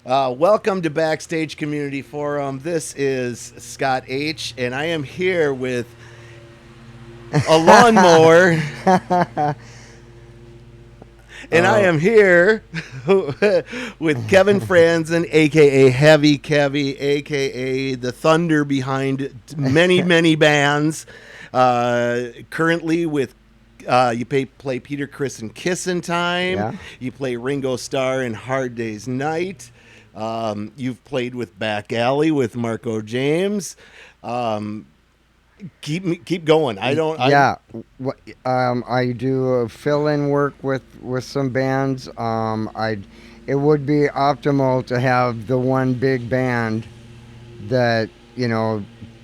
Welcome to Backstage Community Forum. This is Scott H., and I am here with a lawnmower. And I am here with Kevin Fransen, a.k.a. Hevy Kevy, a.k.a. the thunder behind many, many bands. Currently with you play Peter Criss in Kissin Time. Yeah. You play RIngo Starr in Hard Day's Night. You've played with Back Alley with Marco James. Keep going. I do fill-in work with some bands. It would be optimal to have the one big band that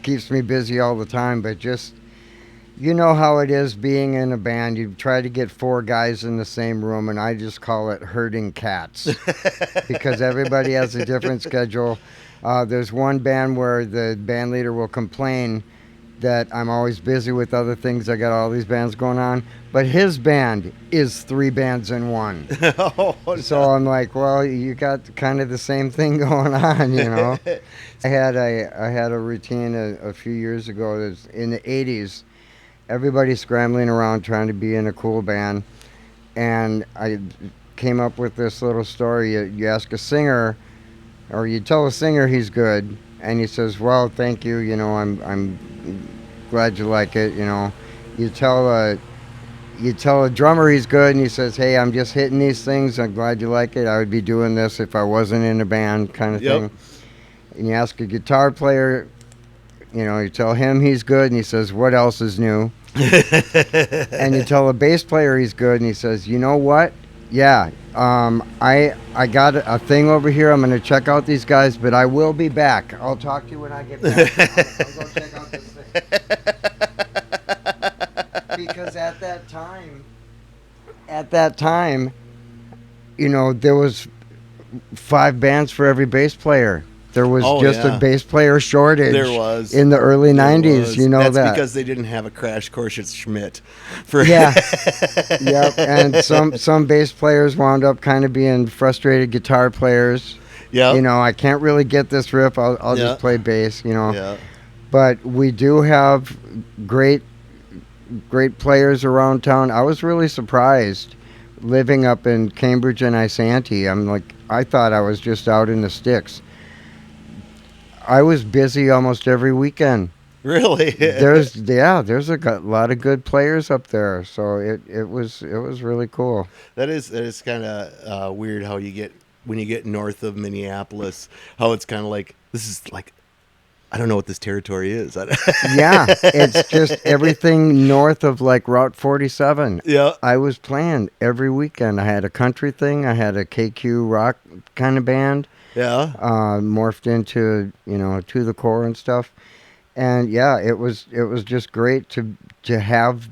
keeps me busy all the time, but just you know how it is being in a band. You try to get four guys in the same room, and I just call it herding cats because everybody has a different schedule. There's one band where the band leader will complain that I'm always busy with other things. I got all these bands going on, but his band is three bands in one. So I'm like, well, you got kind of the same thing going on, I had a routine a few years ago. That's in the 80s. Everybody's scrambling around trying to be in a cool band, and I came up with this little story. You ask a singer, or you tell a singer he's good, and he says, well, thank you, I'm glad you like it. You tell a drummer he's good, and he says, hey, I'm just hitting these things, I'm glad you like it, I would be doing this if I wasn't in a band, kind of thing. And you ask a guitar player, you tell him he's good, and he says, what else is new? And you tell a bass player he's good, and he says, you know what? Yeah, I got a thing over here. I'm going to check out these guys, but I will be back. I'll talk to you when I get back. I'll go check out this thing. Because at that time, there was 5 bands for every bass player. There was a bass player shortage. There was in the early '90s. That's because they didn't have a crash course at Schmidt. Yep. And some bass players wound up kind of being frustrated guitar players. Yeah. I can't really get this riff. I'll just play bass. Yeah. But we do have great players around town. I was really surprised living up in Cambridge and Isanti. I thought I was just out in the sticks. I was busy almost every weekend. Really? There's a lot of good players up there, so it was really cool. That is kind of weird how when you get north of Minneapolis, how it's kind of like this is like I don't know what this territory is. Yeah, it's just everything north of like Route 47. Yeah, I was playing every weekend. I had a country thing. I had a KQ rock kind of band. Yeah. Morphed into, To the Core and stuff. And yeah, it was just great to have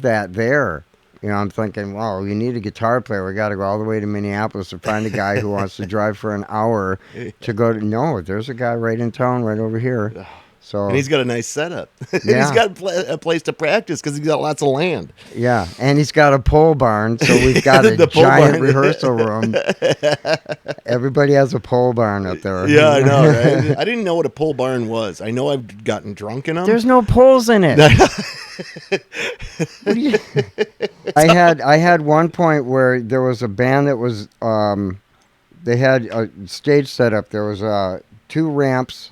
that there. I'm thinking, well, you need a guitar player. We got to go all the way to Minneapolis to find a guy who wants to drive for an hour to go to. No, there's a guy right in town, right over here. So, and he's got a nice setup. Yeah. He's got a place to practice because he's got lots of land. Yeah, and he's got a pole barn, so we've got a giant rehearsal room. Everybody has a pole barn up there. Yeah, I know, right? I didn't know what a pole barn was. I know I've gotten drunk in them. There's no poles in it. I had one point where there was a band that was they had a stage set up. There was 2 ramps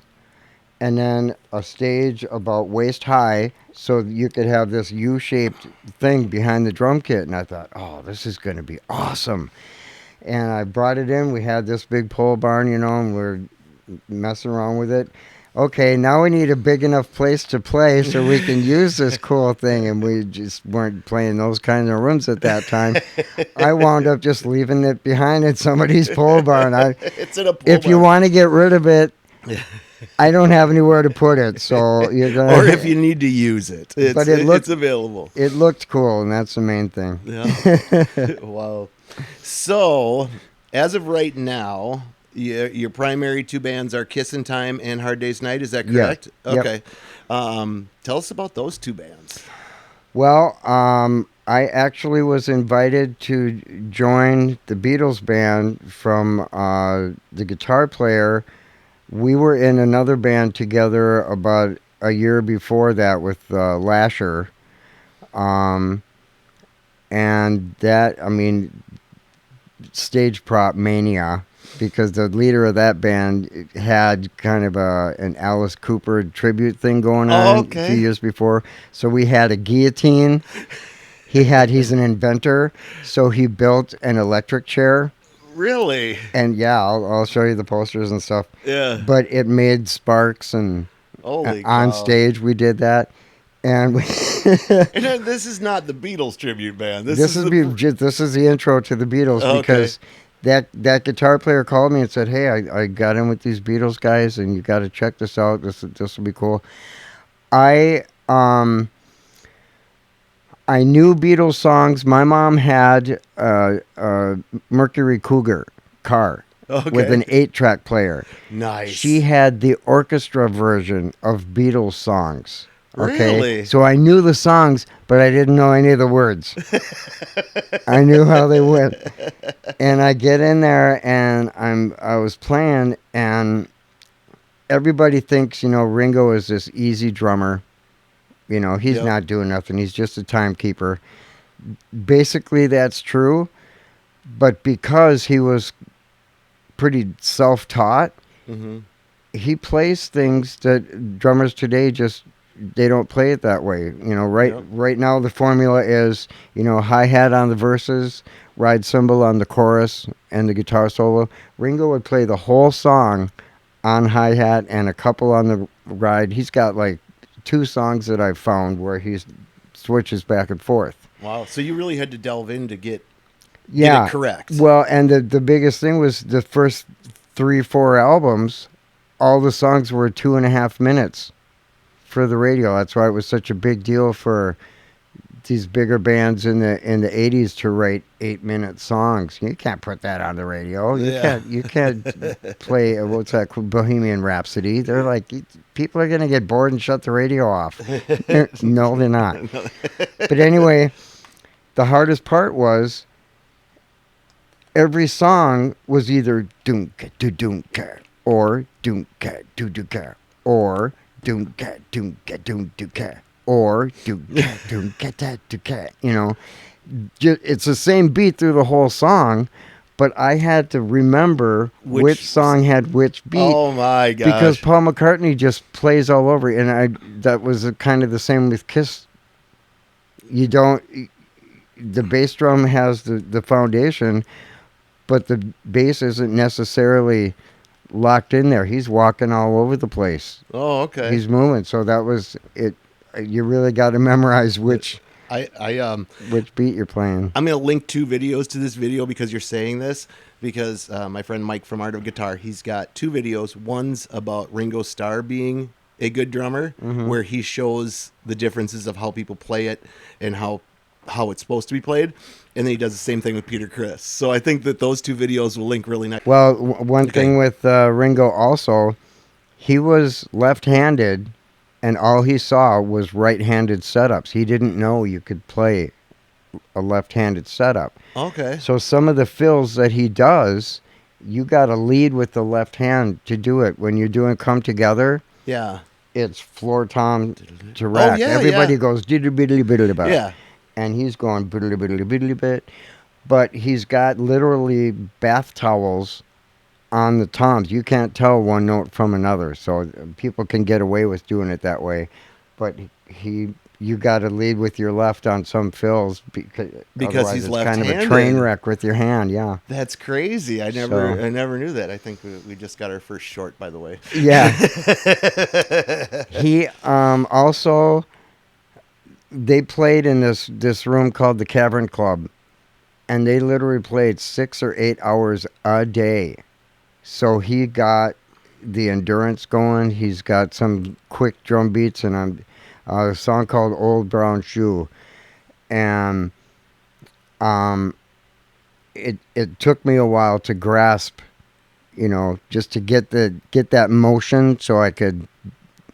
and then a stage about waist high, so you could have this U-shaped thing behind the drum kit. And I thought, oh, this is going to be awesome. And I brought it in. We had this big pole barn, and we're messing around with it. Okay, now we need a big enough place to play so we can use this cool thing. And we just weren't playing those kinds of rooms at that time. I wound up just leaving it behind in somebody's pole barn. It's in a pole if barn. You want to get rid of it, I don't have anywhere to put it, so you're gonna. Or if you need to use it, it's available. It looked cool, and that's the main thing. Yeah. Wow. So, as of right now, your primary 2 bands are Kissin Time and Hard Day's Night. Is that correct? Yeah. Okay. Tell us about those 2 bands. Well, I actually was invited to join the Beatles band from the guitar player. We were in another band together about a year before that with Lasher. Um, and that, I mean, stage prop mania, because the leader of that band had kind of an Alice Cooper tribute thing going Oh, on a few okay. years before. So we had a guillotine. He's an inventor, so he built an electric chair. Really? And yeah, I'll show you the posters and stuff. Yeah. But it made sparks, and Holy on cow. stage we did that. And we And then this is not the Beatles tribute band. this is the intro to the Beatles, Okay. because that guitar player called me and said, "Hey, I got in with these Beatles guys, and you got to check this out. This will be cool." I I knew Beatles songs. My mom had a Mercury Cougar car with an 8-track player. Nice. She had the orchestra version of Beatles songs. Okay, Really? so I knew the songs, but I didn't know any of the words. I knew how they went, and I get in there, and I was playing, and everybody thinks Ringo is this easy drummer. He's Yep. not doing nothing. He's just a timekeeper. Basically, that's true, but because he was pretty self-taught, Mm-hmm. he plays things that drummers today just they don't play it that way. Yep. Right now the formula is, hi-hat on the verses, ride cymbal on the chorus, and the guitar solo. Ringo would play the whole song on hi-hat and a couple on the ride. He's got like 2 songs that I've found where he switches back and forth. Wow. So you really had to delve in to get Yeah. it correct. Well, and the biggest thing was the first 3-4 albums, all the songs were 2.5 minutes for the radio. That's why it was such a big deal for these bigger bands in the 80s to write 8-minute songs. You can't put that on the radio. You can't play what's that, Bohemian Rhapsody. They're like, people are going to get bored and shut the radio off. No, they're not. But anyway, the hardest part was every song was either doonka do doonka or doonka do doonka or doonka doonka doonka or doonka doonka da doonka. It's the same beat through the whole song, but I had to remember which song had which beat. Oh my gosh. Because Paul McCartney just plays all over it, and that was kind of the same with Kiss. The bass drum has the foundation, but the bass isn't necessarily locked in there. He's walking all over the place. Oh, okay. He's moving. So that was it. You really got to memorize which beat you're playing. I'm going to link 2 videos to this video because you're saying this, because my friend Mike from Art of Guitar, he's got 2 videos. One's about RIngo Starr being a good drummer, where he shows the differences of how people play it and how it's supposed to be played. And then he does the same thing with Peter Criss. So I think that those 2 videos will link really nice. Well, one thing with Ringo also, he was left-handed, and all he saw was right-handed setups. He didn't know you could play a left-handed setup. Okay. So some of the fills that he does, you got to lead with the left hand to do it. When you're doing Come Together, Yeah. it's floor tom to rack. yeah, Everybody yeah. goes diddly-biddly-biddly-bit. Yeah. And he's going biddly-biddly-biddly-bit. But he's got literally bath towels on the toms. You can't tell one note from another. So people can get away with doing it that way. But you got to lead with your left on some fills because he's it's left-handed. kind of a train wreck with your hand. Yeah. That's crazy. I never knew that. I think we just got our first short, by the way. Yeah. He also, they played in this room called the Cavern Club, and they literally played 6 or 8 hours a day. So he got the endurance going. He's got some quick drum beats and a song called Old Brown Shoe. And it took me a while to grasp, just to get that motion so I could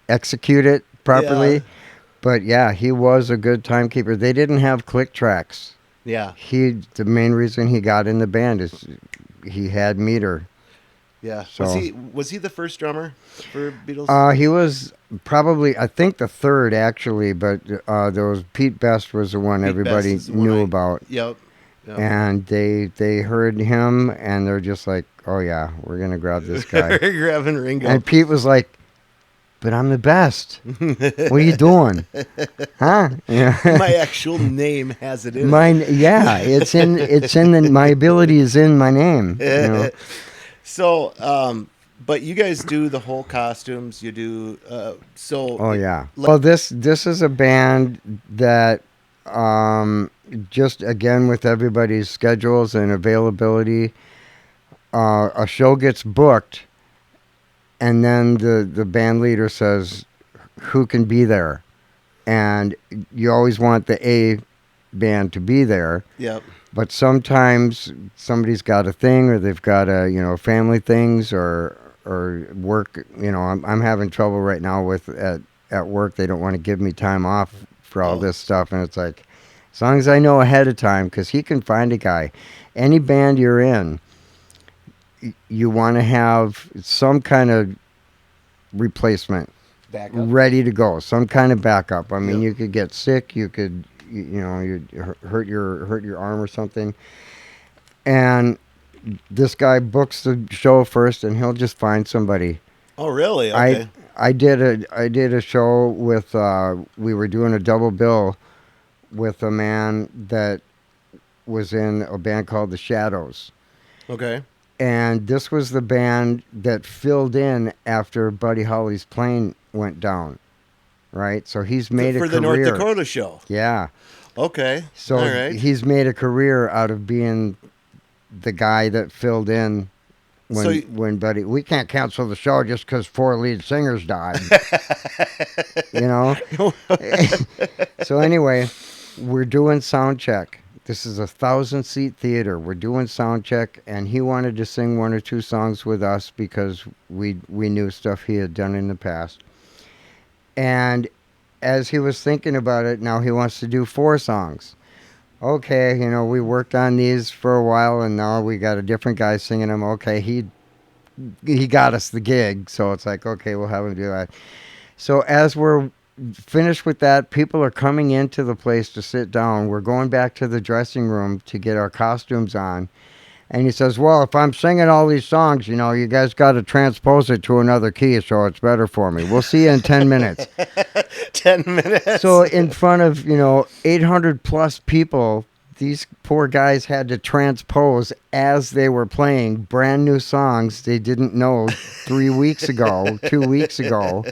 execute it properly. Yeah. But yeah, he was a good timekeeper. They didn't have click tracks. Yeah. The main reason he got in the band is he had meter. Yeah. So, Was he the first drummer for Beatles? He was probably, I think, the third actually, but Pete Best was the one everybody knew about. Yep. And they heard him, and they're just like, "Oh yeah, we're gonna grab this guy." We're grabbing Ringo. And Pete was like, "But I'm the best. What are you doing, huh?" Yeah. My actual name has it in Mine, it. yeah, it's in my ability is in my name. You know? So, but you guys do the whole costumes. You do Oh yeah. Well, this is a band that just again with everybody's schedules and availability, a show gets booked, and then the band leader says who can be there, and you always want the A band to be there. Yep. But sometimes somebody's got a thing, or they've got family things, or work. I'm having trouble right now with at work. They don't want to give me time off for all this stuff, and it's like, as long as I know ahead of time, because he can find a guy. Any band you're in, you want to have some kind of replacement backup ready to go, some kind of backup. I mean, you could get sick, you could, you hurt your arm or something, and this guy books the show first, and he'll just find somebody. Oh, really? Okay. I did a show with we were doing a double bill with a man that was in a band called The Shadows. Okay. And this was the band that filled in after Buddy Holly's plane went down, right? So he's made a career. For the North Dakota show. Yeah. Okay. So all right. He's made a career out of being the guy that filled in when Buddy... We can't cancel the show just because 4 lead singers died. So anyway, we're doing sound check. This is a 1,000-seat theater. We're doing sound check, and he wanted to sing 1 or 2 songs with us because we knew stuff he had done in the past. And as he was thinking about it, now he wants to do 4 songs. Okay, we worked on these for a while, and now we got a different guy singing them. Okay, he got us the gig, so it's like, okay, we'll have him do that. So as we're finished with that, people are coming into the place to sit down. We're going back to the dressing room to get our costumes on. And he says, well, if I'm singing all these songs, you guys got to transpose it to another key so it's better for me. We'll see you in 10 minutes. 10 minutes. So in front of, 800 plus people, these poor guys had to transpose as they were playing brand new songs they didn't know 3 weeks ago, 2 weeks ago.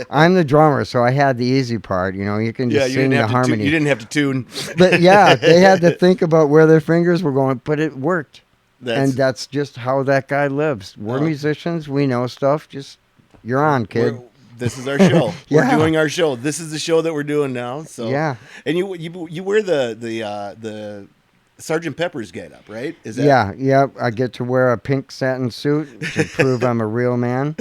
I'm the drummer, so I had the easy part. You can just sing the harmony. You didn't have to tune. But yeah, they had to think about where their fingers were going, but it worked. And that's just how that guy lives. We're musicians. We know stuff. Just, you're on, kid. This is our show. Yeah. We're doing our show. This is the show that we're doing now. So yeah. And you wear the Sgt. Pepper's getup, right? Is that... Yeah. I get to wear a pink satin suit to prove I'm a real man.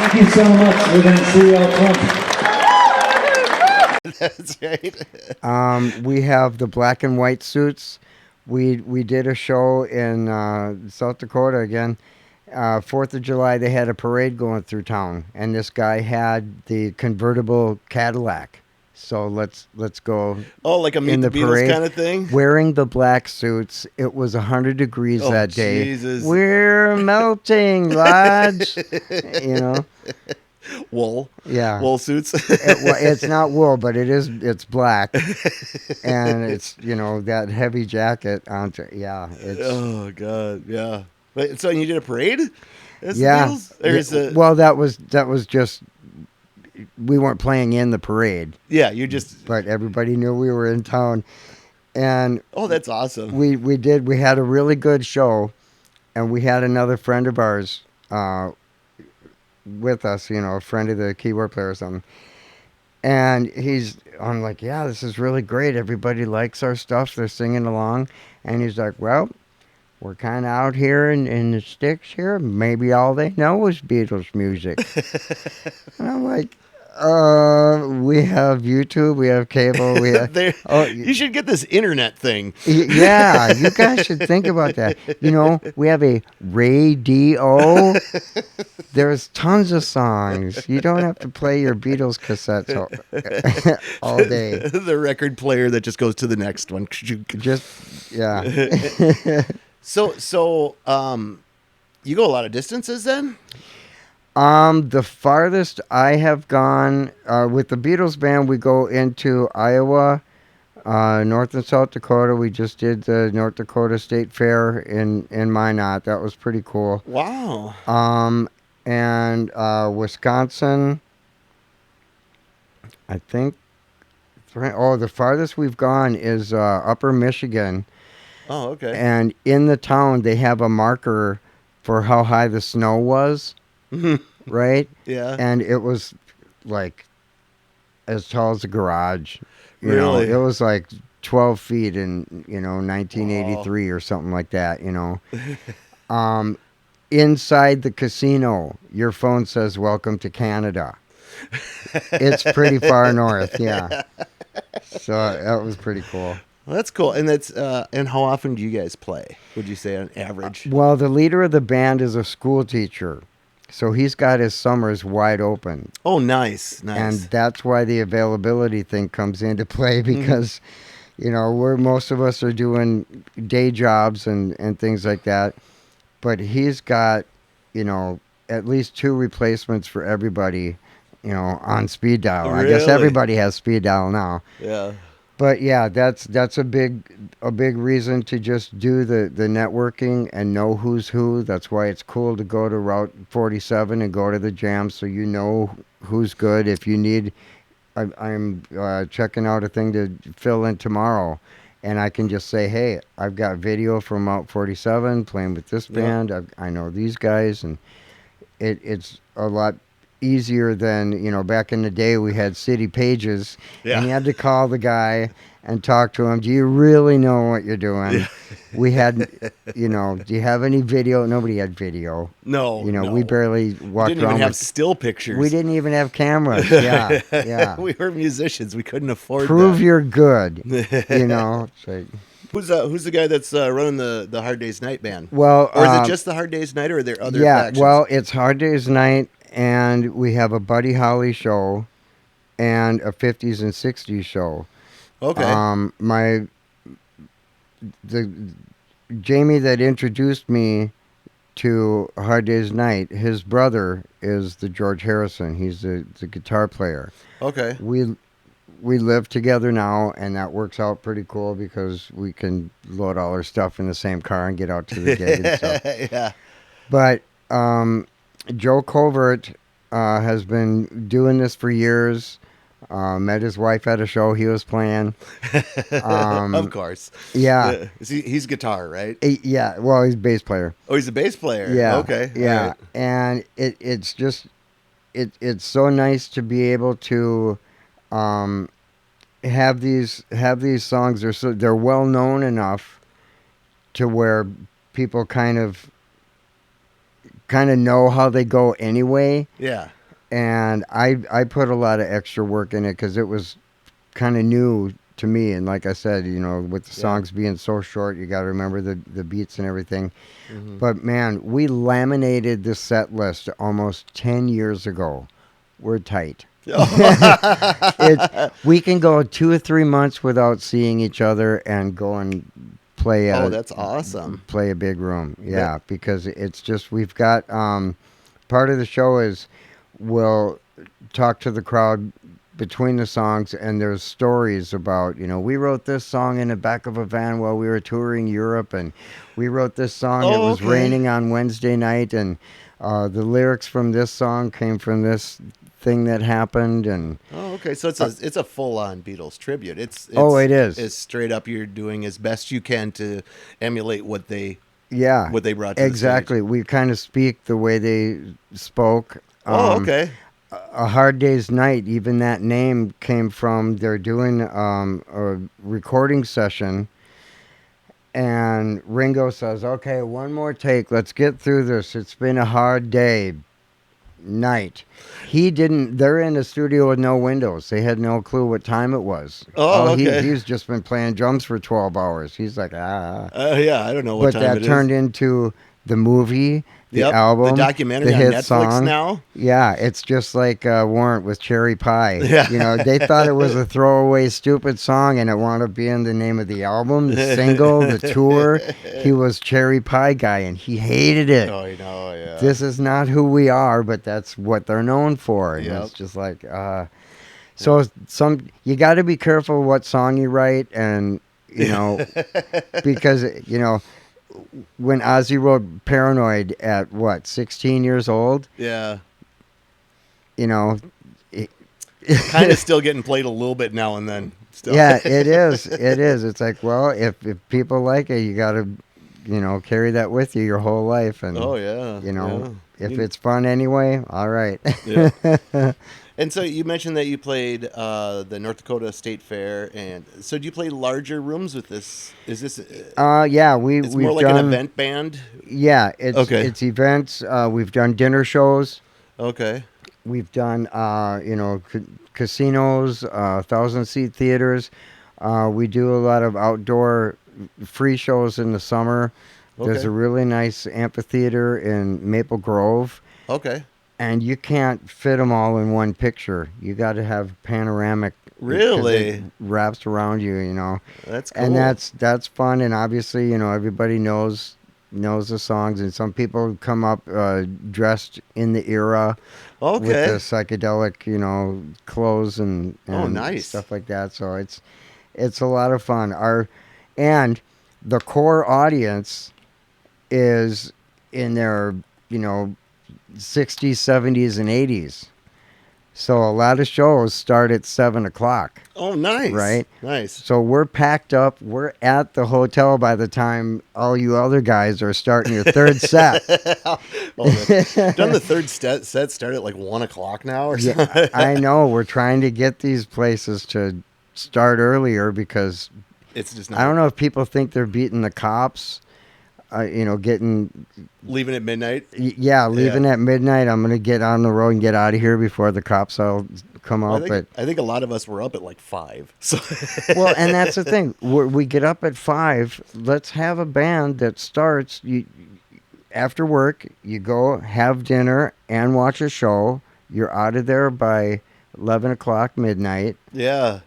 Thank you so much. We're going to see you out front. That's right. We have the black and white suits. We did a show in South Dakota again. 4th of July, they had a parade going through town, and this guy had the convertible Cadillac. So let's go. Oh, like a Meet the Beatles parade, kind of thing? Wearing the black suits. It was 100 degrees that day. Jesus. We're melting, lads. Wool. Yeah. Wool suits. Well, it's not wool, but it's black, and it's that heavy jacket onto. Yeah, it's Oh God, yeah. But so you did a parade? As the yeah. Beatles? Or is it? Well, that was just we weren't playing in the parade, Yeah, you just. but everybody knew we were in town, and Oh, that's awesome. we had a really good show, and we had another friend of ours with us, a friend of the keyboard player or something. And I'm like, yeah, this is really great. Everybody likes our stuff. They're singing along. And he's like, well, we're kind of out here in the sticks here. Maybe all they know is Beatles music. And I'm like, we have YouTube, we have cable, we have... You should get this internet thing. Yeah, you guys should think about that. We have a radio. There's tons of songs. You don't have to play your Beatles cassettes all day. The record player that just goes to the next one. Just, yeah. So, you go a lot of distances then? The farthest I have gone with the Beatles band, we go into Iowa, North and South Dakota. We just did the North Dakota State Fair in Minot. That was pretty cool. Wow. And Wisconsin, I think. Oh, the farthest we've gone is Upper Michigan. Oh, okay. And in the town, they have a marker for how high the snow was. Right? Yeah. And it was like as tall as a garage. Really? It was like 12 feet in, 1983 or something like that, Inside the casino, your phone says, "Welcome to Canada." It's pretty far north, yeah. So that was pretty cool. Well, that's cool. And and how often do you guys play, would you say, on average? Well, the leader of the band is a school teacher. So he's got his summers wide open. Oh, nice. And that's why the availability thing comes into play because, most of us are doing day jobs and things like that. But he's got, at least 2 replacements for everybody, on speed dial. Really? I guess everybody has speed dial now. Yeah. But yeah, that's a big reason to just do the networking and know who's who. That's why it's cool to go to Route 47 and go to the jam so you know who's good. If you need, I'm checking out a thing to fill in tomorrow, and I can just say, hey, I've got video from Route 47 playing with this band. I know these guys, and it's a lot easier than back in the day we had city pages and you had to call the guy and talk to him. Do you really know what you're doing? We had do you have any video? Nobody had video. No. We barely walked didn't around even have with still pictures. We didn't even have cameras. Yeah. We were musicians, we couldn't afford prove that. you're good. It's like, who's the guy that's running the Hard Days Night band? Well, or is it just the Hard Days Night, or are there other factions? Well, it's Hard Days Night, and we have a Buddy Holly show and a 50s and 60s show. Okay. The Jamie that introduced me to Hard Days Night, his brother is the George Harrison. He's the guitar player. Okay. We live together now, and that works out pretty cool because we can load all our stuff in the same car and get out to the gig and stuff. Yeah. But Joe Covert has been doing this for years. Met his wife at a show he was playing. Of course. Yeah. He's guitar, right? Yeah. Well, he's a bass player. Oh, he's a bass player. Yeah. Okay. Yeah. Right. And it's just it's so nice to be able to have these songs. They're well known enough to where people kind of know how they go anyway. Yeah. And I put a lot of extra work in it because it was kind of new to me. And like I said, with the songs being so short, you got to remember the beats and everything. Mm-hmm. But man, we laminated the set list almost 10 years ago. We're tight. We can go 2 or 3 months without seeing each other and go and play. That's awesome. Play a big room. Yeah, because it's just we've got part of the show is will talk to the crowd between the songs, and there's stories about, we wrote this song in the back of a van while we were touring Europe, and we wrote this song. It was raining on Wednesday night, and the lyrics from this song came from this thing that happened. And okay, so it's a full-on Beatles tribute. It's it is. It's straight up. You're doing as best you can to emulate what they brought to the stage. We kind of speak the way they spoke. Okay. A Hard Day's Night, even that name came from, they're doing a recording session, and Ringo says, okay, one more take, let's get through this, it's been a hard day, night. They're in a studio with no windows, they had no clue what time it was. He's just been playing drums for 12 hours, he's like, yeah, I don't know what time it is. But that turned into the movie, the album, the documentary the on hit Netflix song. now. Yeah, it's just like Warrant with Cherry Pie. Yeah. They thought it was a throwaway, stupid song, and it wound up being the name of the album, the single, the tour. He was Cherry Pie guy, and he hated it. Oh, I know, yeah. This is not who we are, but that's what they're known for. And it's just like, so you got to be careful what song you write, and because when Ozzy wrote Paranoid at 16 years old? Yeah. Kind of still getting played a little bit now and then. Still. Yeah, it is. It is. It's like, well, if people like it, you got to, carry that with you your whole life. And, if it's fun anyway, all right. Yeah. And so you mentioned that you played the North Dakota State Fair, and so do you play larger rooms with this? Is this? Yeah, it's more like an event band. Yeah, it's events. We've done dinner shows. Okay. We've done casinos, 1,000-seat theaters. We do a lot of outdoor free shows in the summer. Okay. There's a really nice amphitheater in Maple Grove. Okay. And you can't fit them all in one picture. You got to have panoramic. Really? It wraps around you, That's cool. And that's fun. And obviously, everybody knows the songs. And some people come up dressed in the era. Okay. With the psychedelic, clothes and nice stuff like that. So it's a lot of fun. And the core audience is in their, 60s, 70s, and 80s. So a lot of shows start at 7 o'clock. Oh, nice. Right? Nice. So we're packed up. We're at the hotel by the time all you other guys are starting your third set. Doesn't the third set start at like 1 o'clock now or something? Yeah, I know. We're trying to get these places to start earlier because it's just not. I don't know if people think they're beating the cops. Leaving at midnight. Leaving at midnight. I'm gonna get on the road and get out of here before the cops all come out. I think a lot of us were up at like 5. So. Well, and that's the thing. We get up at 5. Let's have a band that starts. After work, you go have dinner and watch a show. You're out of there by 11 o'clock midnight. Yeah.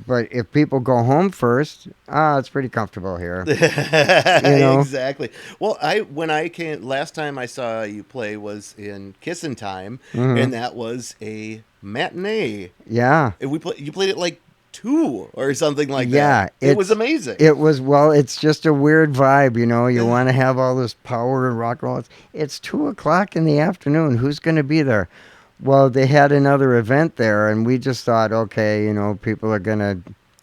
But if people go home first, it's pretty comfortable here. Exactly. Well, when I came last time I saw you play was in Kissin Time, and that was a matinee. Yeah. And you played it like 2 or something like that. Yeah, it was amazing. It was. Well, it's just a weird vibe, You want to have all this power and rock and roll. It's 2 o'clock in the afternoon. Who's going to be there? Well, they had another event there, and we just thought, okay, people are going to,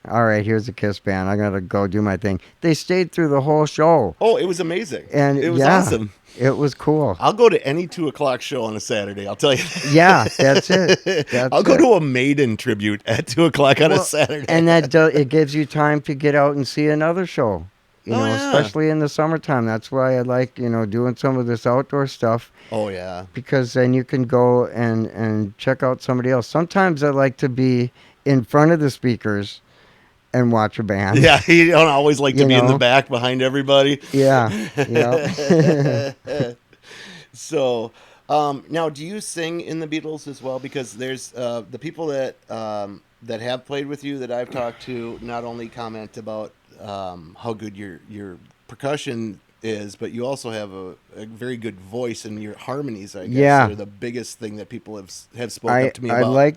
all right, here's a Kiss band. I'm going to go do my thing. They stayed through the whole show. Oh, it was amazing. And it was awesome. It was cool. I'll go to any 2 o'clock show on a Saturday, I'll tell you. Yeah, that's it. I'll go to a Maiden tribute at 2 o'clock on a Saturday. And it gives you time to get out and see another show. Especially in the summertime. That's why I like, doing some of this outdoor stuff. Oh, yeah. Because then you can go and check out somebody else. Sometimes I like to be in front of the speakers and watch a band. Yeah, you don't always like to be in the back behind everybody. Yeah. So, now, do you sing in the Beatles as well? Because there's the people that have played with you that I've talked to not only comment about how good your percussion is, but you also have a very good voice, and your harmonies, I guess, Yeah. are the biggest thing that people have spoken I up to me I about. like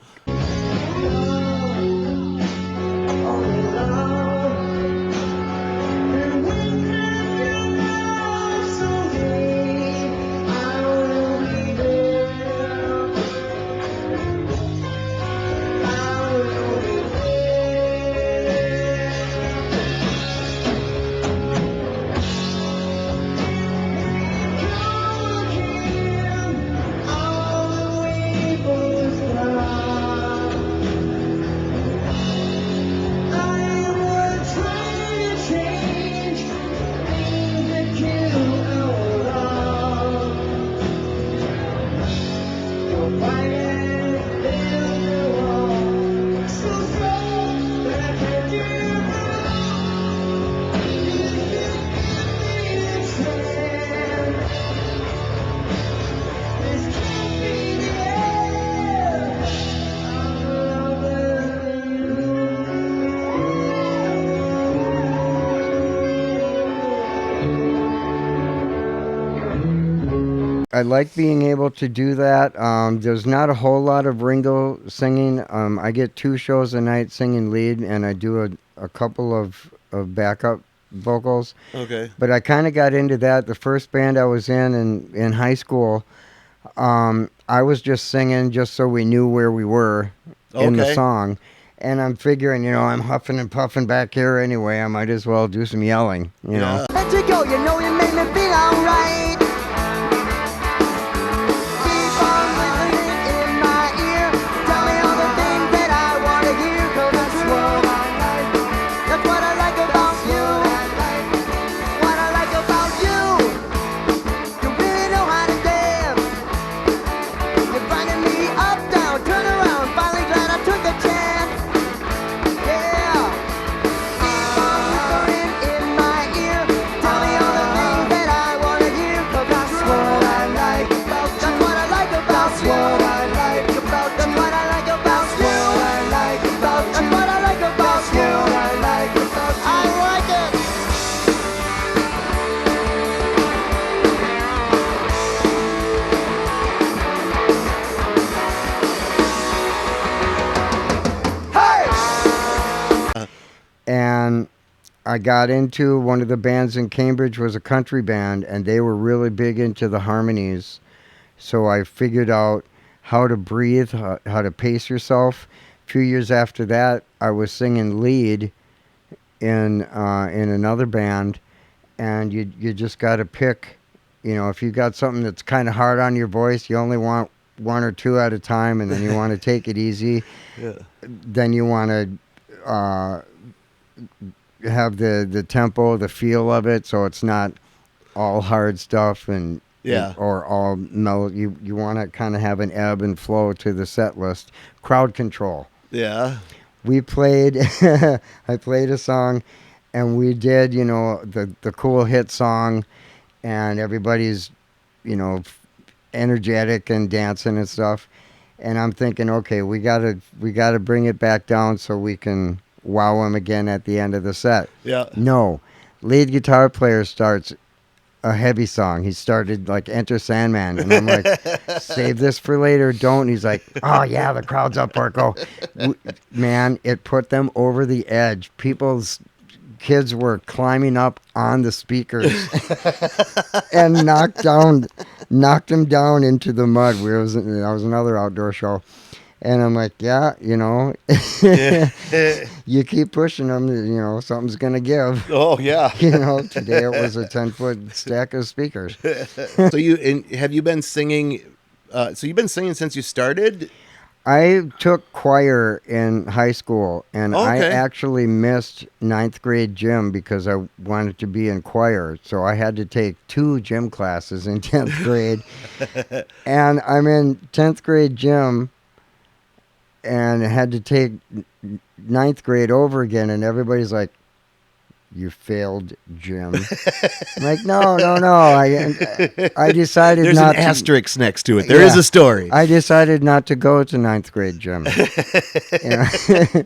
I like being able to do that. There's not a whole lot of Ringo singing. I get 2 shows a night singing lead, and I do a couple of backup vocals. Okay. But I kind of got into that. The first band I was in high school, I was just singing just so we knew where we were in the Okay. song. And I'm figuring, I'm huffing and puffing back here anyway. I might as well do some yelling, you know. Yeah. Let you go, you know you make me feel alright. Keep on listening in my ear. Tell me all the things that I want to hear. 'Cause that's what I like. That's what I like about you. What I like about you. You really know how to dance. You're finding me up, down, turn around. Finally glad I took the chance. Yeah. Keep on whispering in my ear. Tell me all the things that I want to hear. 'Cause that's what I like about you. That's what I like about you. That's what I like about you. That's what I like about you. That's what I like about you. That's what I like about you. That's what I like about you. I like it. And I got into one of the bands in Cambridge was a country band, and they were really big into the harmonies. So I figured out how to breathe, how to pace yourself. A few years after that, I was singing lead in another band, and you just got to pick. If you got something that's kind of hard on your voice, you only want 1 or 2 at a time, and then you want to take it easy. Yeah. Then you want to have the tempo, the feel of it, so it's not all hard stuff and Yeah. or all mellow. You want to kind of have an ebb and flow to the set list. Crowd control. Yeah. We played. I played a song, and we did the cool hit song, and everybody's energetic and dancing and stuff. And I'm thinking, okay, we gotta bring it back down so we can wow him again at the end of the set. Yeah. No, lead guitar player starts a heavy song. He started like Enter Sandman, and I'm like, save this for later. Don't. He's like, oh yeah, the crowd's up, Porco. Man, it put them over the edge. People's kids were climbing up on the speakers and knocked them down into the mud. That was another outdoor show. And I'm like, yeah, you keep pushing them, something's going to give. Oh, yeah. Today it was a 10-foot stack of speakers. So have you been singing? So you've been singing since you started? I took choir in high school, and I Okay. actually missed 9th grade gym because I wanted to be in choir. So I had to take 2 gym classes in 10th grade. And I'm in 10th grade gym, and I had to take 9th grade over again, and everybody's like, "You failed, Jim." I'm like, no. I decided There's not an to. asterisk next to it. There is Yeah. a story. I decided not to go to ninth grade, Jim.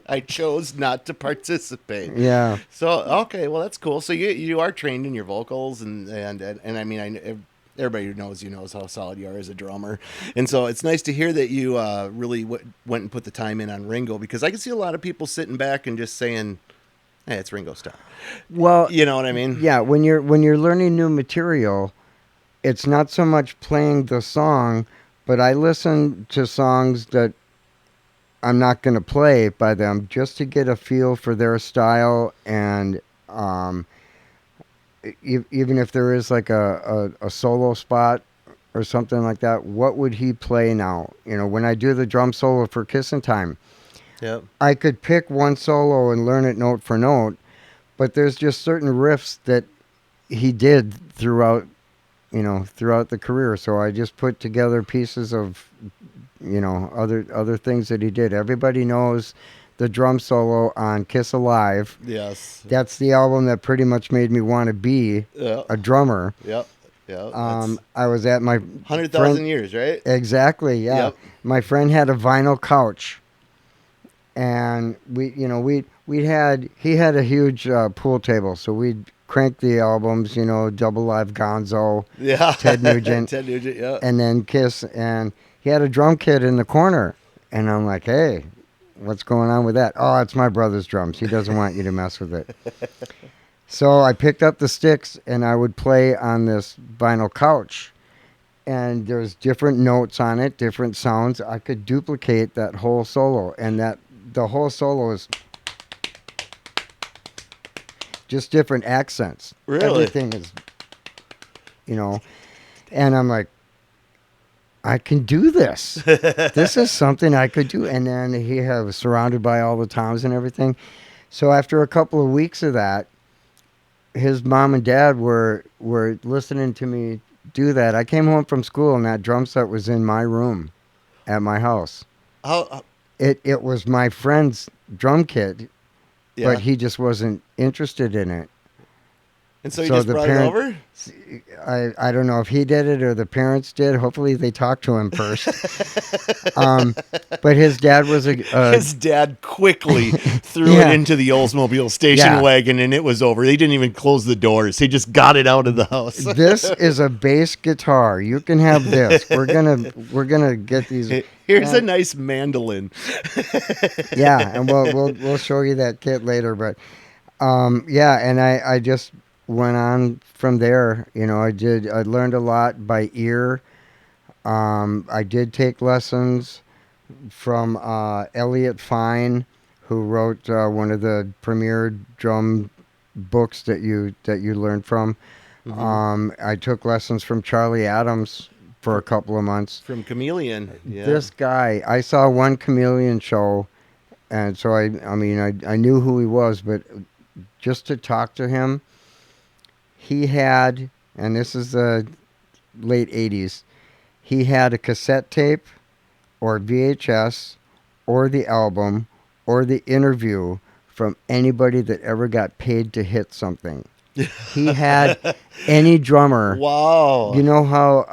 I chose not to participate. Yeah. So okay, well that's cool. So you are trained in your vocals and I mean everybody knows how solid you are as a drummer, and so it's nice to hear that you really went and put the time in on RIngo, because I can see a lot of people sitting back and just saying, "Hey, it's RIngo Starr." Well, You know what I mean? yeah. When you're learning new material, it's not so much playing the song, but I listen to songs that I'm not going to play by them just to get a feel for their style, and even if there is like a solo spot or something like that, what would he play now? When I do the drum solo for Kissin Time, Yep. I could pick one solo and learn it note for note, but there's just certain riffs that he did throughout the career. So I just put together pieces of, other things that he did. Everybody knows the drum solo on Kiss Alive. Yes. That's the album that pretty much made me want to be a drummer. Yep. Yep. I was at my 100,000 years, right? Exactly. Yeah. Yep. My friend had a vinyl couch, and he had a huge pool table, so we'd crank the albums, Double Live Gonzo, Yeah. Ted Nugent, yeah. and then Kiss, and he had a drum kit in the corner, and I'm like, hey, what's going on with that? Oh, it's my brother's drums. He doesn't want you to mess with it. So I picked up the sticks, and I would play on this vinyl couch, and there's different notes on it, different sounds. I could duplicate that whole solo, and the whole solo is just different accents. Really? Everything is, and I'm like, I can do this. This is something I could do. And then he was surrounded by all the toms and everything. So after a couple of weeks of that, his mom and dad were listening to me do that. I came home from school, and that drum set was in my room at my house. How? It was my friend's drum kit, Yeah. but he just wasn't interested in it. And so you just brought it over? I don't know if he did it or the parents did. Hopefully they talked to him first. But his dad was his dad quickly threw it into the Oldsmobile station wagon, and it was over. They didn't even close the doors. He just got it out of the house. This is a bass guitar. You can have this. We're gonna get these. Here's a nice mandolin. Yeah, and we'll show you that kit later. But and I just went on from there. I learned a lot by ear. I did take lessons from Elliot Fine, who wrote one of the premier drum books that you learn from. Mm-hmm. I took lessons from Charlie Adams for a couple of months. From Chameleon. Yeah. This guy, I saw one Chameleon show, and so I knew who he was, but just to talk to him, he had, and this is the late 80s, he had a cassette tape or VHS or the album or the interview from anybody that ever got paid to hit something. He had any drummer. Wow. You know how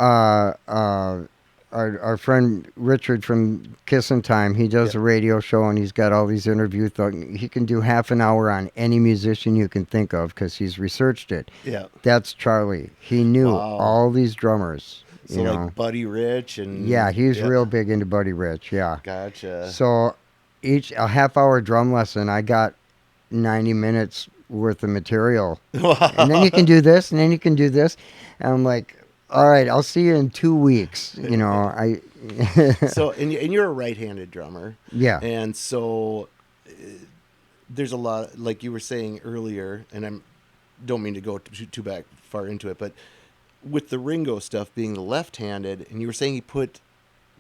our friend Richard from Kissin Time, he does a radio show, and he's got all these interviews. He can do half an hour on any musician you can think of because he's researched it. Yeah. That's Charlie. He knew all these drummers. So like Buddy Rich and... Yeah, he's real big into Buddy Rich, yeah. Gotcha. So a half-hour drum lesson, I got 90 minutes worth of material. Wow. And then you can do this, and then you can do this. And I'm like, all right, I'll see you in 2 weeks. So, and you're a right-handed drummer. Yeah. And so there's a lot, like you were saying earlier, and I don't mean to go too back far into it, but with the RIngo stuff being the left-handed, and you were saying he put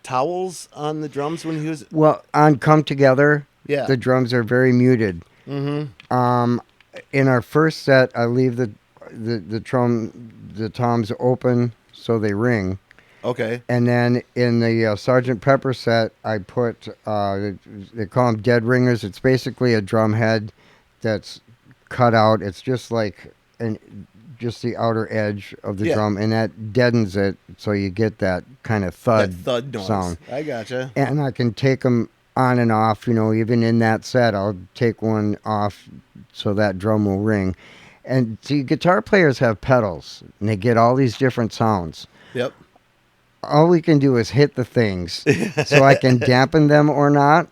towels on the drums when he was... Well, on Come Together, yeah, the drums are very muted. Mm-hmm. In our first set, I leave the toms open so they ring. Okay. And then in the Sgt. Pepper set, I put, they call them dead ringers. It's basically a drum head that's cut out. It's just like just the outer edge of the drum, and that deadens it, so you get that kind of thud noise. sound. I gotcha. And I can take them on and off. Even in that set, I'll take one off so that drum will ring. And see, guitar players have pedals, and they get all these different sounds. Yep. All we can do is hit the things, so I can dampen them or not.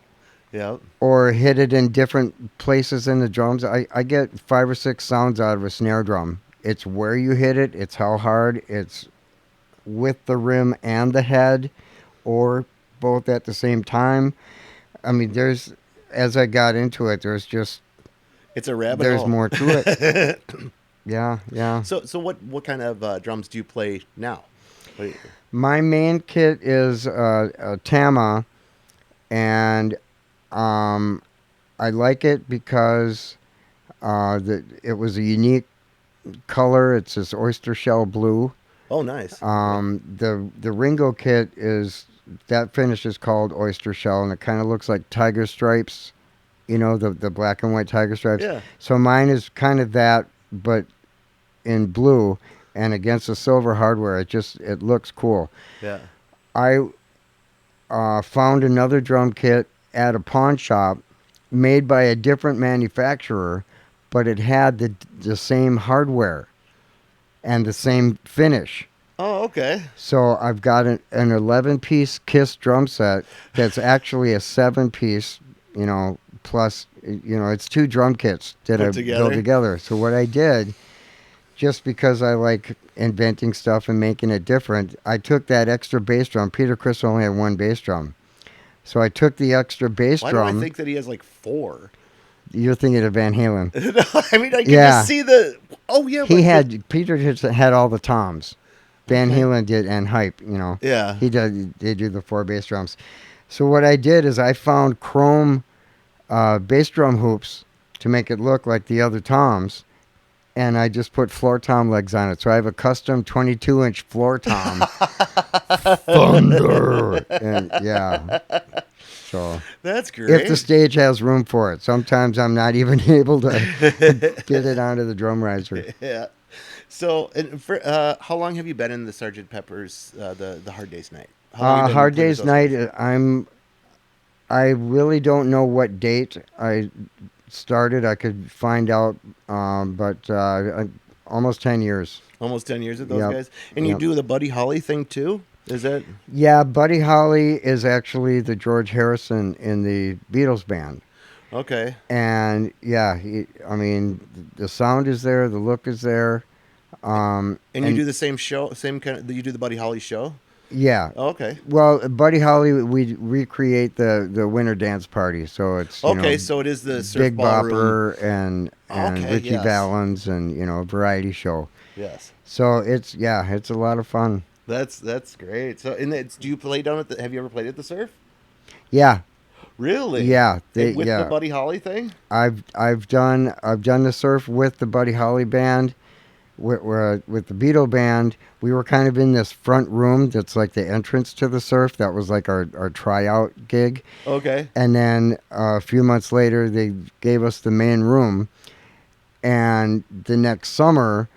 Yep. Or hit it in different places in the drums. I get 5 or 6 sounds out of a snare drum. It's where you hit it. It's how hard. It's with the rim and the head, or both at the same time. I mean, as I got into it, it's a rabbit hole. There's more to it. Yeah. So what kind of drums do you play now? My main kit is a Tama, and I like it because it was a unique color. It's this oyster shell blue. Oh, nice. The RIngo kit that finish is called oyster shell, and it kind of looks like tiger stripes, the black and white tiger stripes. Yeah. So mine is kind of that, but in blue, and against the silver hardware. It looks cool. Yeah. I found another drum kit at a pawn shop made by a different manufacturer, but it had the same hardware and the same finish. Oh, okay. So I've got an 11-piece Kiss drum set that's actually a 7-piece, plus, it's 2 drum kits that I built together. So what I did, just because I like inventing stuff and making it different, I took that extra bass drum. Peter Criss only had 1 bass drum. So I took the extra bass drum. Why do I think that he has like 4? You're thinking of Van Halen. I mean, I can just see the... Oh, yeah. Peter had all the toms. Van Halen did, and Hype, Yeah. They do the 4 bass drums. So what I did is I found chrome bass drum hoops to make it look like the other toms, and I just put floor tom legs on it. So I have a custom 22-inch floor tom. Thunder! And yeah. So that's great. If the stage has room for it. Sometimes I'm not even able to get it onto the drum riser. Yeah. So, how long have you been in the Sgt. Pepper's, the Hard Day's Night? Hard Day's Night, I really don't know what date I started. I could find out, but almost 10 years. Almost 10 years with those guys? And you do the Buddy Holly thing too? Is that? Yeah, Buddy Holly is actually the George Harrison in the Beatles band. Okay. And yeah, the sound is there, the look is there. And you do the same show, you do the Buddy Holly show? Yeah. Oh, okay. Well, Buddy Holly, we recreate the winter dance party, so it's so it is the Surf Big Ballroom. Bopper and Richie Valens and a variety show. Yes. So it's a lot of fun. That's great. So do you play down at have you ever played at the Surf? Yeah. Really? Yeah. With the Buddy Holly thing? I've done the Surf with the Buddy Holly band. With the Beatle band, we were kind of in this front room that's like the entrance to the Surf. That was like our tryout gig. Okay. And then a few months later, they gave us the main room. And the next summer,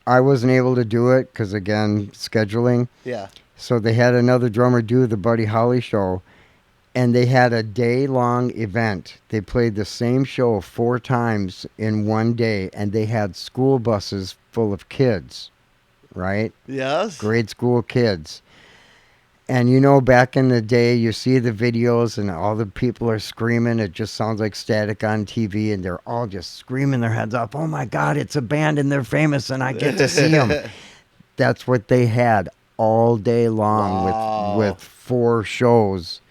I wasn't able to do it because, again, scheduling. Yeah. So they had another drummer do the Buddy Holly show. And they had a day-long event. They played the same show 4 times in one day, and they had school buses full of kids, right? Yes. Grade school kids. And back in the day, you see the videos, and all the people are screaming. It just sounds like static on TV, and they're all just screaming their heads off. Oh, my God, it's a band, and they're famous, and I get to see them. That's what they had all day long with 4 shows.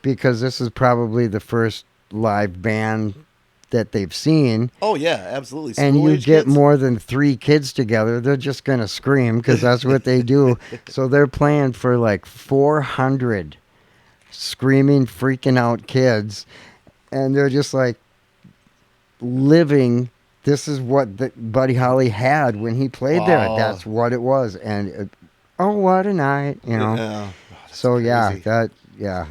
Because this is probably the first live band that they've seen. Oh, yeah, absolutely. And you get more than 3 kids together, they're just going to scream because that's what they do. So they're playing for like 400 screaming, freaking out kids. And they're just like living. This is what Buddy Holly had when he played there. That's what it was. And what a night, Yeah. So, crazy.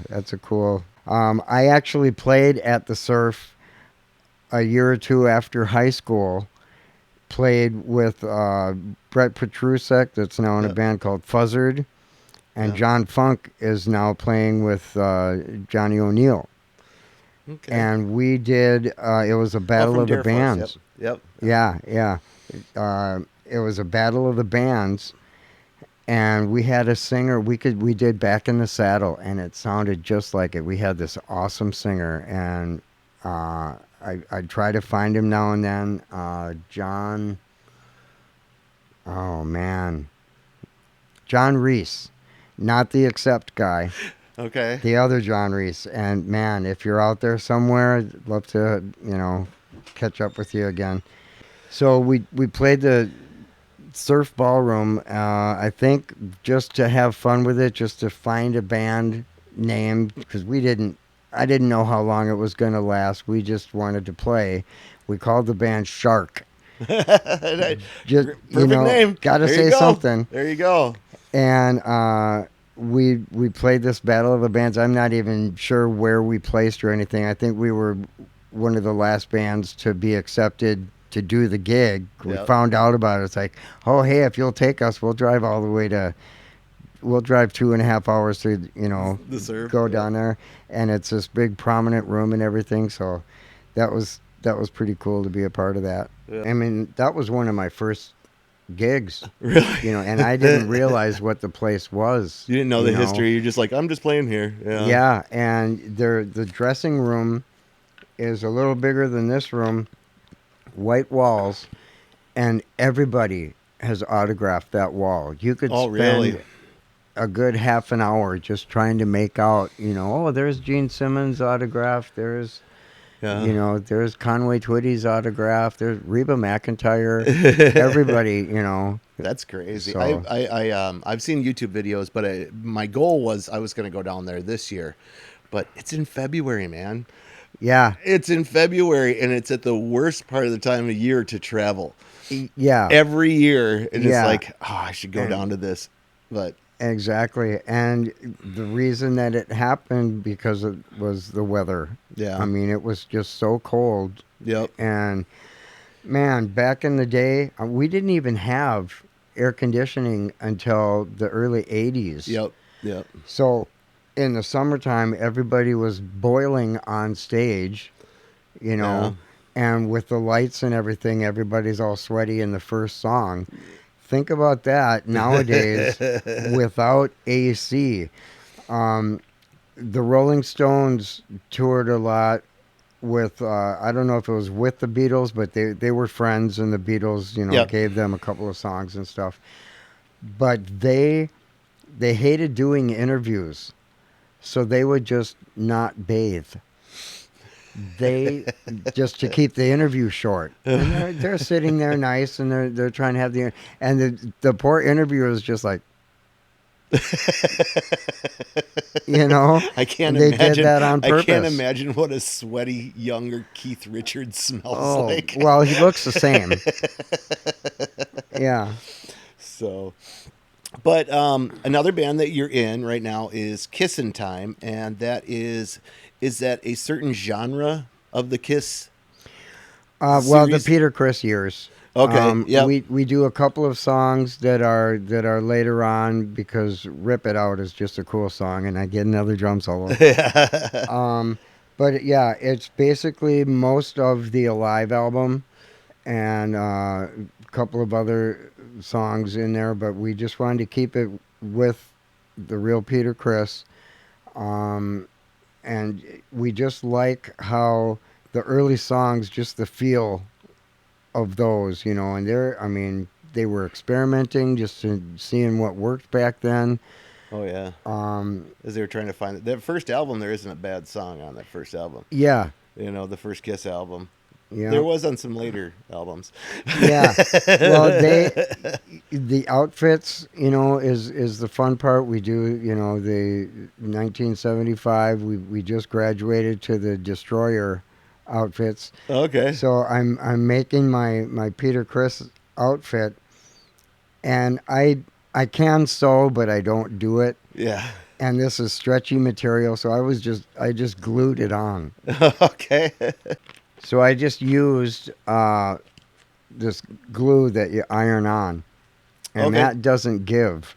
that's a cool. I actually played at the Surf a year or two after high school, played with Brett Petrusek, that's now in a band called Fuzzard, and John Funk is now playing with Johnny O'Neill. Okay. And we did, it was a battle from of the Dare Force, bands. Yep. Yeah. It was a battle of the bands, and we had a singer. We did Back in the Saddle, and it sounded just like it. We had this awesome singer, and I try to find him now and then. John. Oh man, John Reese, not the Accept guy. Okay. The other John Reese. And man, if you're out there somewhere, I'd love to, catch up with you again. So we played the Surf Ballroom, I think just to have fun with it, just to find a band name, because I didn't know how long it was going to last. We just wanted to play. We called the band Shark. Just, Perfect name. Got to There say you go. something. There you go. And we played this Battle of the Bands. I'm not even sure where we placed or anything. I think we were one of the last bands to be accepted to do the gig. We found out about it. It's like, oh, hey, if you'll take us, we'll drive all the way to... We'll drive 2.5 hours to, The Surf. go down there. And it's this big prominent room and everything. So that was pretty cool to be a part of that. Yeah. I mean, that was one of my first gigs. Really? And I didn't realize what the place was. You didn't know the history. You're just like, I'm just playing here. Yeah, and the dressing room is a little bigger than this room, white walls, and everybody has autographed that wall. You could spend a good half an hour just trying to make out, there's Gene Simmons' autograph, there's there's Conway Twitty's autograph. There's Reba McEntire. Everybody, That's crazy. So, I've seen YouTube videos, but my goal was I was going to go down there this year, but it's in February, man. Yeah, It's in February, and it's at the worst part of the time of year to travel. yeah, Every year, and it's like, I should go down to this, but. Exactly. And the reason that it happened because it was the weather. Yeah. I mean, it was just so cold. Yep. And man, back in the day, we didn't even have air conditioning until the early 80s. Yep. So in the summertime, everybody was boiling on stage, and with the lights and everything, everybody's all sweaty in the first song. Think about that nowadays without AC. The Rolling Stones toured a lot with, I don't know if it was with the Beatles, but they were friends, and the Beatles, gave them a couple of songs and stuff. But they hated doing interviews, so they would just not bathe. They just to keep the interview short. And they're sitting there nice, and they're trying to have the poor interviewer is just like, I can't they imagine did that on purpose. I can't imagine what a sweaty younger Keith Richards smells like. Well, he looks the same. Yeah. So, but another band that you're in right now is Kissin Time, and that is that a certain genre of the Kiss? Well, the Peter Criss years. Okay. Yeah. We do a couple of songs that are later on, because "Rip It Out" is just a cool song, and I get another drum solo. But yeah, it's basically most of the Alive album, and a couple of other songs in there. But we just wanted to keep it with the real Peter Criss. And we just like how the early songs, just the feel of those, and they were experimenting, just seeing what worked back then. Oh, yeah. As they were trying to find that first album, there isn't a bad song on that first album. Yeah. The first Kiss album. Yeah. There was on some later albums. Yeah. Well, the outfits, is the fun part. We do, the 1975, we just graduated to the Destroyer outfits. Okay. So I'm making my Peter Criss outfit, and I can sew, but I don't do it. Yeah. And this is stretchy material, so I just glued it on. Okay. So I just used this glue that you iron on, and Okay. that doesn't give.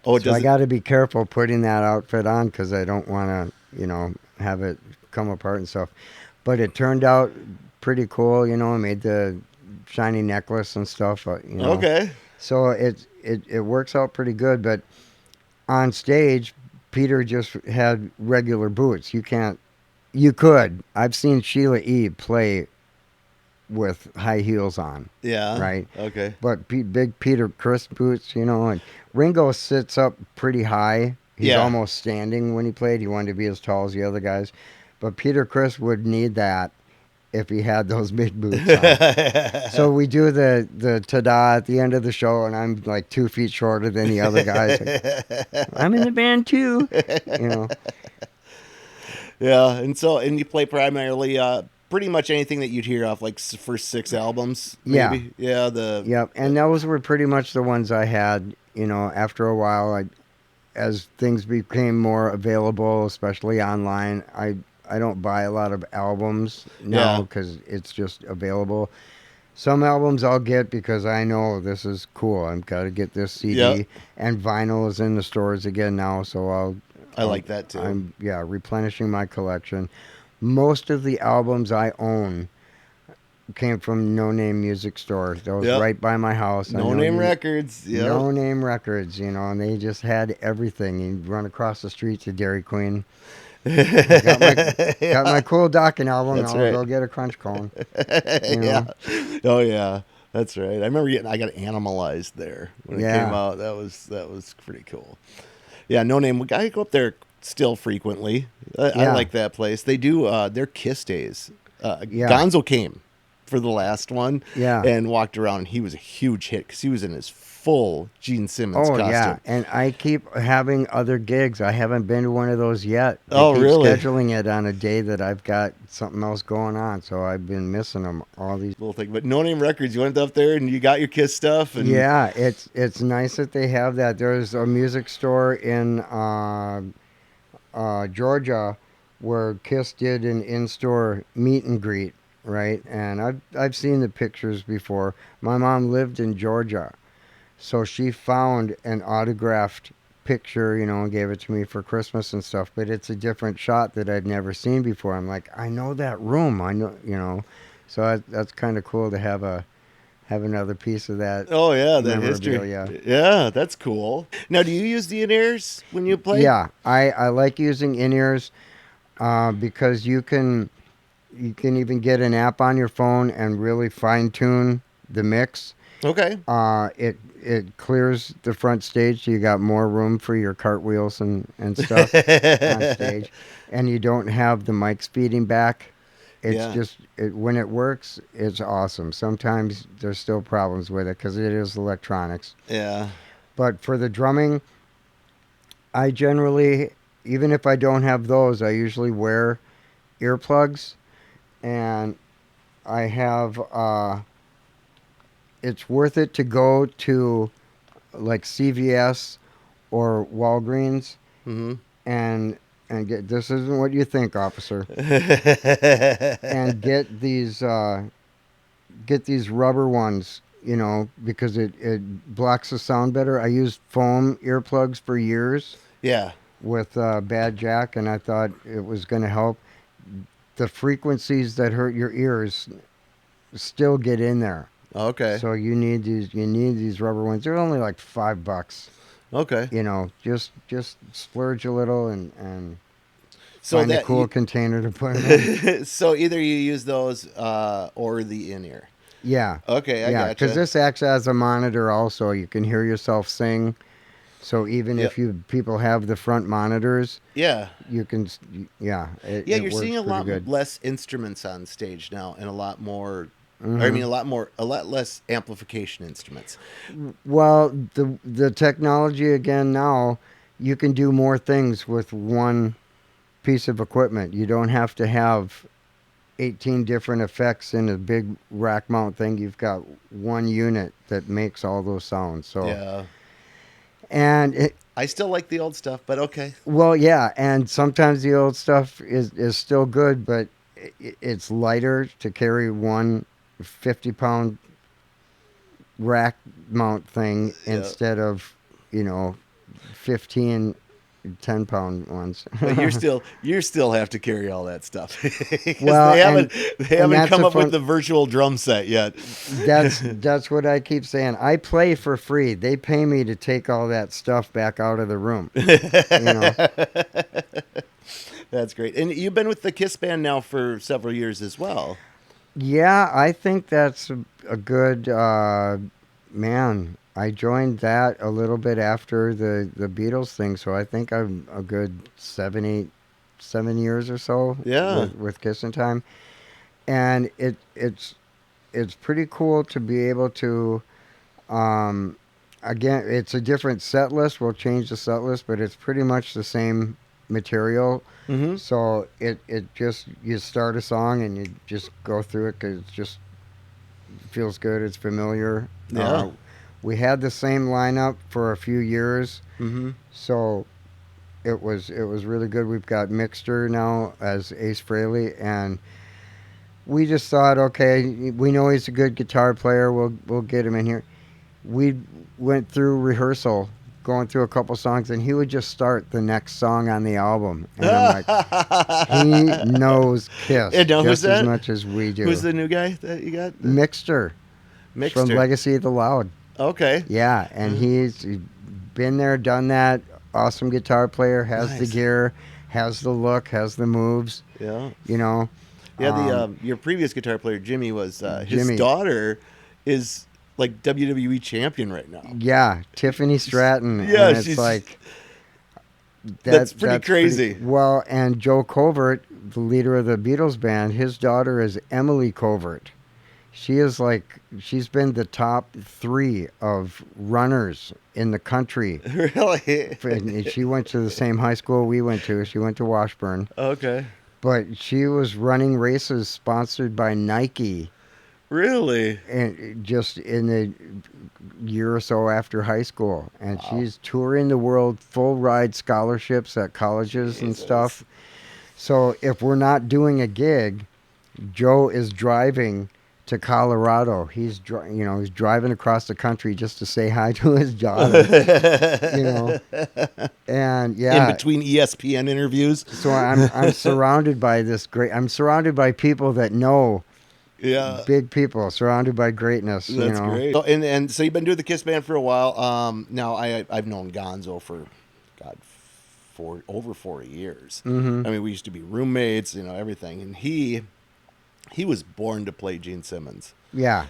Oh, it So I doesn't. got to be careful putting that outfit on because I don't want to, have it come apart and stuff. But it turned out pretty cool. I made the shiny necklace and stuff. Okay. So it works out pretty good. But on stage, Peter just had regular boots. You could. I've seen Sheila E. play with high heels on, Yeah. right? Okay. But big Peter Criss boots, and Ringo sits up pretty high. He's Yeah. almost standing when he played. He wanted to be as tall as the other guys. But Peter Criss would need that if he had those big boots on. So we do the ta-da at the end of the show, and I'm like 2 feet shorter than the other guys. Like, I'm in the band too, you know. Yeah, and you play primarily pretty much anything that you'd hear off like first 6 albums, maybe. Yeah, Yep, and those were pretty much the ones I had. After a while, as things became more available, especially online, I don't buy a lot of albums now Yeah. because it's just available. Some albums I'll get because I know this is cool. I've got to get this CD, Yep. and vinyl is in the stores again now, so I like that too. I'm replenishing my collection. Most of the albums I own came from No Name Music Store. That was Yep. right by my house. No Name Records. Yeah. No Name Records, and they just had everything. You run across the street to Dairy Queen. Got my Cool Docking album. That's I'll right. go get a Crunch Cone. Yeah. Oh yeah. That's right. I remember I got Animalized there when it Yeah. came out. That was pretty cool. Yeah, No Name. I go up there still frequently. I Yeah. like that place. They do their Kiss days. Yeah. Gonzo came for the last one. Yeah. And walked around. And he was a huge hit because he was in his full Gene Simmons Oh, costume. yeah. And I keep having other gigs. I haven't been to one of those yet. They Oh, keep really? scheduling it on a day that I've got something else going on. So I've been missing them, all these. Little thing, but No Name Records. You went up there and you got your Kiss stuff. And Yeah, it's nice that they have that. There's a music store in Georgia where Kiss did an in-store meet and greet, right? And I've seen the pictures before. My mom lived in Georgia, so she found an autographed picture, and gave it to me for Christmas and stuff. But it's a different shot that I'd never seen before. I'm like, I know that room. I know. So that's kind of cool to have another piece of that. Oh yeah, that history. memorabilia. Yeah, that's cool. Now, do you use the in-ears when you play? Yeah, I like using in-ears because you can even get an app on your phone and really fine-tune the mix. Okay. It clears the front stage, so you got more room for your cartwheels and stuff on stage, and you don't have the mics feeding back. It's Yeah. just when it works, it's awesome. Sometimes there's still problems with it because it is electronics. Yeah. But for the drumming, I generally, even if I don't have those, I usually wear earplugs, and I have. It's worth it to go to like CVS or Walgreens Mm-hmm. and get. This isn't what you think, officer. And get these rubber ones, because it blocks the sound better. I used foam earplugs for years Yeah. with Bad Jack, and I thought it was going to help. The frequencies that hurt your ears still get in there. Okay. So you need these rubber ones. They're only like $5. Okay. Just splurge a little and So find a that cool container to put them in. so either you use those or the in-ear. Yeah. Okay, I Yeah, gotcha. because this acts as a monitor also. You can hear yourself sing. So even Yep. if people have the front monitors, Yeah. you can, Yeah, it you're works seeing a pretty lot good. less instruments on stage now, and a lot more. Mhm. I mean, a lot less amplification instruments. Well, the technology again now, you can do more things with one piece of equipment. You don't have to have 18 different effects in a big rack mount thing. You've got one unit that makes all those sounds. So Yeah, and I still like the old stuff, but okay. well, yeah, and sometimes the old stuff is still good, but it's lighter to carry one 50-pound rack mount thing instead of 15 10-pound ones. But you still have to carry all that stuff. 'Cause Well, they haven't that's come a up with fun- the virtual drum set yet. That's what I keep saying. I play for free. They pay me to take all that stuff back out of the room. That's great. And you've been with the Kiss band now for several years as well. Yeah, I think that's a good man. I joined that a little bit after the Beatles thing, so I think I'm a good 7 years or so. Yeah. With Kissin Time, and it's pretty cool to be able to. Again, it's a different set list. We'll change the set list, but it's pretty much the same material. Mm-hmm. So it just, you start a song and you just go through it because it just feels good. It's familiar. Yeah. We had the same lineup for a few years, Mm-hmm. so it was really good. We've got Mixter now as Ace Frehley, and we just thought, okay, we know he's a good guitar player. We'll get him in here. We went through rehearsal, going through a couple songs, and he would just start the next song on the album, and I'm like, he knows Kiss And now who's just as that? much as we do. Who's the new guy that you got? Mixter Mixter. from Legacy of the Loud? Okay. Yeah, and he's been there, done that. Awesome guitar player, has the Nice. gear, has the look, has the moves. Yeah. Yeah, Your previous guitar player Jimmy was his Jimmy. daughter is like WWE champion right now. yeah, Tiffany Stratton. Yeah, and it's she's- like That's pretty crazy. Well, and Joe Covert, the leader of the Beatles band, his daughter is Emily Covert. She's been the top 3 of runners in the country. Really? And she went to the same high school we went to. She went to Washburn. Okay. But she was running races sponsored by Nike, Really? and just in the year or so after high school. And Wow. she's touring the world, full ride scholarships at colleges and Jesus. stuff. So if we're not doing a gig, Joe is driving to Colorado. He's driving across the country just to say hi to his daughter. And yeah, In between ESPN interviews. so I'm surrounded by I'm surrounded by people that know, Yeah. big people, surrounded by greatness. That's great. So, and so you've been doing the Kiss band for a while. Now I've known Gonzo for over 4 years. Mm-hmm. I mean, we used to be roommates, everything. And he was born to play Gene Simmons. Yeah,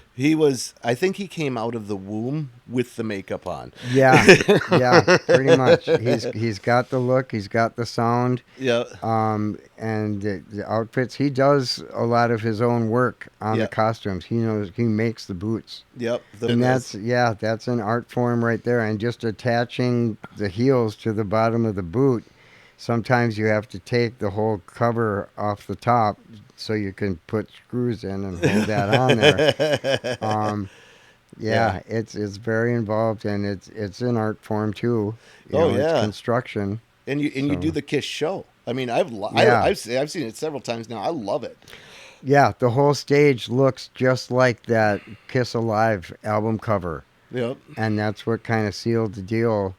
I think he came out of the womb with the makeup on. yeah, pretty much. He's got the look, he's got the sound, Yeah. and the outfits. He does a lot of his own work on Yeah. the costumes. He makes the boots. Yep. And that's an art form right there. And just attaching the heels to the bottom of the boot, sometimes you have to take the whole cover off the top so you can put screws in and hold that on there. Yeah. It's very involved, and it's an art form too. It's construction. And you do the Kiss show. I mean, I've seen it several times now. I love it. Yeah, the whole stage looks just like that Kiss Alive album cover. Yep. And that's what kind of sealed the deal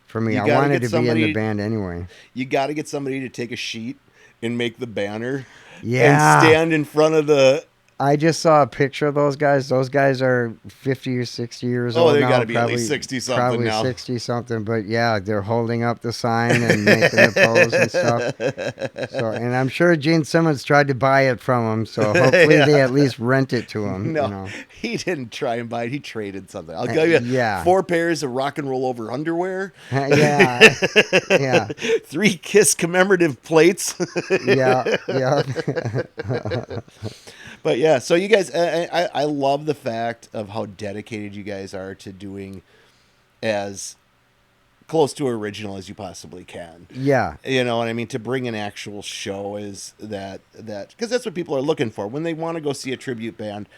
for me. You I gotta wanted get to be in the somebody- band anyway. You got to get somebody to take a sheet and make the banner. Yeah. And stand in front of the. I just saw a picture of those guys. Those guys are 50 or 60 years old Oh, they now. got to be at least 60-something Probably now. 60-something, but yeah, they're holding up the sign and making the pose and stuff. So, and I'm sure Gene Simmons tried to buy it from them, so hopefully they at least rent it to him. No, he didn't try and buy it. He traded something. I'll give you yeah. 4 pairs of rock and roll over underwear. Yeah, yeah, 3 Kiss commemorative plates. yeah. But yeah, so you guys, I love the fact of how dedicated you guys are to doing as close to original as you possibly can. Yeah. You know what I mean? To bring an actual show is that because that's what people are looking for when they want to go see a tribute band.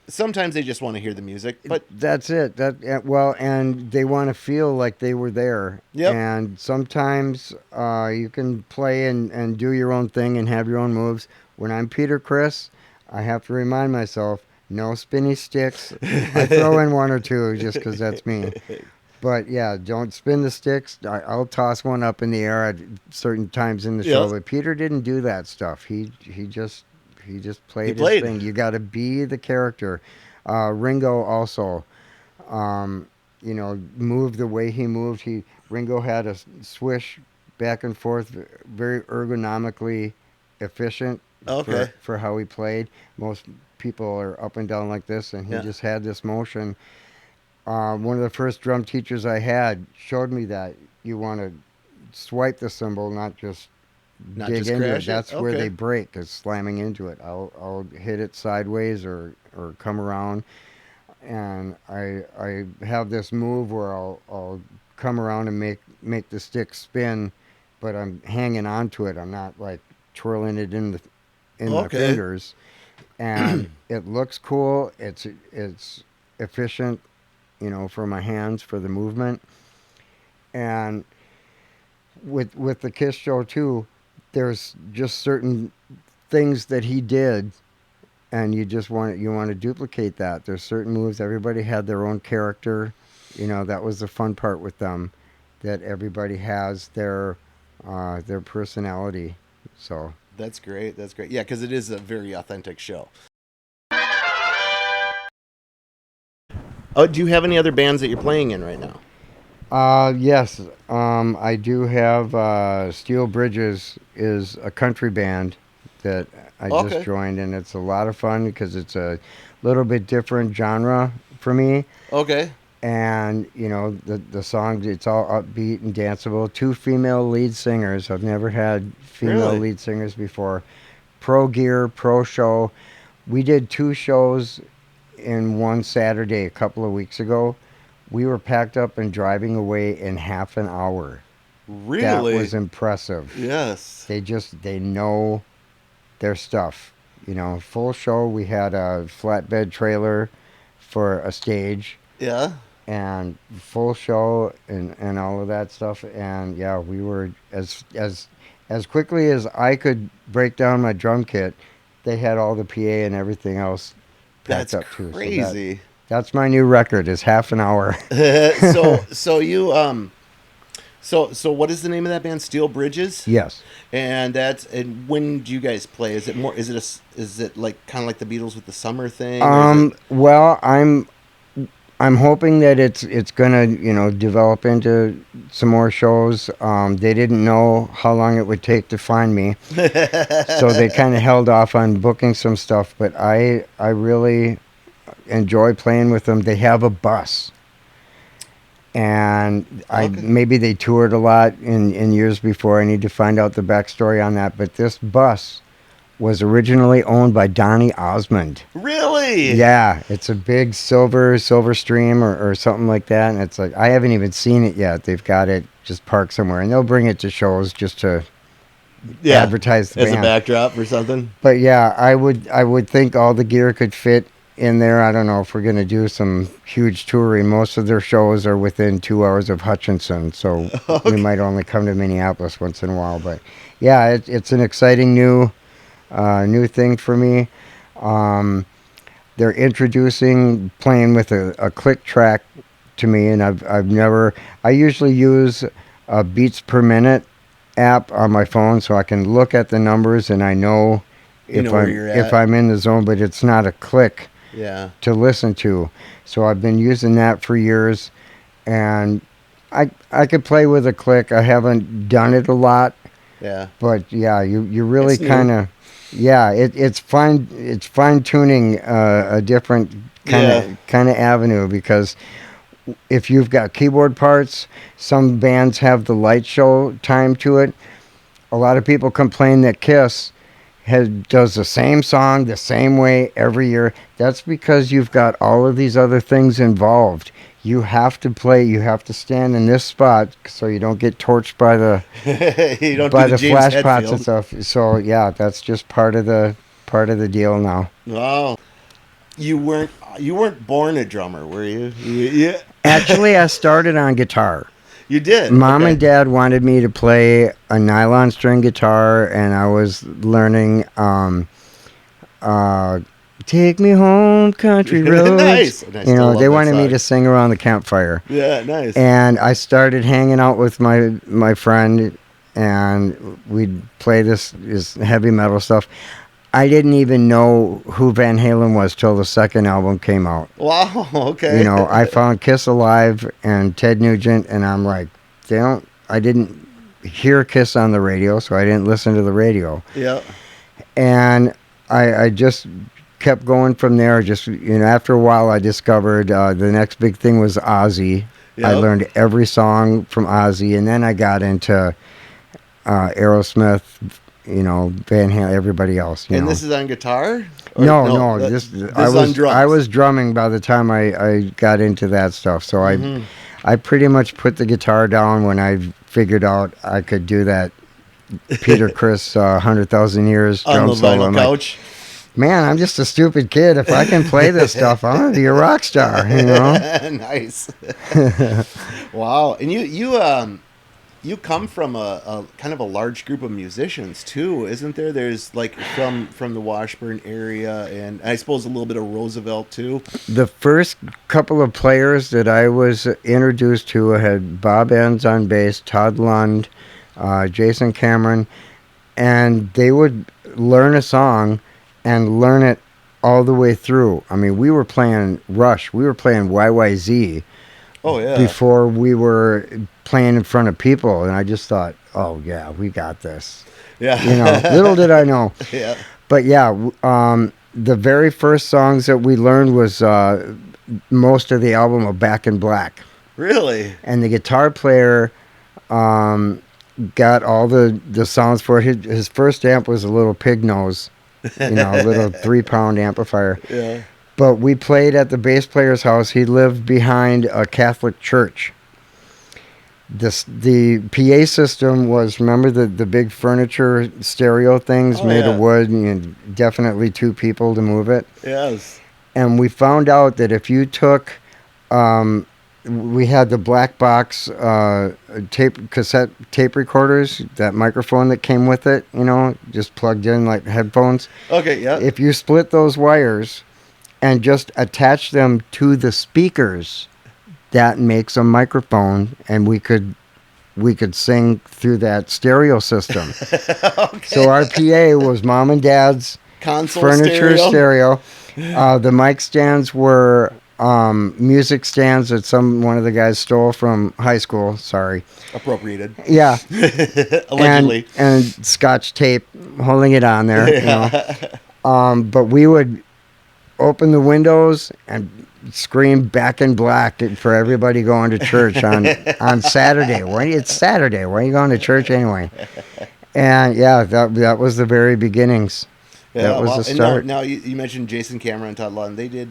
sometimes they just want to hear the music, but That's it. Well, and they want to feel like they were there. Yep. And sometimes you can play and do your own thing and have your own moves. When I'm Peter Criss, I have to remind myself, no spinny sticks. I throw in one or two just because that's me. But yeah, don't spin the sticks. I'll toss one up in the air at certain times in the show. Yep. But Peter didn't do that stuff. He just played played. his thing. You got to be the character. RIngo also, moved the way he moved. RIngo had a swish back and forth, very ergonomically efficient. Okay. For how he played. Most people are up and down like this, and he just had this motion. One of the first drum teachers I had showed me that you want to swipe the cymbal, not just dig just into it. crash it? That's where Okay. they break, is slamming into it. I'll hit it sideways or come around, and I have this move where I'll come around and make the stick spin, but I'm hanging on to it. I'm not like twirling it in my fingers, and it looks cool. It's efficient, for my hands, for the movement. And with the Kiss show too, there's just certain things that he did, and you want to duplicate that. There's certain moves. Everybody had their own character. That was the fun part with them, that everybody has their personality. So That's great. That's great. Yeah, because it is a very authentic show. Oh, do you have any other bands that you're playing in right now? Yes. I do have Steel Bridges is a country band that I just joined, and it's a lot of fun because it's a little bit different genre for me. Okay. And, the song, it's all upbeat and danceable. 2 female lead singers. I've never had female lead singers before. Pro gear, pro show. We did 2 shows in one Saturday a couple of weeks ago. We were packed up and driving away in half an hour. Really? That was impressive. Yes. They know their stuff. Full show. We had a flatbed trailer for a stage. Yeah. And full show and all of that stuff. And yeah, we were as quickly as I could break down my drum kit, they had all the PA and everything else packed up too. Crazy. So that's my new record, is half an hour. So you so what is the name of that band? Steel Bridges? Yes. And when do you guys play? Is it like kind of like the Beatles with the summer thing? Well, I'm hoping that it's gonna develop into some more shows. They didn't know how long it would take to find me, so they kind of held off on booking some stuff. But I really enjoy playing with them. They have a bus, and maybe they toured a lot in years before. I need to find out the backstory on that. But this bus was originally owned by Donny Osmond. Really? Yeah, it's a big silver stream or something like that, and it's like, I haven't even seen it yet. They've got it just parked somewhere, and they'll bring it to shows just to advertise the as band. a backdrop or something. But yeah, I would think all the gear could fit in there. I don't know if we're going to do some huge touring. Most of their shows are within 2 hours of Hutchinson, so we might only come to Minneapolis once in a while. But yeah, it's an exciting new thing for me. They're introducing playing with a click track to me, and I usually use a beats per minute app on my phone, so I can look at the numbers and I know if I'm in the zone, but it's not a click to listen to. So I've been using that for years, and I could play with a click. I haven't done it a lot. Yeah. But yeah, you really kind of, it's fine tuning a different kind of avenue, because if you've got keyboard parts, some bands have the light show time to it. A lot of people complain that Kiss does the same song the same way every year. That's because you've got all of these other things involved. You have to play. You have to stand in this spot so you don't get torched by the flash pots and stuff. So yeah, that's just part of the deal now. Wow. you weren't born a drummer, were you? Yeah. Actually, I started on guitar. You did. Mom Okay. and Dad wanted me to play a nylon string guitar, and I was learning "Take Me Home, Country Roads." Nice. And I You still know, love they that wanted me song. to sing around the campfire. Yeah, nice. And I started hanging out with my friend, and we'd play this heavy metal stuff. I didn't even know who Van Halen was till the second album came out. Wow. Okay. You know, I found Kiss Alive and Ted Nugent, and I'm like, I didn't hear Kiss on the radio, so I didn't listen to the radio. Yeah. And I just kept going from there. Just, you know, after a while, I discovered the next big thing was Ozzy. I Yep. learned every song from Ozzy, and then I got into Aerosmith, you know, Van Halen, everybody else. You And know. this is on guitar? Or- No. this I is was on drums. I was drumming by the time I got into that stuff. So Mhm. I pretty much put the guitar down when I figured out I could do that Peter Criss 100,000 Years on drum the solo. vinyl I'm like, couch. man, I'm just a stupid kid. If I can play this stuff, I'm gonna be a rock star. You know. Nice. Wow. And you come from a kind of a large group of musicians too, isn't there? There's like from the Washburn area, and I suppose a little bit of Roosevelt too. The first couple of players that I was introduced to had Bob Enns on bass, Todd Lund, Jason Cameron, and they would learn a song and learn it all the way through. I mean, we were playing Rush, we were playing YYZ Oh yeah. before we were playing in front of people, and I just thought, oh yeah, we got this. Yeah. You know, little did I know. Yeah. But yeah, the very first songs that we learned was most of the album of Back in Black. Really? And the guitar player got all the sounds for it. His first amp was a little pig nose, you know, a little 3-pound amplifier. Yeah. But we played at the bass player's house. He lived behind a Catholic church. The PA system was, remember the big furniture stereo things made of wood, and definitely 2 people to move it. Yes. And we found out that if you took, we had the black box cassette tape recorders, that microphone that came with it, you know, just plugged in like headphones. Okay. Yeah. If you split those wires and just attach them to the speakers, that makes a microphone, and we could sing through that stereo system. Okay. So our PA was Mom and Dad's Console furniture stereo. The mic stands were music stands that one of the guys stole from high school. Sorry. Appropriated. Yeah. Allegedly. And Scotch tape holding it on there. Yeah. You know. But we would open the windows and scream Back in Black for everybody going to church on Saturday. It's Saturday. Why are you going to church anyway? And yeah, that was the very beginnings. Yeah, that was well, the start. And now you mentioned Jason Cameron and Todd Lund. They did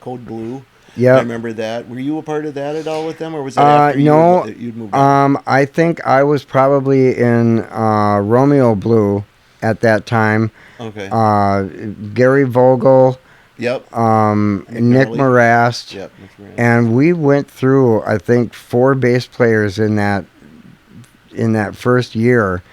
Code Blue. Yeah. I remember that. Were you a part of that at all with them, or was that after no, you'd moved on? I think I was probably in Romeo Blue at that time. Okay. Gary Vogel. Yep. Nick Morast. Yep. Nick Morast. And we went through, I think, 4 bass players in that first year.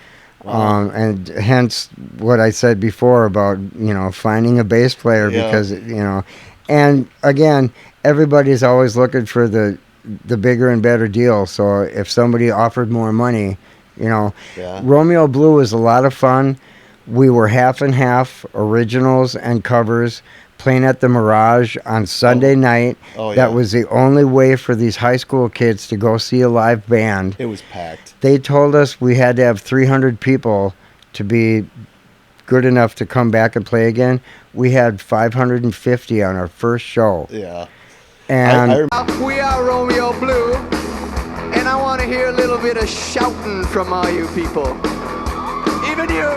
Wow. And hence what I said before about, you know, finding a bass player, because, you know, and again, everybody's always looking for the bigger and better deal. So if somebody offered more money, you know, Romeo Blue was a lot of fun. We were half and half, originals and covers, playing at the Mirage on Sunday night. Oh, yeah. That was the only way for these high school kids to go see a live band. It was packed. They told us we had to have 300 people to be good enough to come back and play again. We had 550 on our first show. Yeah. And we are Romeo Blue, and I want to hear a little bit of shouting from all you people. Even you.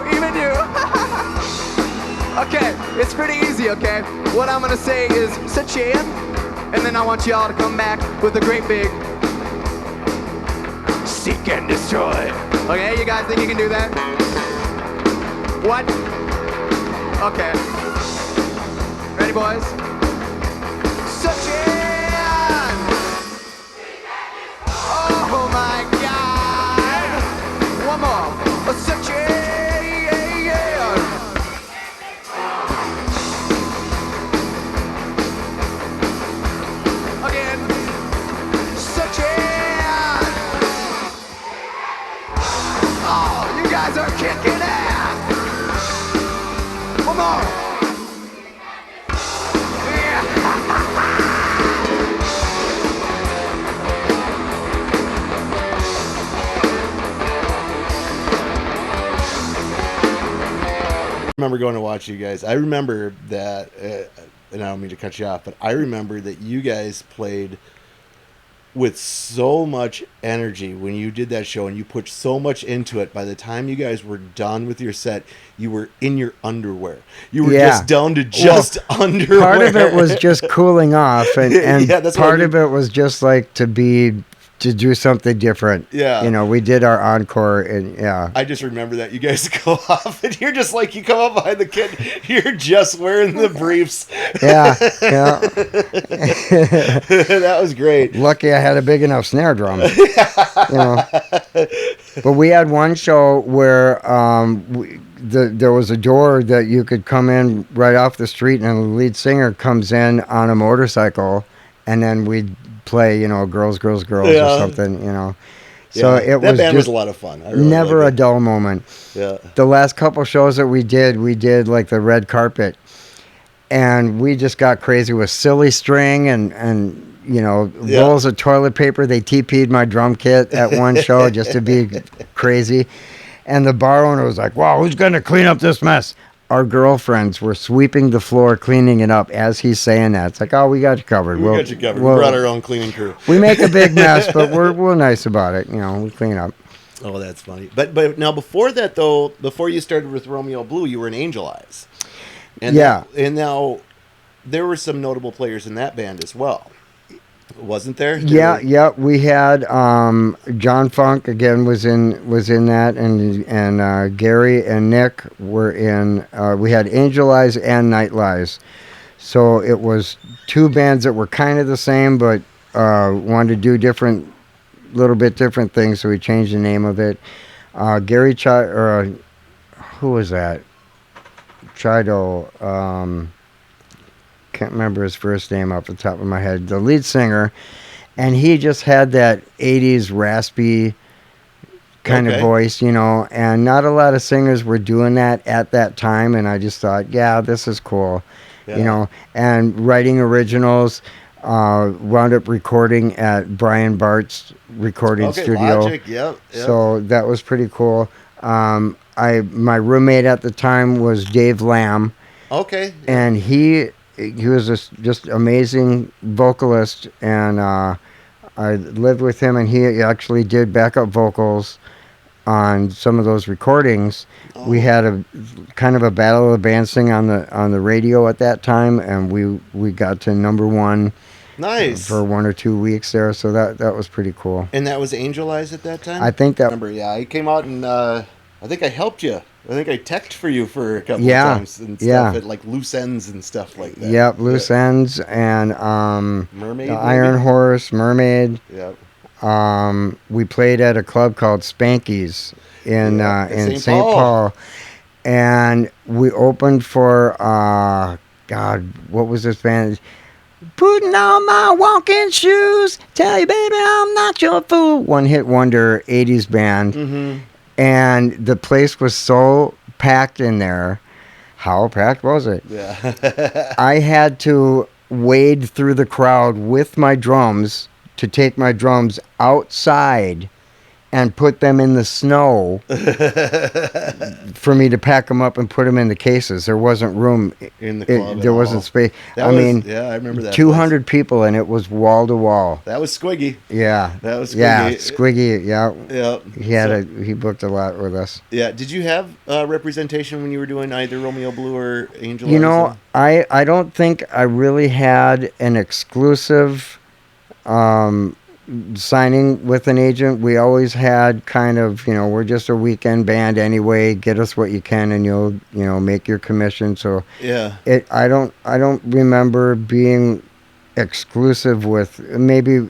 Okay, it's pretty easy, okay? What I'm gonna say is, sit in, and then I want y'all to come back with a great big seek and destroy. Okay, you guys think you can do that? What? Okay. Ready, boys? guys are kicking ass. Come on. I remember going to watch you guys. I remember that, and I don't mean to cut you off, but I remember that you guys played with so much energy when you did that show, and you put so much into it. By the time you guys were done with your set, you were in your underwear. You were just down to just underwear. Part of it was just cooling off, and that's part of it was just like to do something different. Yeah. You know, we did our encore, and I just remember that you guys go off, and you're just like, you come up behind the kid, you're just wearing the briefs. Yeah. That was great. Lucky I had a big enough snare drum. You know. But we had one show where there was a door that you could come in right off the street, and the lead singer comes in on a motorcycle, and then we'd play, you know, girls or something, you know. So it that was band was just a lot of fun. I really never a liked it. dull moment. Yeah. The last couple shows that we did like the red carpet, and we just got crazy with silly string and you know, rolls of toilet paper. They TP'd my drum kit at one show just to be crazy. And the bar owner was like, wow, who's going to clean up this mess? Our girlfriends were sweeping the floor, cleaning it up as he's saying that. It's like, oh, we got you covered. We got you covered. We brought our own cleaning crew. We make a big mess, but we're nice about it. You know, we clean up. Oh, that's funny. But now before that, though, before you started with Romeo Blue, you were in Angel Eyes. And and now there were some notable players in that band as well. Wasn't there? Yeah. We had John Funk again was in that, and Gary and Nick were in. We had Angel Eyes and Night Lies, so it was two bands that were kind of the same, but wanted to do little bit different things. So we changed the name of it. Gary who was that? Chido. Can't remember his first name off the top of my head. The lead singer, and he just had that 80s raspy kind of voice, you know, and not a lot of singers were doing that at that time, and I just thought, yeah, this is cool, you know, and writing originals, wound up recording at Brian Bart's recording studio. Logic, yep. So that was pretty cool. My roommate at the time was Dave Lamb. Okay. And he was just amazing vocalist, and I lived with him, and he actually did backup vocals on some of those recordings. We had a kind of a battle of the bands thing on the radio at that time, and we got to number one. Nice. For 1 or 2 weeks there, so that was pretty cool. And that was Angel Eyes at that time? I think that. Remember, I came out and I think I helped you. I think I teched for you for a couple of times and stuff at like loose ends and stuff like that. Yep, loose ends and Mermaid, Iron Horse, Mermaid. Yep. We played at a club called Spanky's in St. Paul, and we opened for God, what was this band? Putting on my walking shoes, tell you baby I'm not your fool. One hit wonder 80s band. Mm-hmm. And the place was so packed in there. How packed was it? Yeah. I had to wade through the crowd with my drums to take my drums outside and put them in the snow for me to pack them up and put them in the cases. There wasn't room in the club. There wasn't space. I remember that. 200 people, and it was wall to wall. That was Squiggy. Yeah. That was Squiggy. Yeah, Squiggy, yeah. He booked a lot with us. Yeah. Did you have representation when you were doing either Romeo Blue or Angel Eyes? You know, I don't think I really had an exclusive signing with an agent. We always had kind of, you know, we're just a weekend band anyway, get us what you can and you'll make your commission. So I don't remember being exclusive with, maybe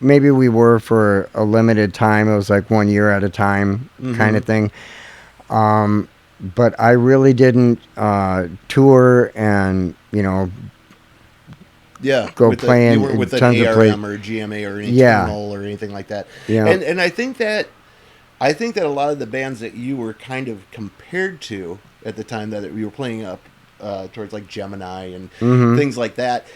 we were for a limited time. It was like 1 year at a time kind of thing. But I really didn't tour and, you know, go playing with an tons of ARM or GMA or an internal or anything like that. Yeah. And I think that I think that a lot of the bands that you were kind of compared to at the time that you were playing up towards like Gemini and things like that,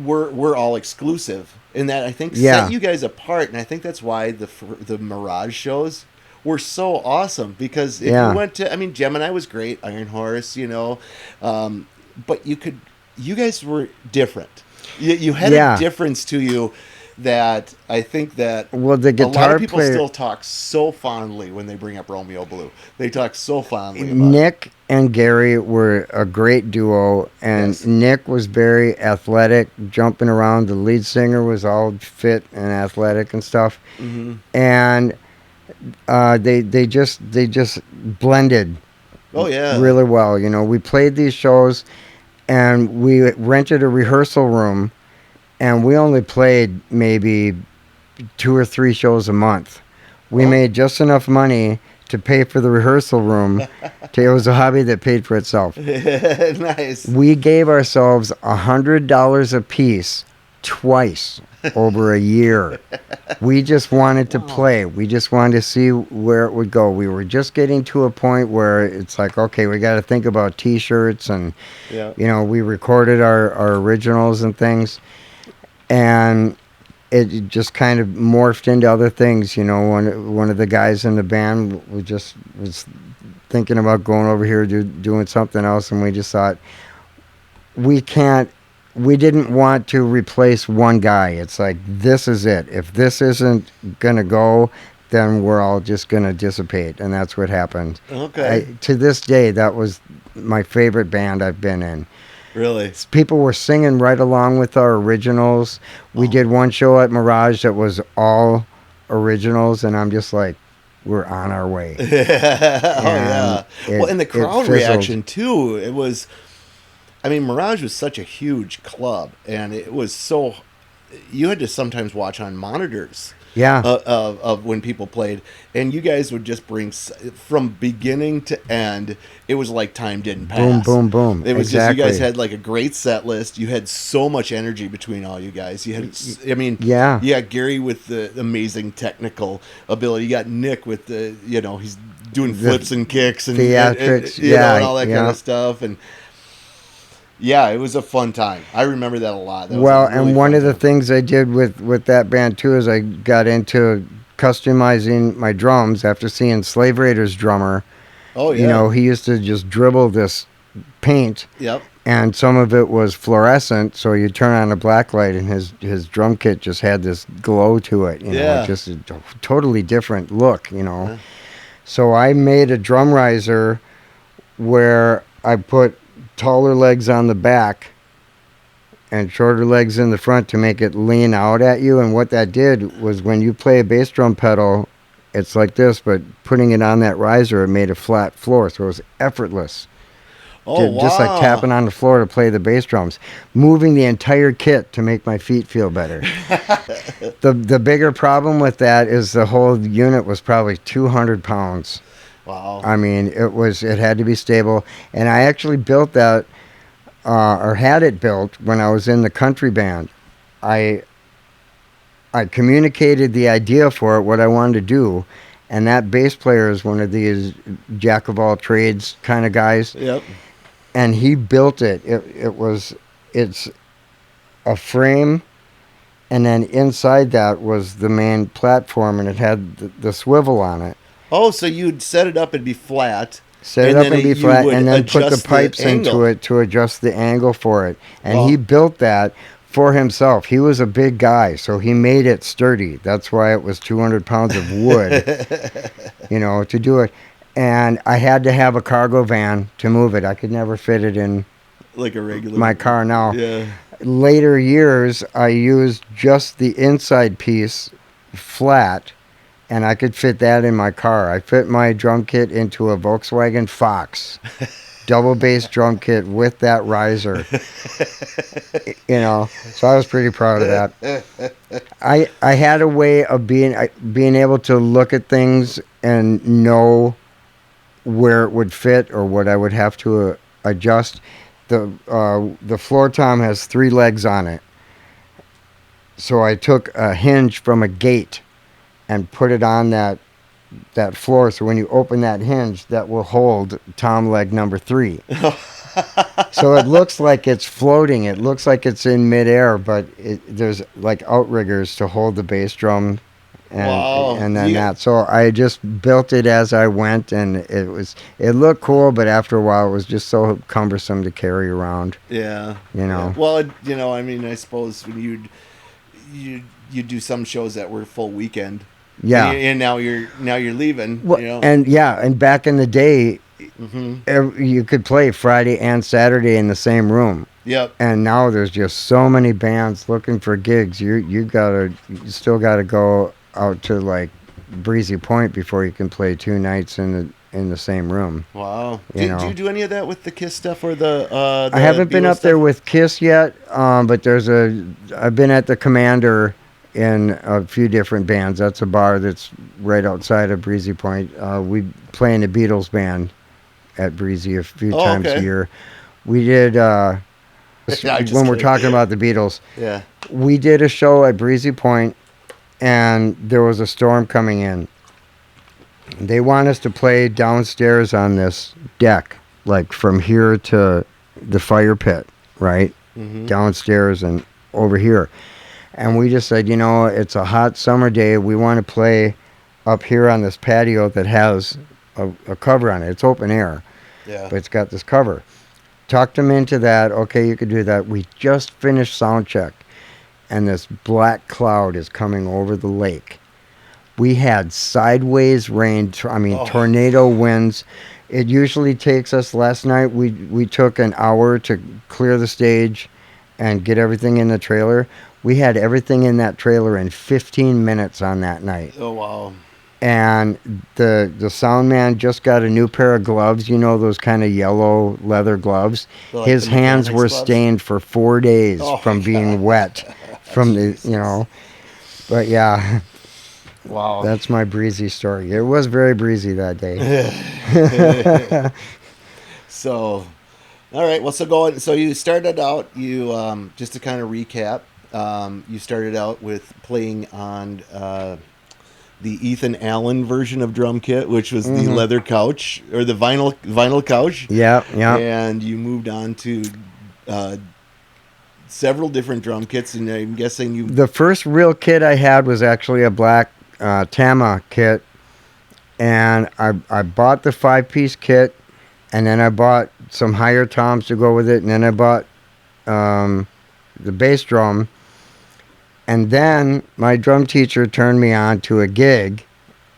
were all exclusive. And that I think set you guys apart. And I think that's why the Mirage shows were so awesome. Because if you went to, I mean, Gemini was great, Iron Horse, you know, but you guys were different. You had a difference to you that I think that the guitar a lot of people player still talk so fondly when they bring up Romeo Blue. They talk so fondly about Nick and Gary were a great duo, and Nick was very athletic, jumping around. The lead singer was all fit and athletic and stuff, and they just blended. Oh yeah, really well. You know, we played these shows, and we rented a rehearsal room. And we only played maybe 2 or 3 shows a month. We made just enough money to pay for the rehearsal room. It was a hobby that paid for itself. Nice. We gave ourselves $100 a piece twice over a year. We just wanted to play. We just wanted to see where it would go. We were just getting to a point where it's like, okay, we got to think about T-shirts. And, you know, we recorded our originals and things. And it just kind of morphed into other things. You know, one of the guys in the band was thinking about going over here doing something else, and we just thought we didn't want to replace one guy. It's like, this is it. If this isn't gonna go, then we're all just gonna dissipate, and that's what happened. Okay. To this day, that was my favorite band I've been in. Really? People were singing right along with our originals. We did one show at Mirage that was all originals, and I'm just like, we're on our way. Well, and the crowd reaction, too. It was, I mean, Mirage was such a huge club, and it was so, you had to sometimes watch on monitors. Of when people played, and you guys would just bring from beginning to end. It was like time didn't pass. Boom, boom, boom. It was just, you guys had like a great set list. You had so much energy between all you guys. You had, I mean, you got Gary with the amazing technical ability. You got Nick with the, you know, he's doing flips and kicks and theatrics, you know, and all that kind of stuff. And yeah, it was a fun time. I remember that a lot. That well, really, and one of the things I did with that band too is I got into customizing my drums after seeing Slave Raiders' drummer. Oh yeah. You know, he used to just dribble this paint. Yep. And some of it was fluorescent, so you turn on a black light and his drum kit just had this glow to it. You know, just a totally different look, you know. So I made a drum riser where I put taller legs on the back and shorter legs in the front to make it lean out at you. And what that did was, when you play a bass drum pedal, it's like this, but putting it on that riser, it made a flat floor, so it was effortless. Just like tapping on the floor to play the bass drums, moving the entire kit to make my feet feel better. The bigger problem with that is the whole unit was probably 200 pounds. Wow. I mean, it had to be stable. And I actually built that, or had it built when I was in the country band. I communicated the idea for it, what I wanted to do, and that bass player is one of these jack of all trades kind of guys. Yep. And he built it. It's a frame, and then inside that was the main platform, and it had the swivel on it. Oh, so you'd set it up and be flat. Set it up and be flat, and then put the pipes into it to adjust the angle for it. And he built that for himself. He was a big guy, so he made it sturdy. That's why it was 200 pounds of wood, you know, to do it. And I had to have a cargo van to move it. I could never fit it in like a regular my car now. Yeah. Later years, I used just the inside piece flat, and I could fit that in my car. I fit my drum kit into a Volkswagen Fox, double bass drum kit with that riser. You know, so I was pretty proud of that. I had a way of being able to look at things and know where it would fit or what I would have to adjust. The floor tom has 3 legs on it, so I took a hinge from a gate and put it on that that floor. So when you open that hinge, that will hold tom leg number 3. So it looks like it's floating. It looks like it's in midair, but there's like outriggers to hold the bass drum. And then that. So I just built it as I went, and it looked cool, but after a while it was just so cumbersome to carry around. Yeah. You know. Yeah. Well, you know, I mean, I suppose when you do some shows that were full weekend. Yeah. And now you're leaving. Well, you know? And back in the day, you could play Friday and Saturday in the same room. Yep. And now there's just so many bands looking for gigs. You still gotta go out to like Breezy Point before you can play 2 nights in the same room. Wow. Do you do any of that with the Kiss stuff or the I haven't been Beatles up there with Kiss yet, but I've been at the Commander in a few different bands. That's a bar that's right outside of Breezy Point. We play in the Beatles band at Breezy a few times a year. We did when we're talking about the Beatles. Yeah. We did a show at Breezy Point, and there was a storm coming in. They want us to play downstairs on this deck, like from here to the fire pit, right? Downstairs and over here. And we just said, it's a hot summer day. We want to play up here on this patio that has a cover on it. It's open air, but it's got this cover. Talked them into that. Okay, you could do that. We just finished sound check, and this black cloud is coming over the lake. We had sideways rain, tornado winds. It usually takes us, last night we took an hour to clear the stage and get everything in the trailer. We had everything in that trailer in 15 minutes on that night. Oh, wow. And the sound man just got a new pair of gloves, those kind of yellow leather gloves. Like his hands were gloves? Stained for 4 days from being wet from the, But yeah. Wow. That's my breezy story. It was very breezy that day. So, all right. Well, so you started out, just to kind of recap, you started out with playing on the Ethan Allen version of drum kit, which was the leather couch or the vinyl couch. Yeah. And you moved on to several different drum kits, and I'm guessing the first real kit I had was actually a black Tama kit, and I bought the 5-piece kit, and then I bought some higher toms to go with it, and then I bought the bass drum. And then my drum teacher turned me on to a gig,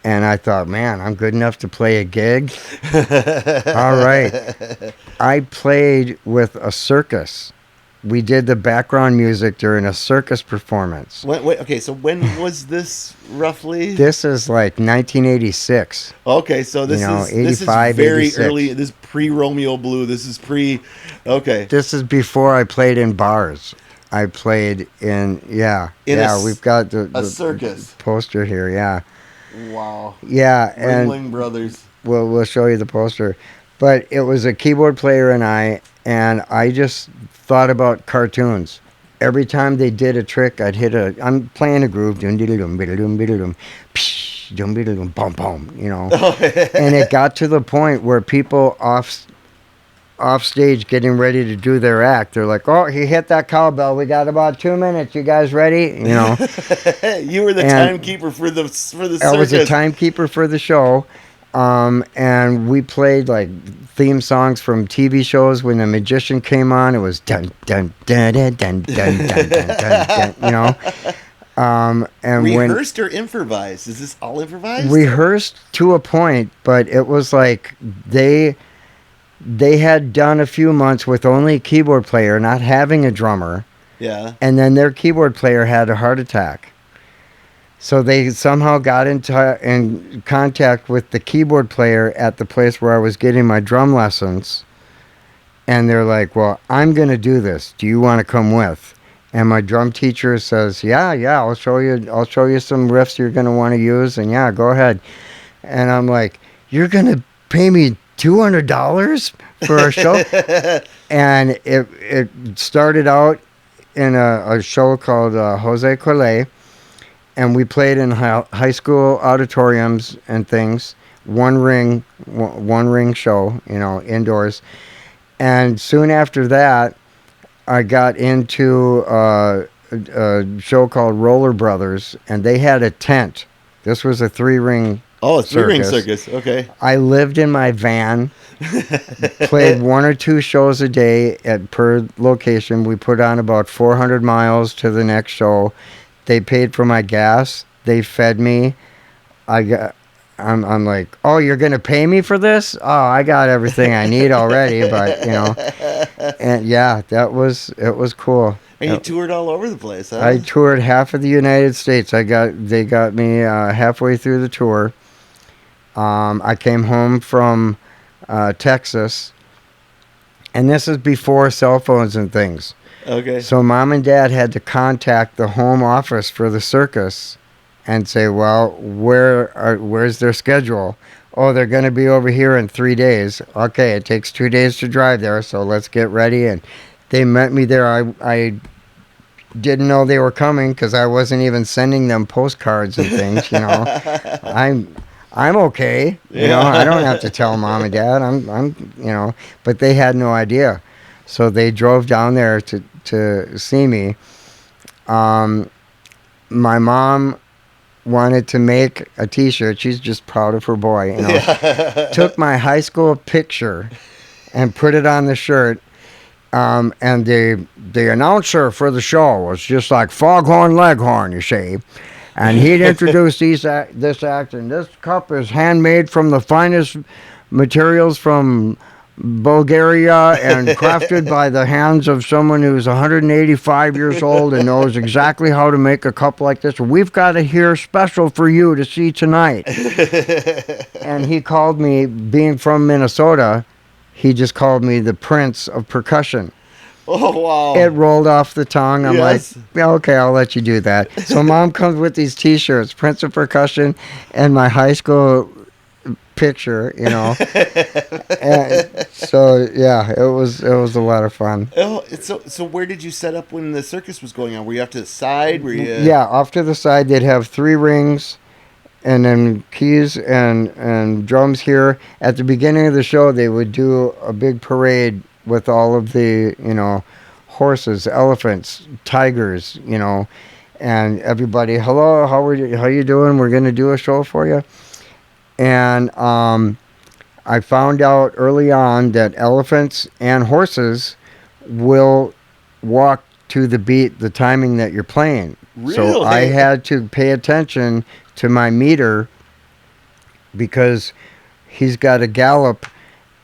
and I thought, man, I'm good enough to play a gig. All right. I played with a circus. We did the background music during a circus performance. Okay, so when was this roughly? This is like 1986. Okay, so this is very 86. early. This is pre-Romeo Blue. This is okay. This is before I played in bars. I played in we've got the circus poster here, yeah. Wow. Yeah, and Ringling Brothers. We'll show you the poster. But it was a keyboard player and I just thought about cartoons. Every time they did a trick, I'm playing a groove, and it got to the point where people off stage getting ready to do their act, they're like, oh, he hit that cowbell, we got about 2 minutes, you guys ready? You were the timekeeper for the circus. I was a timekeeper for the show. And we played like theme songs from TV shows. When the magician came on, it was dun dun dun dun dun dun dun dun dun, and rehearsed or improvised? Is this all improvised? Rehearsed to a point, but it was like they had done a few months with only a keyboard player, not having a drummer. Yeah. And then their keyboard player had a heart attack. So they somehow got in contact with the keyboard player at the place where I was getting my drum lessons. And they're like, well, I'm going to do this. Do you want to come with? And my drum teacher says, yeah, I'll show you some riffs you're going to want to use. And yeah, go ahead. And I'm like, you're going to pay me $200 for a show? And it started out in a show called Jose Collet. and we played in high school auditoriums and things. One ring show, indoors. And soon after that, I got into a show called Roller Brothers, and they had a tent. This was a 3-ring. Oh, a 3-ring circus. Okay. I lived in my van, played 1 or 2 shows a day per location. We put on about 400 miles to the next show. They paid for my gas. They fed me. I'm like, oh, you're gonna pay me for this? Oh, I got everything I need already. But and yeah, it was cool. And you toured all over the place, huh? I toured half of the United States. They got me halfway through the tour. I came home from Texas, and this is before cell phones and things. Okay. So Mom and Dad had to contact the home office for the circus and say, well, where's their schedule? Oh, they're going to be over here in 3 days. Okay, it takes 2 days to drive there, so let's get ready. And they met me there. I didn't know they were coming because I wasn't even sending them postcards and things, I'm okay. I don't have to tell Mom and Dad. I'm but they had no idea. So they drove down there to see me. My mom wanted to make a T-shirt. She's just proud of her boy. Took my high school picture and put it on the shirt. And the announcer for the show was just like Foghorn Leghorn, you see. And he'd introduce this act, and this cup is handmade from the finest materials from Bulgaria and crafted by the hands of someone who's 185 years old and knows exactly how to make a cup like this. We've got it here special for you to see tonight. And he called me, being from Minnesota, he just called me the Prince of Percussion. Oh, wow. It rolled off the tongue. I'm like, yeah, okay, I'll let you do that. So Mom comes with these T-shirts, Prince of Percussion, and my high school picture, And so yeah, it was a lot of fun. Oh, so where did you set up when the circus was going on? Were you off to the side? Yeah, off to the side. They'd have 3 rings, and then keys and drums here. At the beginning of the show, they would do a big parade with all of the horses, elephants, tigers, and everybody. Hello, how you doing? We're gonna do a show for you. And I found out early on that elephants and horses will walk to the beat, the timing that you're playing. Really? So I had to pay attention to my meter because he's got to gallop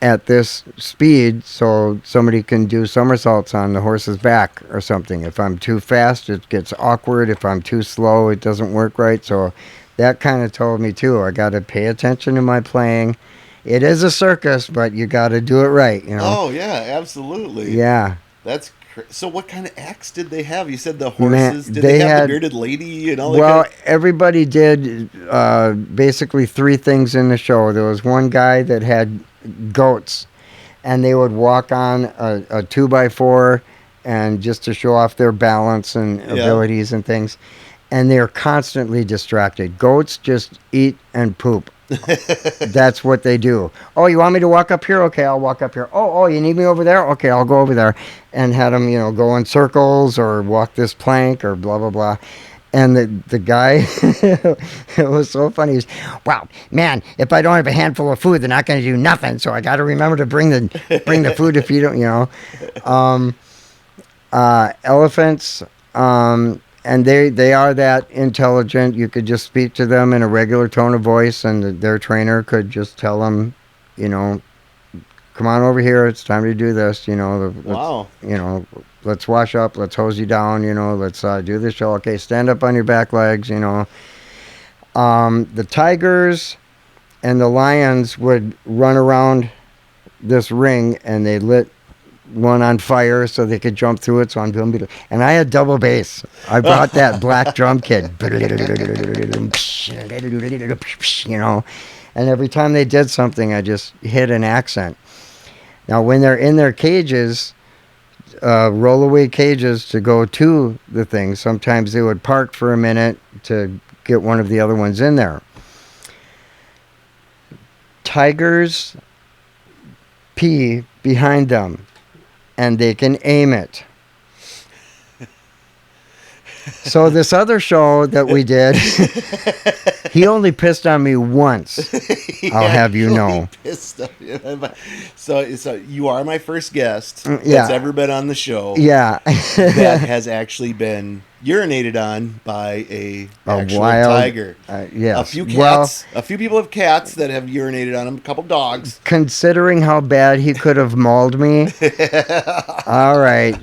at this speed so somebody can do somersaults on the horse's back or something. If I'm too fast, it gets awkward. If I'm too slow, it doesn't work right. So that kind of told me, too, I got to pay attention to my playing. It is a circus, but you got to do it right, Oh, yeah, absolutely. Yeah. That's so what kind of acts did they have? You said the horses. Did they have the bearded lady and all that? Well, everybody did basically 3 things in the show. There was one guy that had goats, and they would walk on a 2x4 and just to show off their balance and abilities and things. And they're constantly distracted. Goats just eat and poop. That's what they do. Oh, you want me to walk up here? Okay, I'll walk up here. Oh, you need me over there? Okay, I'll go over there. And had them, go in circles or walk this plank or blah, blah, blah. And the guy, it was so funny. He's, wow, man, if I don't have a handful of food, they're not going to do nothing. So I got to remember to bring the food if you don't, elephants, and they are that intelligent. You could just speak to them in a regular tone of voice, and their trainer could just tell them, come on over here. It's time to do this. Wow. Let's wash up. Let's hose you down. Let's do this show. Okay, stand up on your back legs. The tigers and the lions would run around this ring, and they lit one on fire so they could jump through it. So I'm doing, and I had double bass. I brought that black drum kit, and every time they did something, I just hit an accent. Now, when they're in their cages, rollaway cages to go to the thing. Sometimes they would park for a minute to get one of the other ones in there. Tigers pee behind them, and they can aim it. So this other show that we did, he only pissed on me once. I'll have you know. So you are my first guest Yeah. that's ever been on the show. Yeah. That has actually been urinated on by a actual wild tiger. Yes. A few cats. A few people have cats that have urinated on them. A couple dogs. Considering how bad he could have mauled me. All right.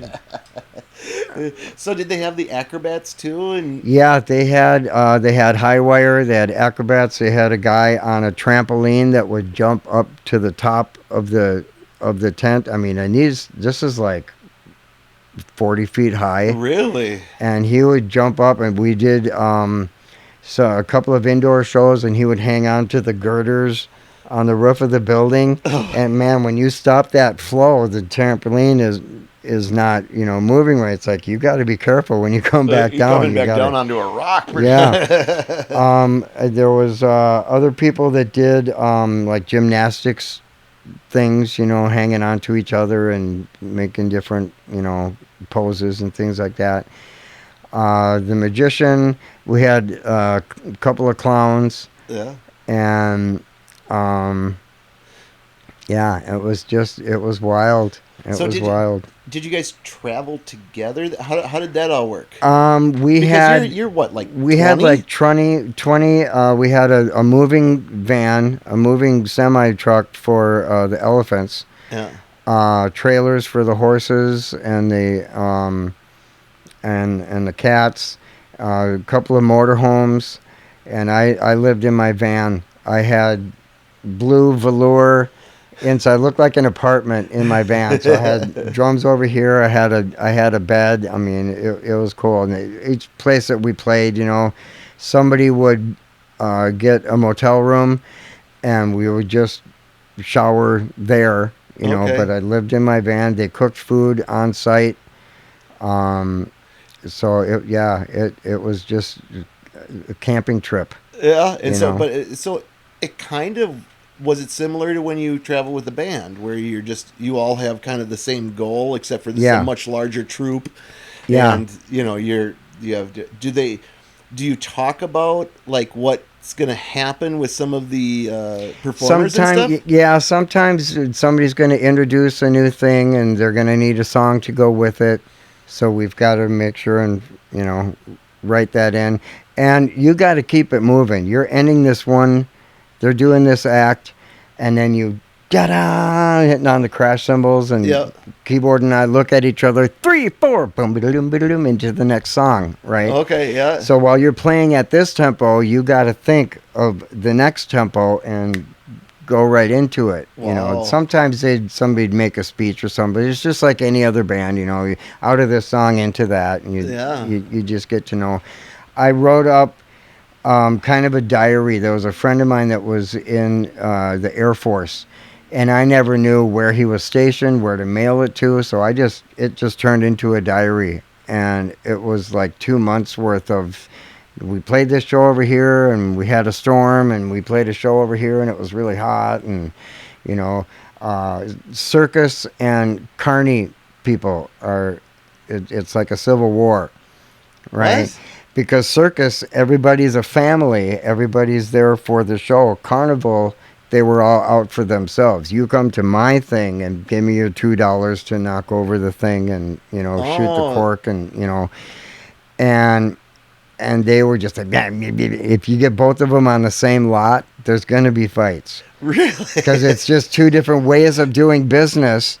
So did they have the acrobats too? And Yeah, they had high wire, they had acrobats, they had a guy on a trampoline that would jump up to the top of the tent. I mean, and this is like 40 feet high. Really? And he would jump up, and we did so a couple of indoor shows, and he would hang on to the girders on the roof of the building. Oh. And man, when you stop that flow, the trampoline is not, moving right. It's like you got to be careful when you come back down. Coming back down onto a rock. Yeah. There was other people that did like gymnastics things, hanging on to each other and making different, poses and things like that. The magician, we had a couple of clowns. Yeah. And yeah, it was wild. It was wild. Did you guys travel together? How did that all work? You're what, like 20? We had like 20 we had a moving van, a moving semi truck for the elephants. Yeah. Trailers for the horses and the and the cats, a couple of motorhomes, and I lived in my van. I had blue velour inside. Looked like an apartment in my van. So I had drums over here. I had a bed. I mean, it was cool. And each place that we played, somebody would get a motel room, and we would just shower there. Okay. But I lived in my van. They cooked food on site. So it was just a camping trip. Yeah, and so it kind of. Was it similar to when you travel with the band, where you all have kind of the same goal, except for this is a much larger troupe? Yeah. And do you talk about like what's going to happen with some of the performers and stuff? Yeah, sometimes somebody's going to introduce a new thing, and they're going to need a song to go with it. So we've got to make sure and write that in, and you got to keep it moving. You're ending this one. They're doing this act, and then you hitting on the crash cymbals, and keyboard and I look at each other, 3, 4, boom, ba-da-dum, ba-da-dum, into the next song, right? Okay, yeah. So while you're playing at this tempo, you got to think of the next tempo and go right into it. Wow. Sometimes somebody'd make a speech or something. It's just like any other band, out of this song into that, and you just get to know. I wrote up kind of a diary. There was a friend of mine that was in the Air Force, and I never knew where he was stationed, where to mail it to. So it just turned into a diary, and it was like 2 months worth of. We played this show over here, and we had a storm, and we played a show over here, and it was really hot, and Circus and Carney people are. It's like a civil war, right? What? Because Circus, everybody's a family. Everybody's there for the show. Carnival, they were all out for themselves. You come to my thing and give me your $2 to knock over the thing and, shoot the cork and, and they were just like, if you get both of them on the same lot, there's going to be fights. Really? Because it's just two different ways of doing business.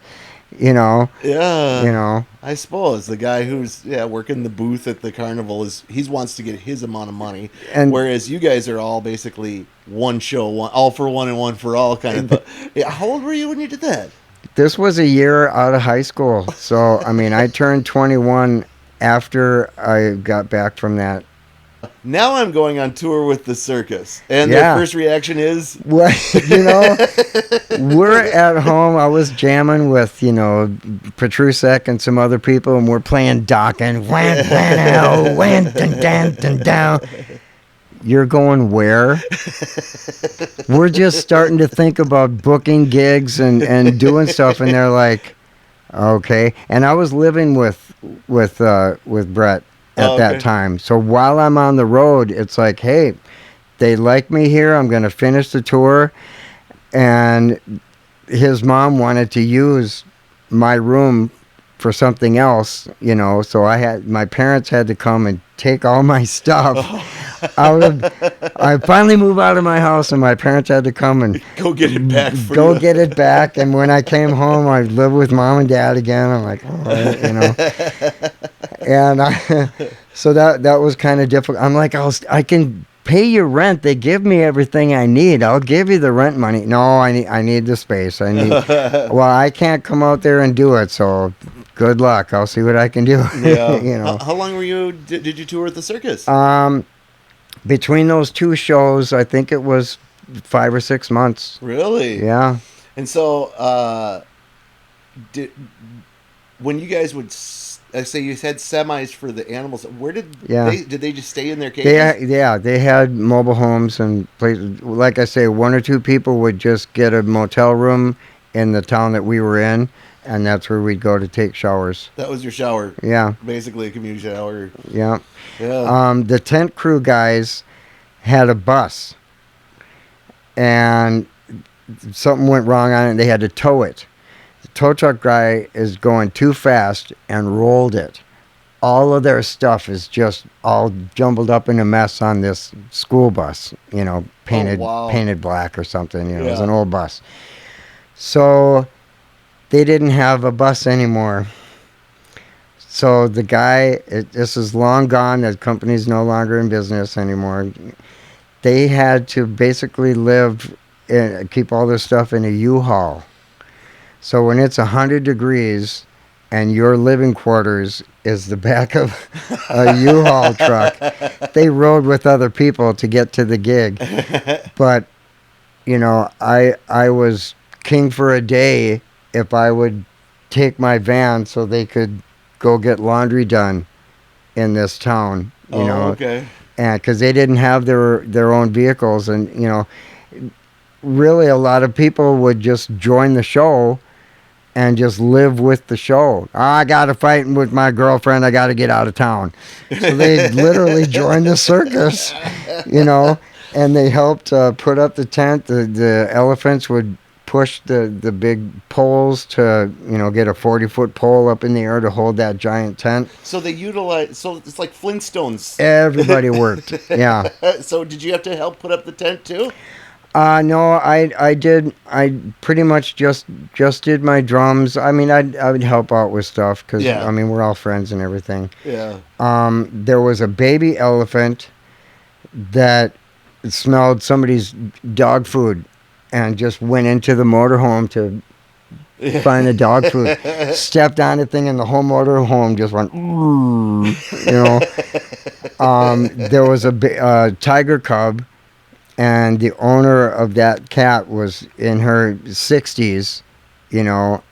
Yeah. I suppose the guy who's working the booth at the carnival he wants to get his amount of money, and whereas you guys are all basically one show, all for one and one for all kind of. How old were you when you did that? This was a year out of high school, so I mean, I turned 21 after I got back from that Now I'm going on tour with the Circus, and Yeah. their first reaction is, Well, we're at home. I was jamming with, Petrusek and some other people, and we're playing Dockin'. Down. You're going where? We're just starting to think about booking gigs and doing stuff, and they're like, okay. And I was living with Brett at that time. So while I'm on the road, it's like, hey, they like me here. I'm going to finish the tour. And his mom wanted to use my room for something else, so my parents had to come and take all my stuff I finally moved out of my house, and my parents had to come and go get it back for get it back. And when I came home, I lived with mom and dad again. I'm like, all right, and so that was kind of difficult. I'm like, I can pay you rent. They give me everything I need. I'll give you the rent money. No, I need the space. Well, I can't come out there and do it. So good luck. I'll see what I can do. Yeah. How long were you? Did you tour at the Circus? Between those two shows, I think it was 5 or 6 months. Really? Yeah. And so, when you guys would say you had semis for the animals, where did they just stay in their cages? They had mobile homes and places. Like I say, 1 or 2 people would just get a motel room in the town that we were in, and that's where we'd go to take showers. That was your shower. Yeah. Basically a community shower. Yeah. Yeah. The tent crew guys had a bus, and something went wrong on it, and they had to tow it. The tow truck guy is going too fast and rolled it. All of their stuff is just all jumbled up in a mess on this school bus, painted black or something. It was an old bus. So they didn't have a bus anymore. So the guy, this is long gone. The company's no longer in business anymore. They had to basically keep all their stuff in a U-Haul. So when it's 100 degrees and your living quarters is the back of a U-Haul truck, they rode with other people to get to the gig. But, I was king for a day if I would take my van so they could go get laundry done in this town, okay. And because they didn't have their own vehicles, and really a lot of people would just join the show and just live with the show. I got to fight with my girlfriend. I got to get out of town. So they literally joined the circus, and they helped put up the tent. The elephants would push the big poles to, get a 40-foot pole up in the air to hold that giant tent. So they so it's like Flintstones. Everybody worked, yeah. So did you have to help put up the tent too? No, I did. I pretty much just did my drums. I mean, I would help out with stuff because, we're all friends and everything. Yeah. There was a baby elephant that smelled somebody's dog food and just went into the motorhome to find the dog food. Stepped on the thing, and the whole motorhome just went, There was a tiger cub, and the owner of that cat was in her 60s,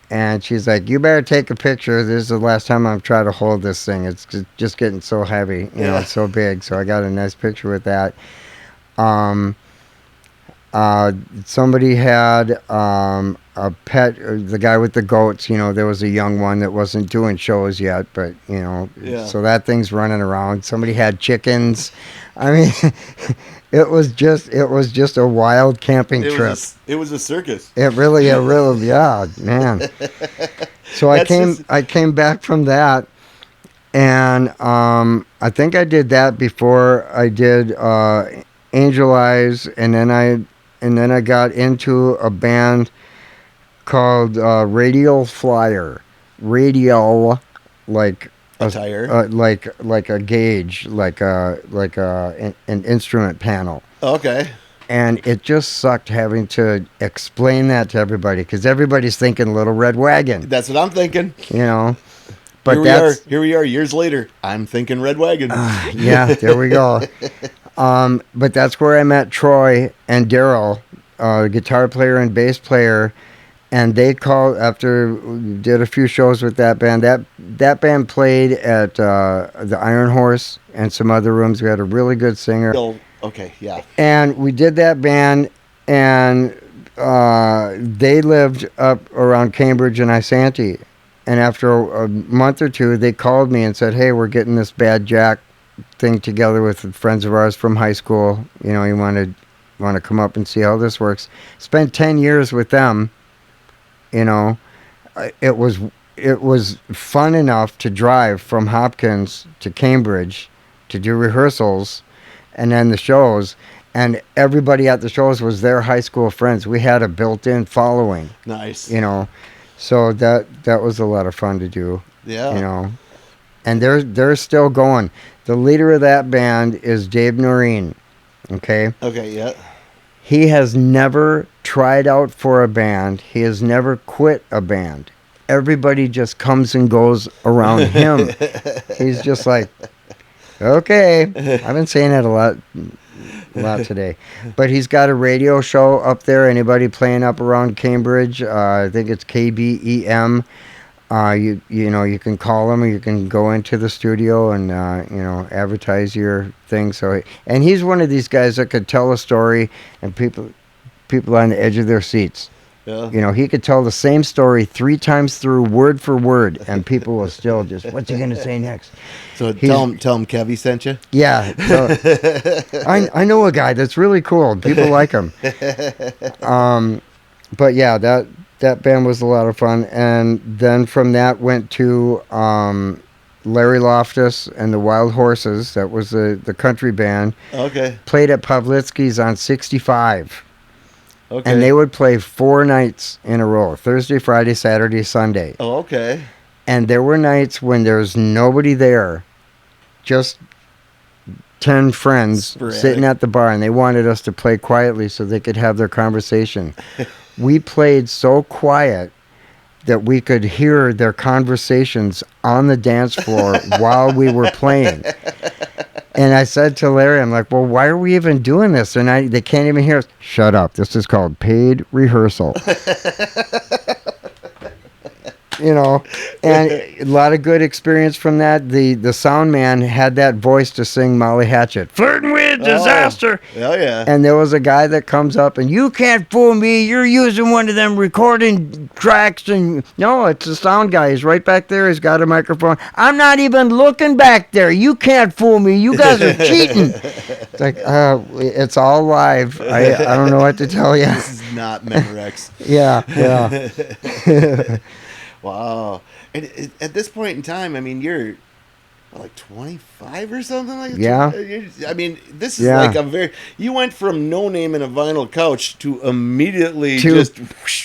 and she's like, you better take a picture. This is the last time I've tried to hold this thing. It's just getting so heavy, it's so big. So I got a nice picture with that. Somebody had a pet, the guy with the goats. There was a young one that wasn't doing shows yet, but so that thing's running around. Somebody had chickens. I mean, it was just a wild camping trip. It was a circus. It really, yeah, man. So I came back from that, and I think I did that before I did Angel Eyes, and then I got into a band called Radial Flyer. Radial, like a tire, like a gauge, like an instrument panel. Okay. And it just sucked having to explain that to everybody because everybody's thinking Little Red Wagon. That's what I'm thinking. But Here we are years later. I'm thinking Red Wagon. Yeah, there we go. But that's where I met Troy and Daryl, guitar player and bass player, and they called after we did a few shows with that band. That band played at the Iron Horse and some other rooms. We had a really good singer. Okay, yeah. And we did that band, and they lived up around Cambridge and Isanti. And after a month or two, they called me and said, "Hey, we're getting this Bad Jack thing together with friends of ours from high school. You know, you want to come up and see how this works." Spent 10 years with them. You know, it was fun enough to drive from Hopkins to Cambridge to do rehearsals and then the shows. And everybody at the shows was their high school friends. We had a built-in following. Nice. You know, so that was a lot of fun to do. Yeah. You know, and they're still going. The leader of that band is Dave Noreen. Okay. Okay. Yeah. He has never tried out for a band. He has never quit a band. Everybody just comes and goes around him. He's just like, okay. I've been saying that a lot today. But he's got a radio show up there. Anybody playing up around Cambridge, I think it's KBEM. You know, you can call him or you can go into the studio and, you know, advertise your thing. So, and he's one of these guys that could tell a story and people on the edge of their seats. Yeah. You know, he could tell the same story 3 times through, word for word, and people will still just, what's he going to say next? So tell him Kevy sent you. Yeah. So I know a guy that's really cool. People like him. But yeah, that band was a lot of fun. And then from that went to Larry Loftus and the Wild Horses. That was the country band. Okay. Played at Pavlitsky's on 65. Okay. And they would play 4 nights in a row. Thursday, Friday, Saturday, Sunday. Oh, okay. And there were nights when there's nobody there. Just 10 friends Sporadic. Sitting at the bar, and they wanted us to play quietly so they could have their conversation. We played so quiet that we could hear their conversations on the dance floor while we were playing. And I said to Larry, I'm like, well, why are we even doing this? And they can't even hear us. Shut up. This is called paid rehearsal. You know, and a lot of good experience from that. The sound man had that voice to sing Molly Hatchet. Flirting with disaster. Oh, yeah. And there was a guy that comes up and, you can't fool me. You're using one of them recording tracks. And no, it's the sound guy. He's right back there. He's got a microphone. I'm not even looking back there. You can't fool me. You guys are cheating. It's like, it's all live. I don't know what to tell you. This is not Memorex. Yeah. Wow. And at this point in time, I mean, you're like 25 or something like that? Yeah. I mean, this is like a very... You went from no name in a vinyl couch to immediately just...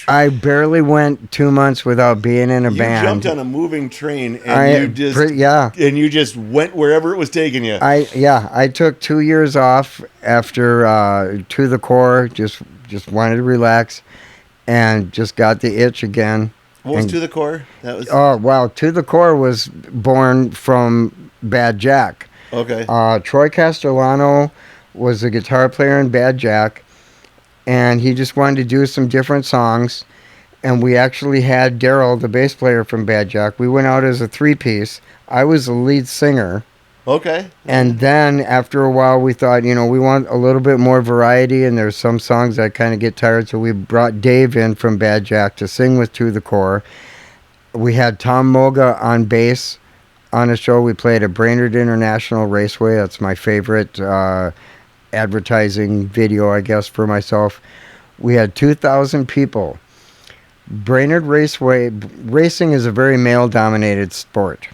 I barely went 2 months without being in a band. You jumped on a moving train and you just went wherever it was taking you. I took 2 years off after To the Core, just wanted to relax and just got the itch again. What was To the Core? That was... Oh, wow. To the Core was born from Bad Jack. Okay. Troy Castellano was a guitar player in Bad Jack, and he just wanted to do some different songs. And we actually had Daryl, the bass player from Bad Jack. We went out as a 3-piece. I was the lead singer. Okay. And then after a while, we thought, you know, we want a little bit more variety, and there's some songs that kind of get tired, so we brought Dave in from Bad Jack to sing with To the Core. We had Tom Moga on bass on a show. We played at Brainerd International Raceway. That's my favorite advertising video, I guess, for myself. We had 2,000 people. Brainerd Raceway, racing is a very male-dominated sport.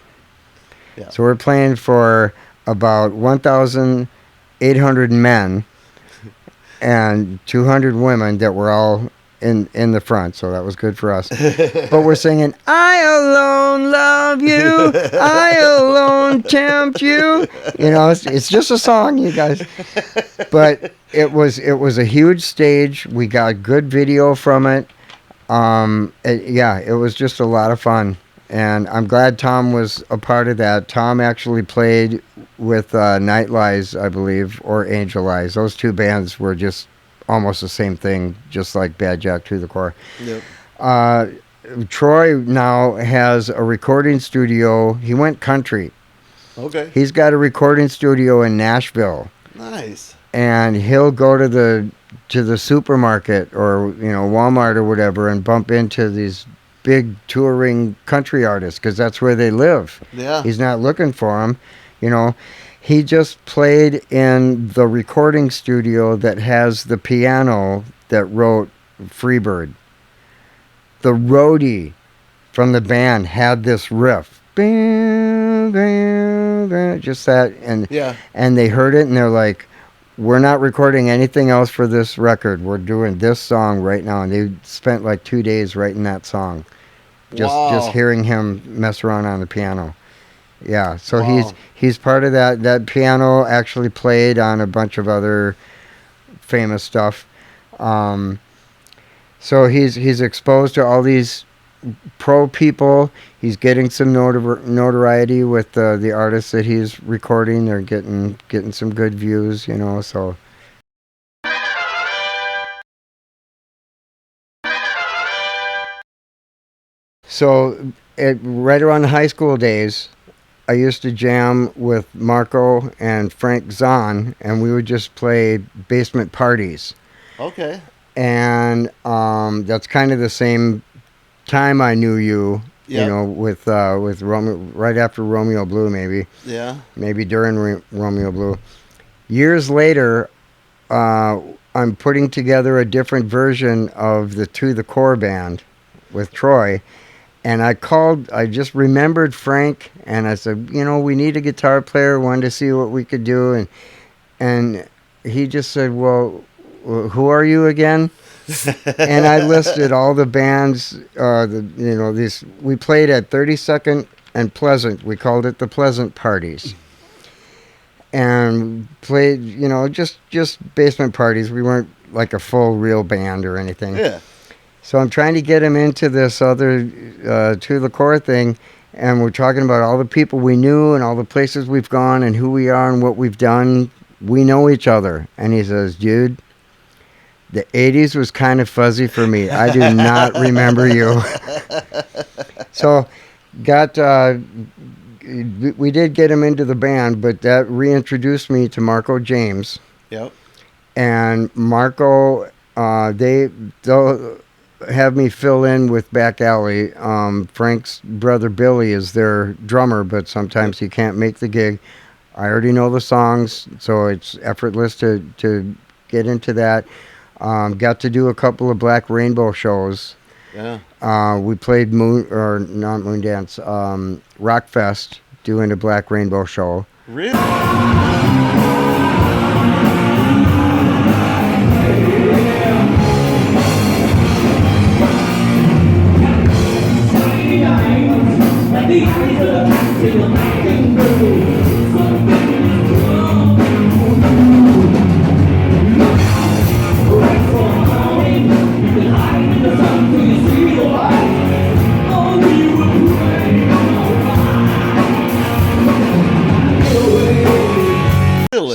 Yeah. So we're playing for about 1,800 men and 200 women that were all in the front. So that was good for us. But we're singing, I alone love you. I alone tempt you. You know, it's just a song, you guys. But it was a huge stage. We got good video from it. It was just a lot of fun. And I'm glad Tom was a part of that. Tom actually played with Night Lies, I believe, or Angel Eyes. Those two bands were just almost the same thing, just like Bad Jack to the Core. Yep. Troy now has a recording studio. He went country. Okay. He's got a recording studio in Nashville. Nice. And he'll go to the supermarket or Walmart or whatever and bump into these big touring country artists because that's where they live. Yeah. He's not looking for them, He just played in the recording studio that has the piano that wrote Freebird. The roadie from the band had this riff. Just that. And they heard it and they're like, we're not recording anything else for this record. We're doing this song right now. And they spent like 2 days writing that song. Just hearing him mess around on the piano. Yeah, so he's part of that. That piano actually played on a bunch of other famous stuff. So he's exposed to all these pro people. He's getting some notoriety with the artists that he's recording. They're getting some good views, so. So right around the high school days, I used to jam with Marco and Frank Zahn, and we would just play basement parties. Okay. And that's kind of the same time I knew you, with Romeo, right after Romeo Blue, maybe. Yeah. Maybe during Romeo Blue. Years later, I'm putting together a different version of the To the Core band with Troy. And I just remembered Frank, and I said, we need a guitar player, wanted to see what we could do. And he just said, well, who are you again? And I listed all the bands, we played at 32nd and Pleasant. We called it the Pleasant Parties. And played, just basement parties. We weren't like a full real band or anything. Yeah. So I'm trying to get him into this other To the Core thing, and we're talking about all the people we knew and all the places we've gone and who we are and what we've done. We know each other. And he says, dude, the 80s was kind of fuzzy for me. I do not remember you. So we did get him into the band, but that reintroduced me to Marco James. Yep. And Marco, they'll have me fill in with Back Alley. Frank's brother Billy is their drummer, but sometimes he can't make the gig. I already know the songs, so it's effortless to get into that. Got to do a couple of Black Rainbow shows. Yeah. We played not Moondance, Rockfest, doing a Black Rainbow show. Really?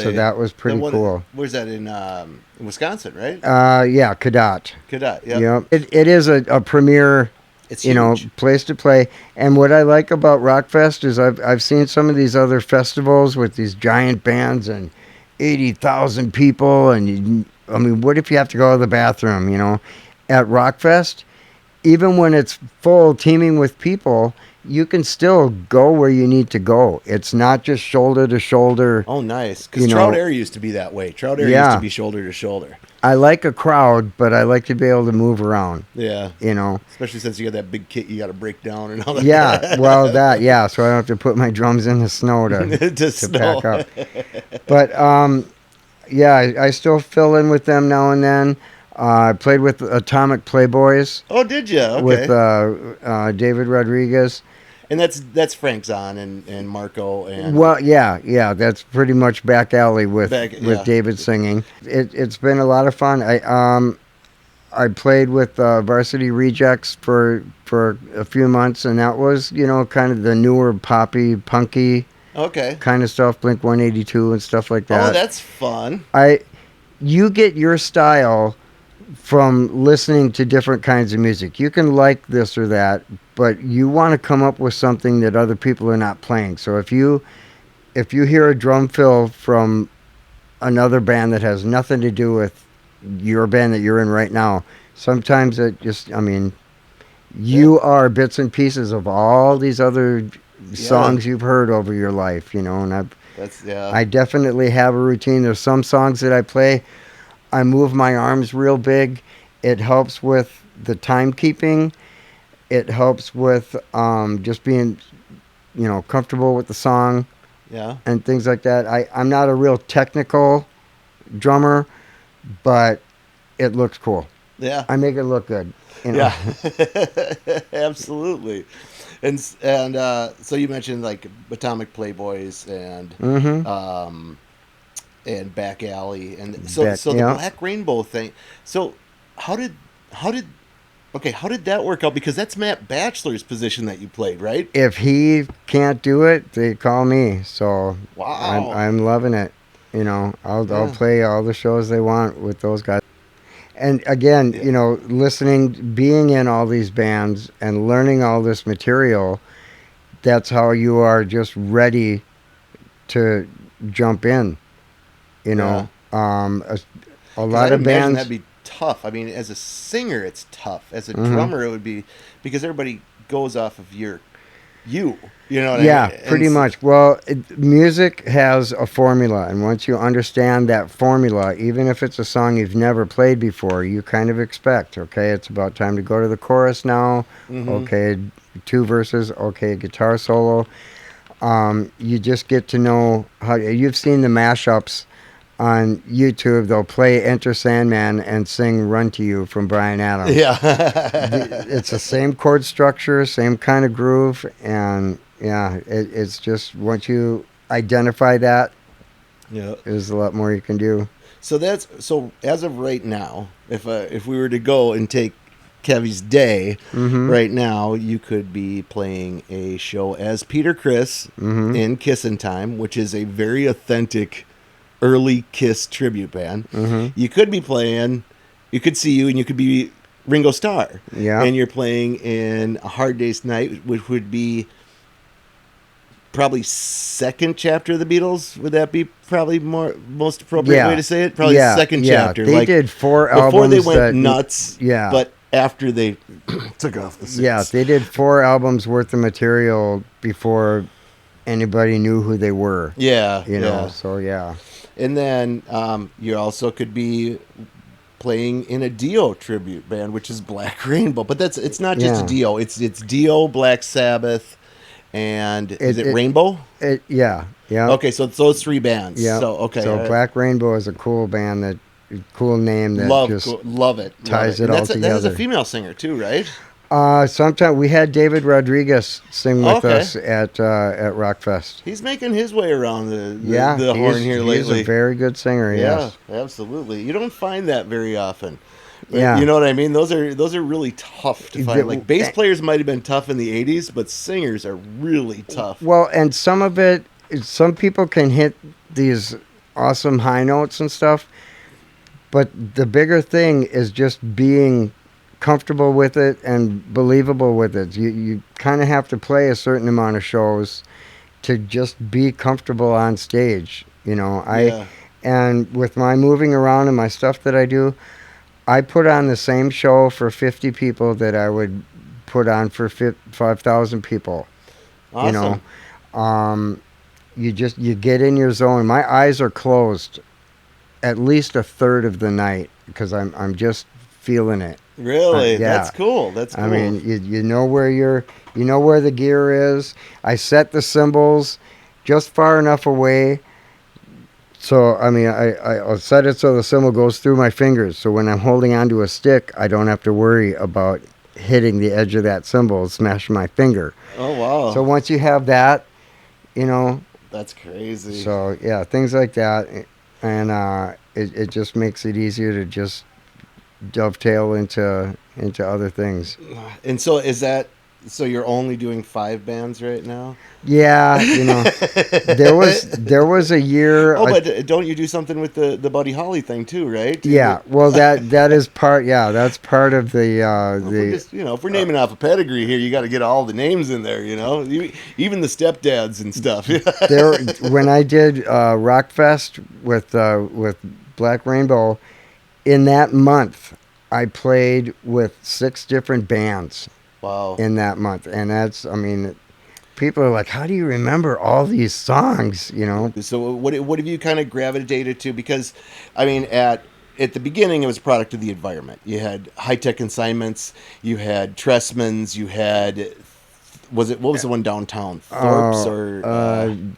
So that was pretty cool. Where's that in Wisconsin, right? Yeah, Cadott. Cadott, yeah. Yep. It is a premier, It's huge. place to play. And what I like about Rockfest is I've seen some of these other festivals with these giant bands and 80,000 people. And what if you have to go to the bathroom, At Rockfest, even when it's full, teeming with people, you can still go where you need to go. It's not just shoulder to shoulder. Oh, nice. Because Trout Air used to be that way. Trout Air used to be shoulder to shoulder. I like a crowd, but I like to be able to move around. Yeah. Especially since you got that big kit you got to break down and all that. Yeah, well, so I don't have to put my drums in the snow to pack up. But, I still fill in with them now and then. I played with Atomic Playboys. Oh, did you? Okay. With David Rodriguez. And that's Frank Zahn and Marco and. Well, yeah, that's pretty much Back Alley with David singing. It's been a lot of fun. I played with Varsity Rejects for a few months, and that was, kind of the newer poppy, punky Okay. kind of stuff, Blink 182 and stuff like that. Oh, that's fun. You get your style from listening to different kinds of music. You can like this or that, but you want to come up with something that other people are not playing. So if you hear a drum fill from another band that has nothing to do with your band that you're in right now, sometimes it just, you are bits and pieces of all these other songs you've heard over your life, and I definitely have a routine. There's some songs that I play, I move my arms real big. It helps with the timekeeping. It helps with just being, comfortable with the song. Yeah. And things like that. I'm not a real technical drummer, but it looks cool. Yeah. I make it look good. Yeah. Absolutely. And so you mentioned like Atomic Playboys and Back Alley, and so the Black Rainbow thing. So how did that work out? Because that's Matt Batchelor's position that you played, right? If he can't do it, they call me. So wow, I'm loving it. I'll play all the shows they want with those guys. And again, listening, being in all these bands and learning all this material, that's how you are just ready to jump in. A lot of bands. That'd be tough. I mean, as a singer, it's tough. As a drummer, it would be, because everybody goes off of you. You know what I mean? Yeah, pretty much. Well, music has a formula, and once you understand that formula, even if it's a song you've never played before, you kind of expect, okay, it's about time to go to the chorus now. Okay, 2 verses. Okay, guitar solo. You just get to know how. You've seen the mashups on YouTube. They'll play Enter Sandman and sing Run to You from Bryan Adams. Yeah. It's the same chord structure, same kind of groove, and it's just once you identify that, there's a lot more you can do. So as of right now, if we were to go and take Kevy's day right now, you could be playing a show as Peter Criss in Kissin Time, which is a very authentic early Kiss tribute band. You could be playing, you could see you, and you could be RIngo Starr. Yeah. And you're playing in A Hard Day's Night, which would be probably second chapter of the Beatles. Would that be probably most appropriate way to say it? Probably second chapter. They did 4 albums before they went nuts. Yeah. But after they took off the suits. Yeah, they did 4 albums worth of material before anybody knew who they were. Yeah. So yeah. And then you also could be playing in a Dio tribute band, which is Black Rainbow. But it's not just Dio. It's Dio, Black Sabbath, and is it Rainbow? Yeah. Okay, so it's those 3 bands. Yeah. So Black Rainbow is a cool band, cool name that love it. Ties it all together. That is a female singer too, right? Sometime we had David Rodriguez sing with us at Rockfest. He's making his way around the horn here lately. He's a very good singer. Yeah, absolutely. You don't find that very often. Yeah. You know what I mean? Those are really tough to find. Like bass players might have been tough in the 80s, but singers are really tough. Well, and some people can hit these awesome high notes and stuff, but the bigger thing is just being comfortable with it and believable with it. You kind of have to play a certain amount of shows to just be comfortable on stage. And with my moving around and my stuff that I do, I put on the same show for 50 people that I would put on for 5,000 people. Awesome. You get in your zone. My eyes are closed at least a third of the night because I'm just feeling it. Really? That's cool. That's cool. I mean, you know where where the gear is. I set the cymbals just far enough away. So, I mean, I'll set it so the cymbal goes through my fingers. So when I'm holding onto a stick, I don't have to worry about hitting the edge of that cymbal, smashing my finger. Oh, wow. So once you have that, That's crazy. So, yeah, things like that. And it just makes it easier to just dovetail into other things. And so so you're only doing 5 bands right now? Yeah, there was a year. Oh, but don't you do something with the Buddy Holly thing too, right? Yeah, well that is part. Yeah, that's part of the if we're naming off a pedigree here, you got to get all the names in there. Even the stepdads and stuff. there. When I did Rockfest with Black Rainbow, in that month, I played with 6 different bands. Wow. In that month, and people are like, how do you remember all these songs? So what have you kind of gravitated to? Because at the beginning it was a product of the environment. You had high-tech consignments, you had Tressmans, you had what was the one downtown? Thorpe's or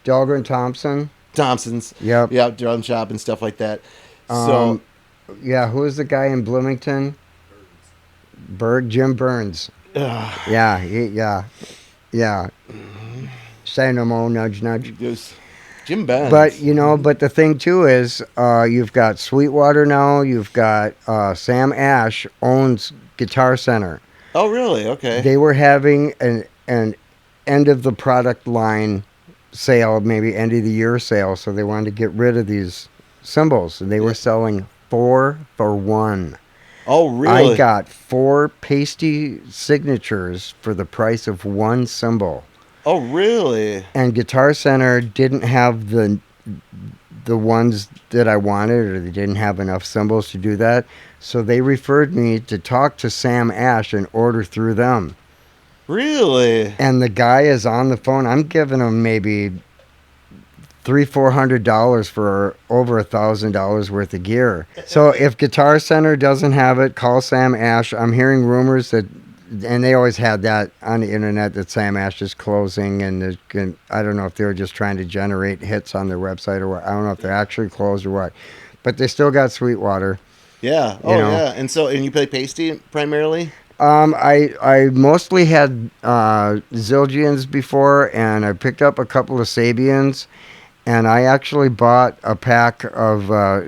Dahlgren Thompson's. Yep. Yeah, drum shop and stuff like that. So who was the guy in Bloomington? Jim Burns. Yeah. Say no more, nudge, nudge. Jim Burns. But the thing too is, you've got Sweetwater now. You've got Sam Ash owns Guitar Center. Oh, really? Okay. They were having an end of the product line sale, maybe end of the year sale. So they wanted to get rid of these cymbals, and they were selling 4 for 1. Oh, really? I got 4 pasty signatures for the price of 1 cymbal. Oh, really? And Guitar Center didn't have the ones that I wanted, or they didn't have enough cymbals to do that. So they referred me to talk to Sam Ash and order through them. Really? And the guy is on the phone. I'm giving him maybe $300-400 for over $1,000 worth of gear. So if Guitar Center doesn't have it, call Sam Ash. I'm hearing rumors that, and they always had that on the internet, that Sam Ash is closing, and I don't know if they were just trying to generate hits on their website or what. I don't know if they're actually closed or what, but they still got Sweetwater. Yeah. Oh, yeah. And you play pasty primarily? I mostly had Zildjians before, and I picked up a couple of Sabians. And I actually bought a pack of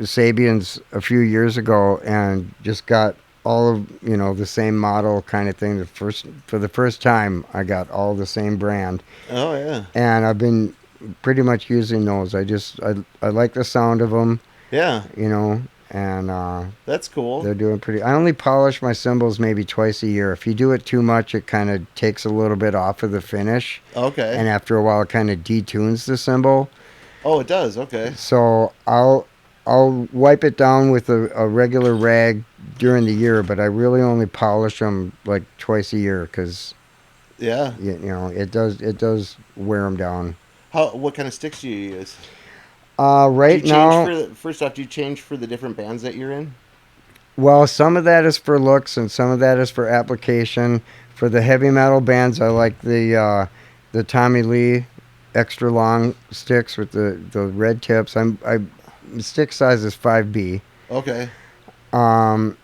Sabians a few years ago, and just got all of the same model kind of thing. For the first time, I got all the same brand. Oh yeah. And I've been pretty much using those. I like the sound of them. Yeah. And that's cool. They're doing pretty. I only polish my cymbals maybe twice a year. If you do it too much, it kind of takes a little bit off of the finish. Okay. And after a while, it kind of detunes the cymbal. Oh, it does. Okay. So I'll wipe it down with a regular rag during the year, but I really only polish them like twice a year because it does wear them down. What kind of sticks do you use? Right now, First off, do you change for the different bands that you're in? Well, some of that is for looks and some of that is for application. For the heavy metal bands, I like the Tommy Lee extra long sticks with the red tips. Stick size is 5B. Okay. And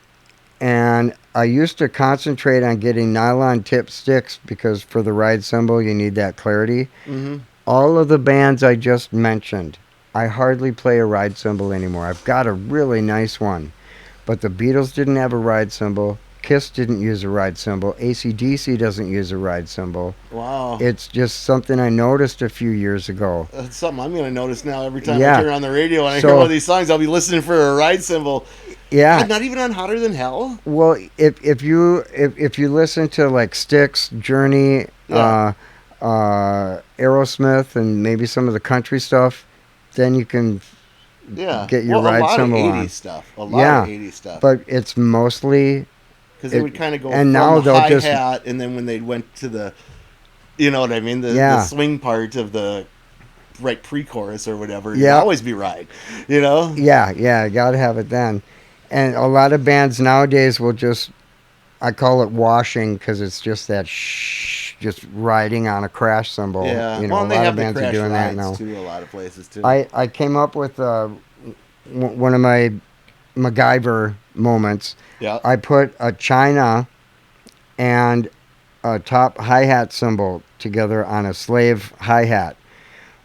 I used to concentrate on getting nylon tip sticks because for the ride cymbal you need that clarity. Mm-hmm. All of the bands I just mentioned, I hardly play a ride cymbal anymore. I've got a really nice one, but the Beatles didn't have a ride cymbal. Kiss didn't use a ride cymbal. AC/DC doesn't use a ride cymbal. Wow. It's just something I noticed a few years ago. That's something I'm going to notice now every time I turn on the radio and I hear one of these songs. I'll be listening for a ride cymbal. Yeah. Not even on Hotter Than Hell? Well, if you listen to like Styx, Journey, Aerosmith, and maybe some of the country stuff, then you can get your ride cymbal on. A lot of 80s stuff. A lot of 80s stuff. But it's mostly... Because they would kind of go and from now the they'll hi-hat, and then when they went to the, you know what I mean, the swing part of the pre-chorus or whatever, it'd always be ride, you know? Yeah, you got to have it then. And a lot of bands nowadays will just, I call it washing because it's just that just riding on a crash cymbal. Yeah, you know, well, a lot of bands are doing that now. Too, a lot of places too. I came up with one of my MacGyver moments. Yeah. I put a China and a top hi-hat cymbal together on a slave hi-hat.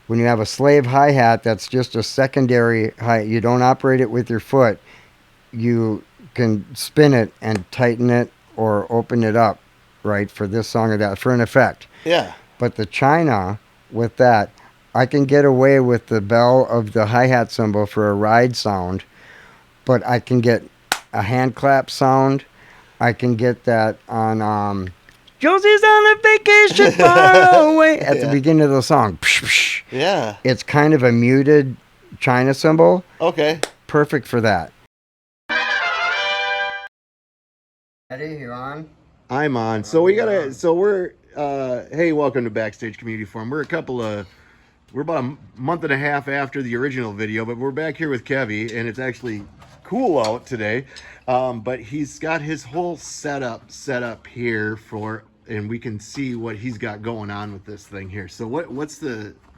When you have a slave hi-hat, that's just a secondary hi-hat. You don't operate it with your foot. Because can spin it and tighten it or open it up, right, for this song or that, for an effect. Yeah. But the China, with that, I can get away with the bell of the hi-hat cymbal for a ride sound, but I can get a hand clap sound. I can get that on Josie's on a vacation far away at the beginning of the song. Yeah. It's kind of a muted China cymbal. Okay. Perfect for that. Eddie, you on? I'm on. So we're hey, welcome to Backstage Community Forum. We're about a month and a half after the original video, but we're back here with Kevy, and it's actually cool out today. But he's got his whole setup set up here and we can see what he's got going on with this thing here. So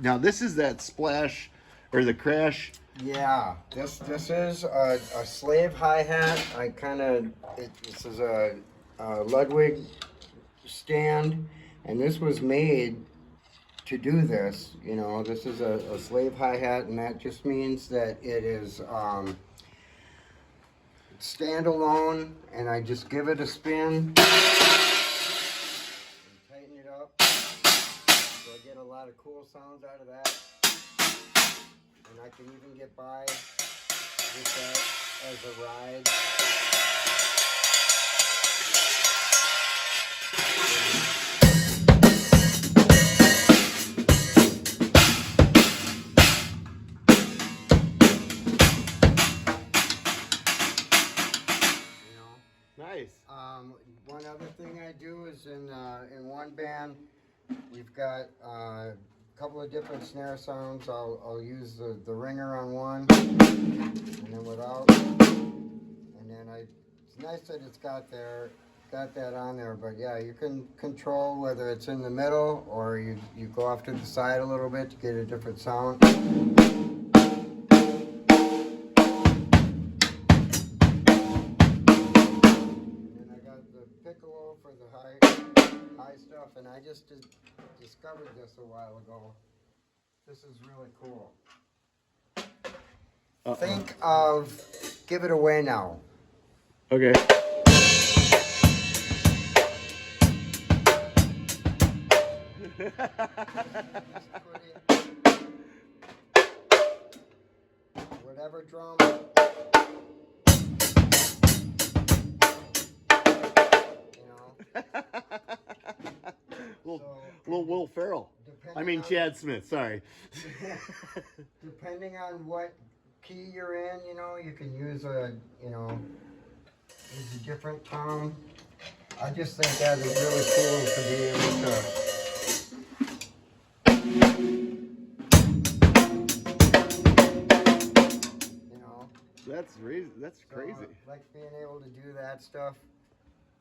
now this is that splash or the crash. Yeah, this is a slave hi-hat. This is a Ludwig stand, and this was made to do this. You know, this is a slave hi-hat, and that just means that it is standalone, and I just give it a spin and tighten it up, so I get a lot of cool sounds out of that. And I can even get by with that as a ride. You know? Nice. One other thing I do is in one band, we've got a couple of different snare sounds. I'll use the ringer on one, and then without, and then it's nice that it's got that on there. But yeah, you can control whether it's in the middle or you go off to the side a little bit to get a different sound. And then I got the piccolo for the high stuff, and I just discovered this a while ago. This is really cool. Think of Give It Away Now. Okay. Whatever drum. You know. Will Ferrell. I mean Chad Smith. Sorry. Depending on what key you're in, you know, you can use a different tone. I just think that is really cool to be able to, you know. That's crazy. So, like being able to do that stuff.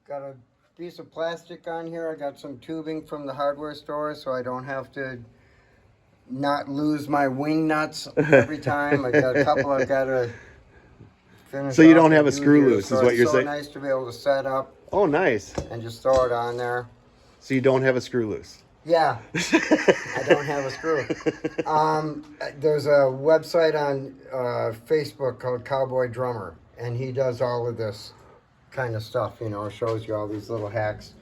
Got a piece of plastic on here. I got some tubing from the hardware store, so I don't have to not lose my wing nuts every time. I got a couple I've got to finish. So you off don't and have a do screw here. loose, So is what it's you're so saying? nice to be able to set up Oh, nice. and just throw it on there. So you don't have a screw loose. Yeah, I don't have a screw. There's a website on Facebook called Cowboy Drummer, and he does all of this kind of stuff, you know, shows you all these little hacks.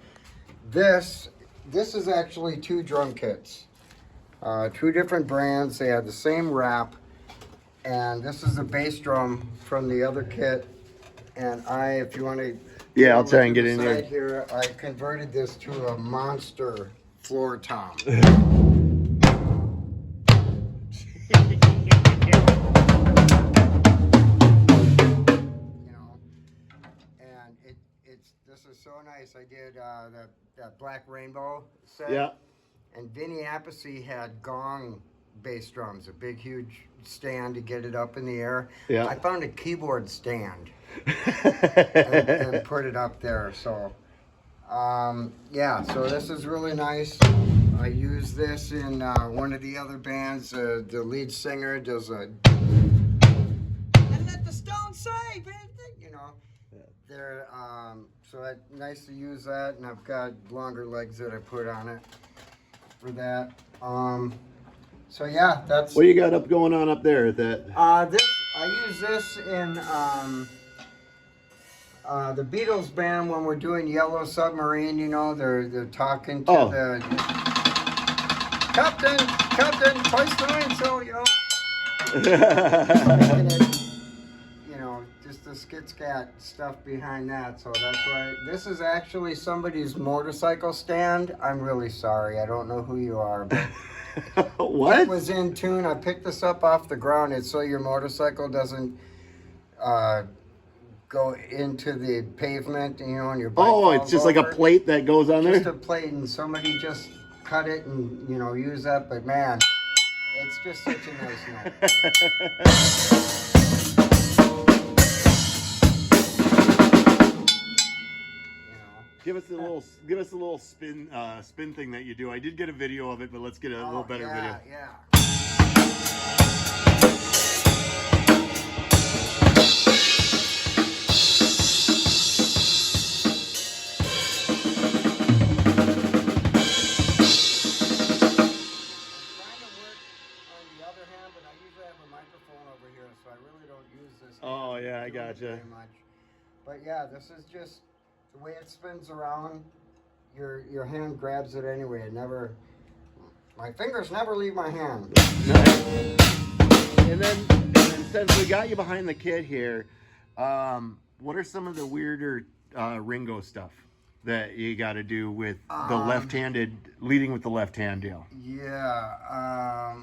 This is actually 2 drum kits, 2 different brands. They have the same wrap, and this is the bass drum from the other kit. And if you want to, Yeah, I'll try and get in here. here. I converted this to a monster floor tom. This is so nice. I did that Black Rainbow set. Yeah. And Vinny Appice had gong bass drums, a big, huge stand to get it up in the air. Yeah. I found a keyboard stand and put it up there. So, yeah, so this is really nice. I use this in one of the other bands. The lead singer does a... And let the stone say, you know. They're, so it's nice to use that, and I've got longer legs that I put on it for that. So yeah, that's... What do you got going on up there at that? I use this in The Beatles band, when we're doing Yellow Submarine, you know, they're talking to Oh. the Captain, hoist the mainsail, you know. Making it, you know, just the skit scat stuff behind that. So that's why this is actually somebody's motorcycle stand. I'm really sorry. I don't know who you are, but What? it was in tune. I picked this up off the ground. It's so your motorcycle doesn't go into the pavement, you know, and your bike Oh, it's falls just like a over. plate that goes on Just there? a plate, and somebody just cut it and, you know, use that. But man, it's just such a nice note. You know. Give us a little spin thing that you do. I did get a video of it, but let's get a little better video. Yeah. Oh yeah, I gotcha. Very much. But yeah, this is just the way it spins around. Your hand grabs it anyway. It never. My fingers never leave my hand. And then since we got you behind the kit here, what are some of the weirder RIngo stuff that you got to do with the left-handed, leading with the left hand deal? Yeah.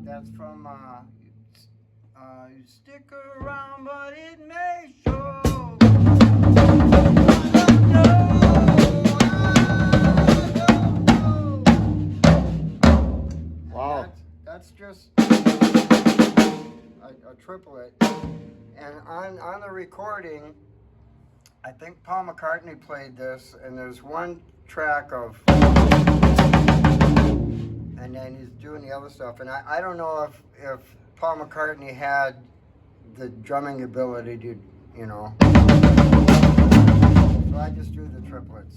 That's from you stick around, but it may show. Wow. That's just a triplet. And on the recording, I think Paul McCartney played this, and there's one track of, and then he's doing the other stuff. And I don't know if Paul McCartney had the drumming ability to, you know. So I just do the triplets.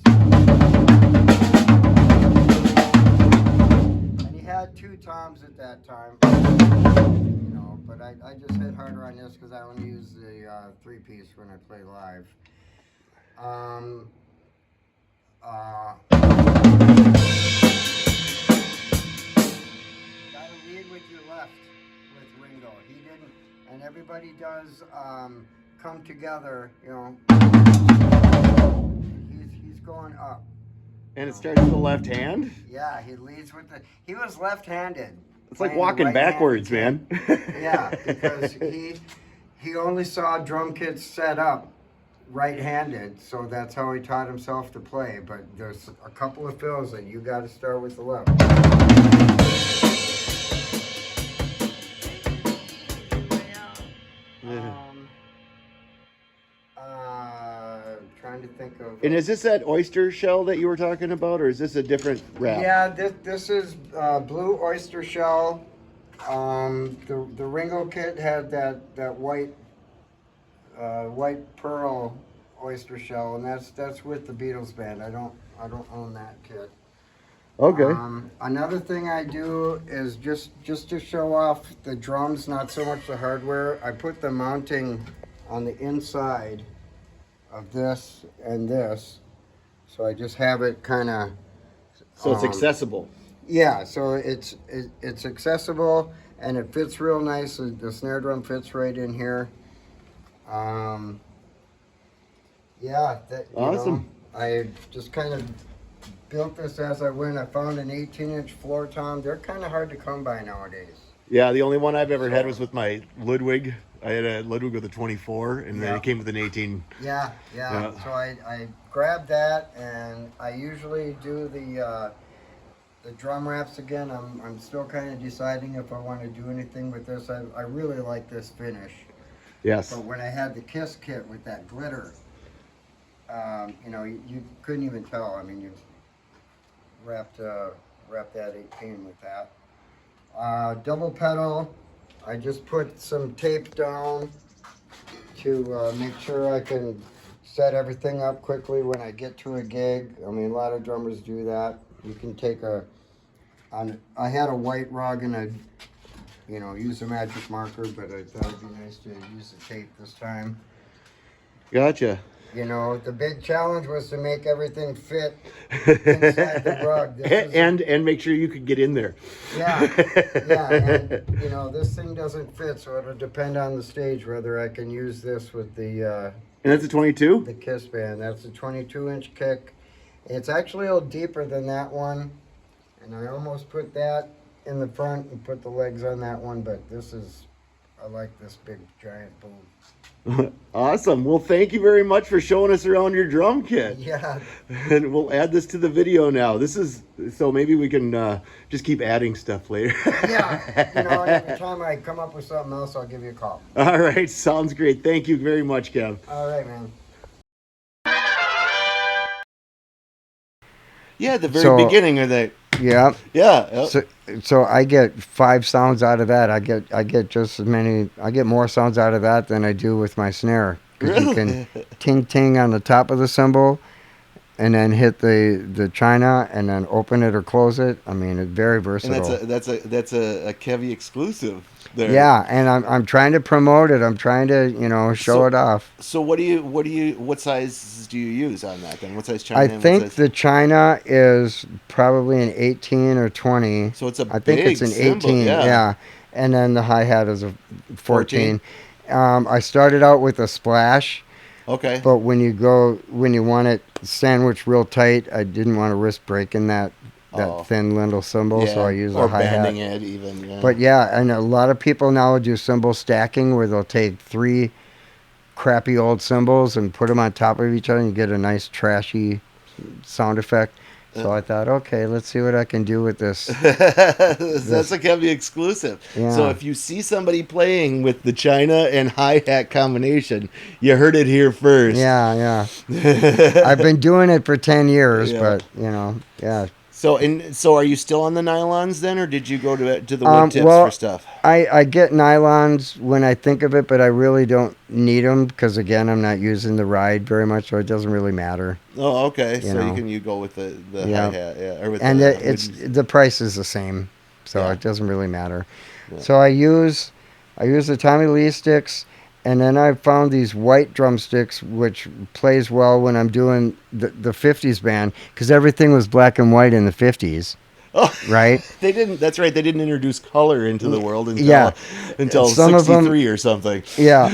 And he had 2 toms at that time, you know, but I just hit harder on this because I only use the 3-piece when I play live. Gotta lead with your left with RIngo. He didn't, and everybody does come together, you know. He's going up. And it starts with the left hand? Yeah, he leads with the. He was left-handed. It's like walking backwards, man. Yeah, because he only saw drum kits set up right-handed, so that's how he taught himself to play. But there's a couple of fills that you got to start with the left. Trying to think of. And is this that oyster shell that you were talking about, or is this a different wrap? Yeah, this is blue oyster shell. The RIngo kit had that white pearl oyster shell, and that's with the Beatles band. I don't own that kit. Okay. Another thing I do is just to show off the drums, not so much the hardware. I put the mounting on the inside of this and this, so I just have it kind of. So it's accessible. Yeah, so it's accessible and it fits real nice. The snare drum fits right in here. Yeah, Awesome. Know, I just kind of built this as I went. I found an 18-inch floor tom. They're kind of hard to come by nowadays. Yeah, the only one I've ever had was with my Ludwig. I had a Ludwig with a 24, and then Yeah. it came with an 18. Yeah. So I grabbed that, and I usually do the drum wraps again. I'm still kind of deciding if I want to do anything with this. I really like this finish. Yes. But when I had the Kiss kit with that glitter, you know, you couldn't even tell. I mean, you wrapped that 18 with that. Double pedal. I just put some tape down to make sure I can set everything up quickly when I get to a gig. I mean, a lot of drummers do that. You can take a I had a white rug and I, used a magic marker, but I thought it'd be nice to use the tape this time. Gotcha. The big challenge was to make everything fit inside the rug. And make sure you could get in there. Yeah, and this thing doesn't fit, so it'll depend on the stage whether I can use this with the. And that's a 22? The Kiss band. That's a 22-inch kick. It's actually a little deeper than that one, and I almost put that in the front and put the legs on that one, but I like this big giant boom. Awesome. Well, thank you very much for showing us around your drum kit. Yeah. And we'll add this to the video now. So maybe we can just keep adding stuff later. Yeah. And every time I come up with something else, I'll give you a call. All right. Sounds great. Thank you very much, Kev. All right, man. Yeah, at the very beginning of that. Yeah. Yeah. So I get 5 sounds out of that. I get just as many. I get more sounds out of that than I do with my snare. Because you can ting ting on the top of the cymbal, and then hit the china, and then open it or close it. I mean, it's very versatile. And that's a Kevy exclusive. There. Yeah, and I'm trying to promote it. I'm trying to show it off. So what size do you use on that then? What size china? I think the china is probably an 18 or 20. So it's I think it's an cymbal, 18. Yeah. And then the hi-hat is a 14. I started out with a splash. Okay. But when you want it sandwiched real tight, I didn't want to risk breaking that thin little cymbal, so I use a hi-hat. Or banding it even. Yeah. But yeah, and a lot of people now do cymbal stacking where they'll take 3 crappy old cymbals and put them on top of each other and you get a nice trashy sound effect. So I thought, okay, let's see what I can do with this. That's a Kevy exclusive. Yeah. So if you see somebody playing with the china and hi-hat combination, you heard it here first. Yeah. I've been doing it for 10 years, but, yeah. So are you still on the nylons then, or did you go to the wood tips for stuff? I get nylons when I think of it, but I really don't need them because again I'm not using the ride very much, so it doesn't really matter. Oh, okay. You go with the hi-hat, or with the price is the same, so it doesn't really matter. Yeah. So I use the Tommy Lee sticks. And then I found these white drumsticks, which plays well when I'm doing the 50s band, because everything was black and white in the 50s. Oh, right? That's right. They didn't introduce color into the world until some 63 or something. Yeah.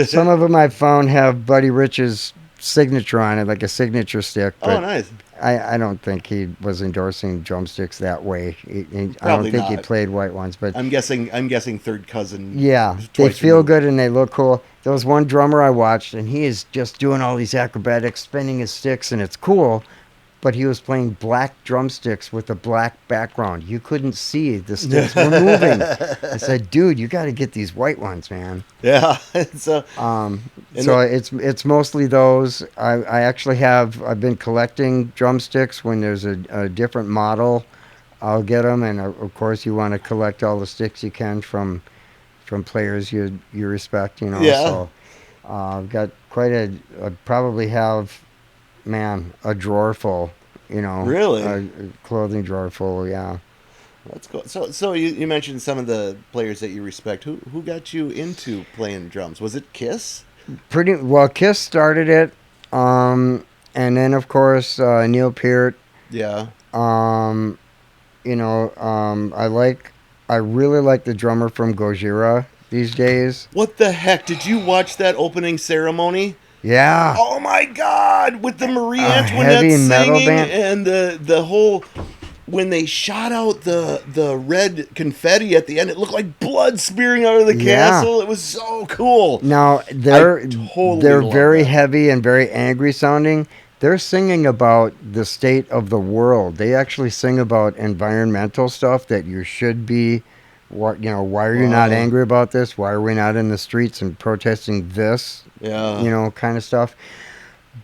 Some of them I found have Buddy Rich's signature on it, like a signature stick. Oh, nice. I don't think he was endorsing drumsticks that way. I don't think he played white ones, but I'm guessing third cousin. Yeah, they feel good and they look cool. There was one drummer I watched, and he is just doing all these acrobatics, spinning his sticks, and it's cool. But he was playing black drumsticks with a black background. You couldn't see the sticks were moving. I said, "Dude, you got to get these white ones, man." Yeah. It's mostly those. I've been collecting drumsticks when there's a different model. I'll get them, and of course you want to collect all the sticks you can from players you respect. Yeah. So I've got I probably have. Man, a drawer full, Really? A clothing drawer full, yeah. That's cool. So you mentioned some of the players that you respect. Who got you into playing drums? Was it Kiss? Pretty well. Kiss started it, and then of course Neil Peart. Yeah. I really like the drummer from Gojira these days. What the heck? Did you watch that opening ceremony? Yeah. Oh my God! With the Marie Antoinette singing and the whole when they shot out the red confetti at the end, it looked like blood spearing out of the castle. It was so cool. Now they're very heavy and very angry sounding. They're singing about the state of the world. They actually sing about environmental stuff that you should be. Why are you not angry about this? Why are we not in the streets and protesting this? Yeah. Kind of stuff.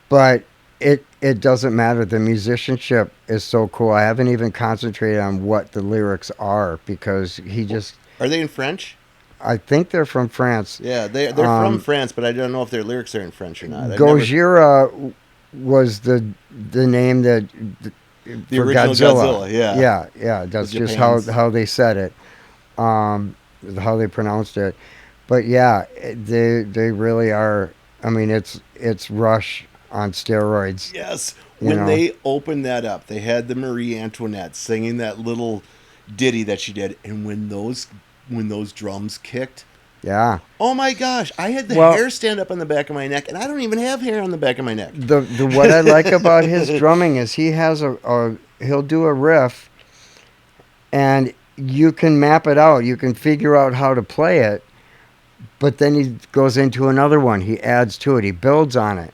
But it doesn't matter. The musicianship is so cool. I haven't even concentrated on what the lyrics are because he just... Are they in French? I think they're from France. Yeah, they're from France, but I don't know if their lyrics are in French or not. Gojira was the name that The original Godzilla, yeah. Yeah. That's The just Japan's. how they said it, how they pronounced it. But yeah, they really are. I mean, it's Rush on steroids. Yes. You When know. they opened that up, they had the Marie Antoinette singing that little ditty that she did, and when those drums kicked, Yeah. oh my gosh, I had the Well- hair stand up on the back of my neck, and I don't even have hair on the back of my neck. The what I like about his drumming is he has he'll do a riff, and you can map it out. You can figure out how to play it, but then he goes into another one. He adds to it. He builds on it.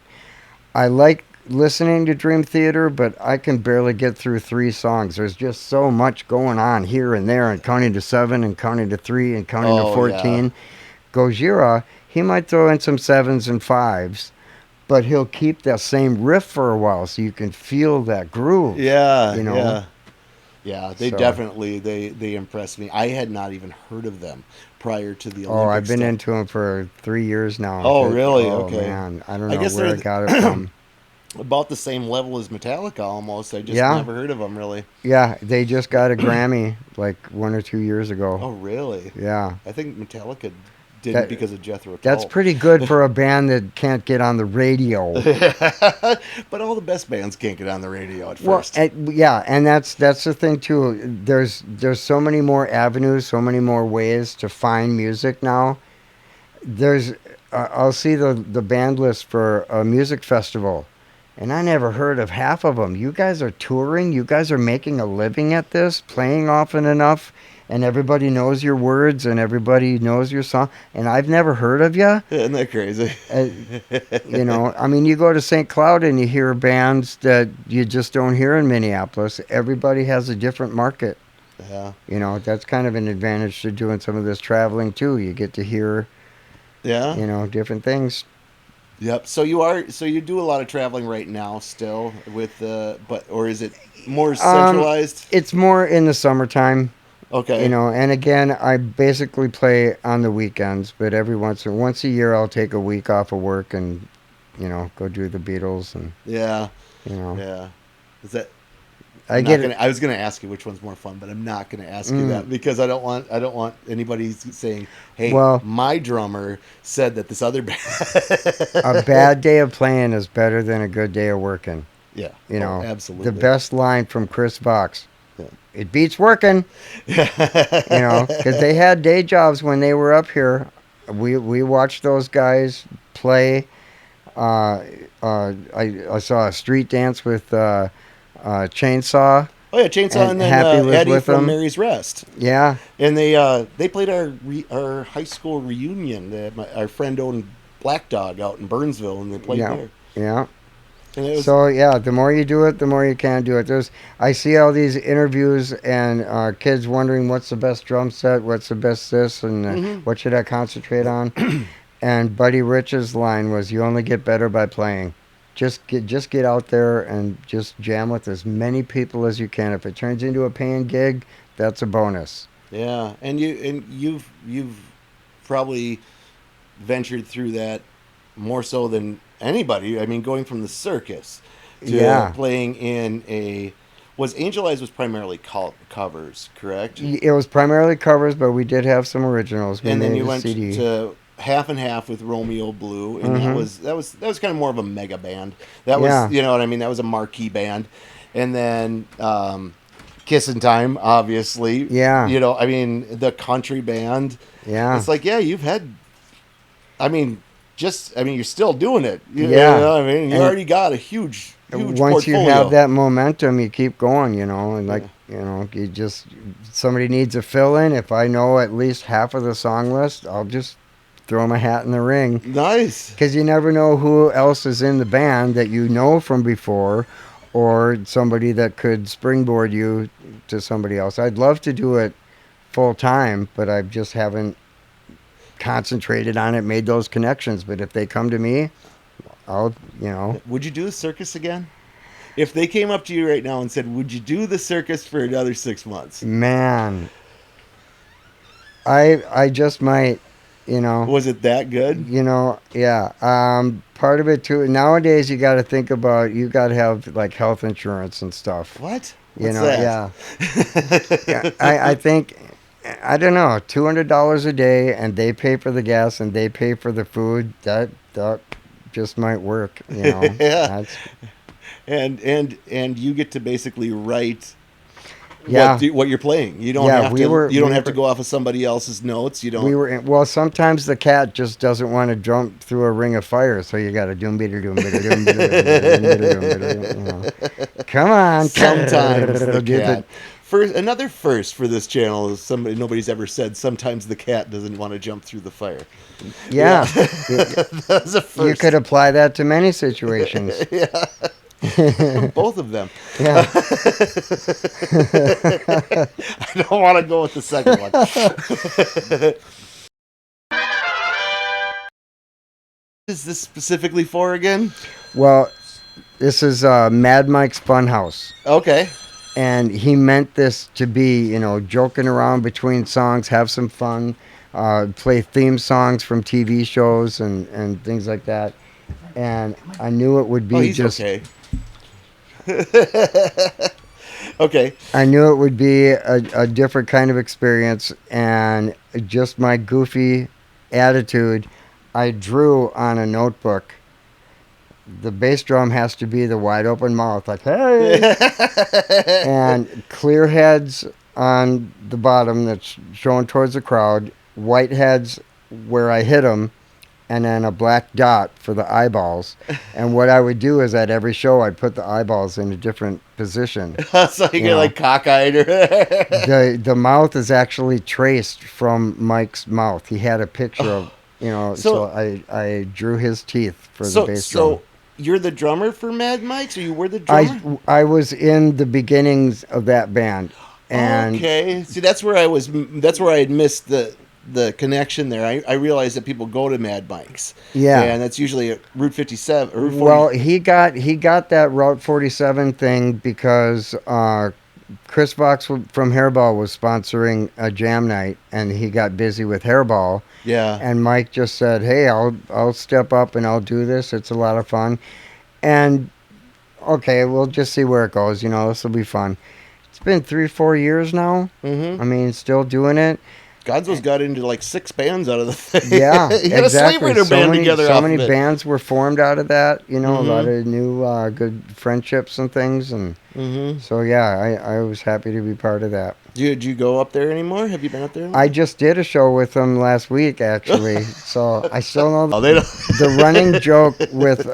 I like listening to Dream Theater, but I can barely get through 3 songs. There's just so much going on here and there, and counting to 7 and counting to 3 and counting to Oh, 14. yeah. Gojira, he might throw in some 7s and 5s, but he'll keep that same riff for a while so you can feel that groove. Yeah, You know? yeah. They So- definitely they impressed me. I had not even heard of them prior to the Olympics. Oh, I've been stuff. into him for 3 years now. Oh, really? Oh, Okay. man. I don't I know guess where I they're got it from. about the same level as Metallica almost. I just Yeah. never heard of them really. Yeah, they just got a Grammy like 1 or 2 years ago. Oh, really? Yeah. I think Metallica didn't That- because of Jethro Tull. That's pretty good for a band that can't get on the radio. But all the best bands can't get on the radio at Well, first. yeah, and that's the thing too. There's so many more avenues, so many more ways to find music now. There's I'll see the band list for a music festival, and I never heard of half of them. You guys are touring. You guys are making a living at this, playing often enough, and everybody knows your words and everybody knows your song. And I've never heard of you. Isn't that crazy? You know, I mean, you go to St. Cloud and you hear bands that you just don't hear in Minneapolis. Everybody has a different market. Yeah. You know, that's kind of an advantage to doing some of this traveling too. You get to hear, Yeah. you know, different things. Yep. So you do a lot of traveling right now still with or is it more centralized? It's more in the summertime, Okay. you know, and again, I basically play on the weekends, but every once a year I'll take a week off of work and, you know, go do the Beatles and, Yeah. you know, Yeah. Is that I get it. I was going to ask you which one's more fun, but I'm not going to ask you that because I don't want anybody saying, "Hey, Well- my drummer said that this other band." A bad day of playing is better than a good day of working. Yeah. You know, absolutely. the best line from Chris Vox. Yeah. It beats working. You know, because they had day jobs when they were up here. We watched those guys play. I saw a street dance with Chainsaw. Oh yeah, Chainsaw and then Happy was Eddie with from them. Mary's Rest. Yeah, And they played our high school reunion. Our friend owned Black Dog out in Burnsville, and they played Yeah. there. yeah. And it was, So yeah, the more you do it, the more you can do it. I see all these interviews and kids wondering what's the best drum set, what's the best this, and what should I concentrate on. And Buddy Rich's line was, "You only get better by playing. Just get out there and just jam with as many people as you can. If it turns into a paying gig, that's a bonus." yeah, and you've probably ventured through that more so than anybody. I mean, going from the Circus to Yeah. playing in Angel Eyes was primarily covers, correct? It was primarily covers, but we did have some originals. We And then made you a went CD. to half and half with Romeo Blue, and Mhm. that was kind of more of a mega band. That was, Yeah. you know what I mean? That was a marquee band. And then Kissin Time, obviously. Yeah. You know, I mean, the country band. Yeah. It's like, yeah, you've had. You're still doing it. You Yeah. know what I mean? You And already got a huge Once portfolio. you have that momentum, you keep going, you know, and somebody needs a fill in. If I know at least half of the song list, I'll just throw my hat in the ring. Nice. Because you never know who else is in the band that you know from before, or somebody that could springboard you to somebody else. I'd love to do it full time, but I just haven't concentrated on it, made those connections. But if they come to me, I'll, you know. Would you do the Circus again? If they came up to you right now and said, "Would you do the Circus for another 6 months?" Man, I just might, You know. Was it that good? You know, yeah. Part of it too. Nowadays, you got to think about. You got to have like health insurance and stuff. What? You What's know, that? yeah. I think, I don't know, $200 a day, and they pay for the gas and they pay for the food. That just might work. You know. Yeah. That's, And you get to basically write yeah. what you're playing. You don't Yeah, have we to. were- You don't we have to were- go off of somebody else's notes. You don't. We were well. Sometimes the cat just doesn't want to jump through a ring of fire, so you got to doom bitter doom bitter doom bitter doom bitter doom bitter. You know. Come on, Sometimes the Get cat. it. Another first for this channel is nobody's ever said. Sometimes the cat doesn't want to jump through the fire. Yeah, That's a first. you could apply that to many situations. Yeah. Both of them. Yeah, I don't want to go with the second one. What is this specifically for again? well, this is Mad Mike's Funhouse. Okay. And he meant this to be, you know, joking around between songs, have some fun, play theme songs from TV shows and things like that. And I knew it would be He's just okay. Okay. I knew it would be a different kind of experience, and just my goofy attitude, I drew on a notebook. The bass drum has to be the wide open mouth, like, hey! And clear heads on the bottom that's showing towards the crowd, white heads where I hit them, and then a black dot for the eyeballs. And what I would do is at every show, I'd put the eyeballs in a different position. So you get know. like cockeyed. The mouth is actually traced from Mike's mouth. He had a picture of, you know, so I drew his teeth for the bass drum. So you're the drummer for Mad Mike's, or you were the drummer? I was in the beginnings of that band. And okay. See, that's where I was. That's where I had missed the connection there. I realized that people go to Mad Mike's. Yeah. And that's usually at Route 57 or Route 40. Well, he got that Route 47 thing because Chris Vox from Hairball was sponsoring a jam night, and he got busy with Hairball. Yeah. And Mike just said, "Hey, I'll step up and I'll do this. It's a lot of fun." And okay, we'll just see where it goes. You know, this will be fun. It's been 3-4 years now. Mm-hmm. I mean, still doing it. Gonzo's got into like 6 bands out of the thing. Yeah, he had exactly. a Slave band together. So off many of it. bands were formed out of that. You know, Mhm. a lot of new good friendships and things. And so yeah, I was happy to be part of that. Did you go up there anymore? Have you been up there? I just did a show with them last week, actually. So I still know Oh, they don't. the running joke with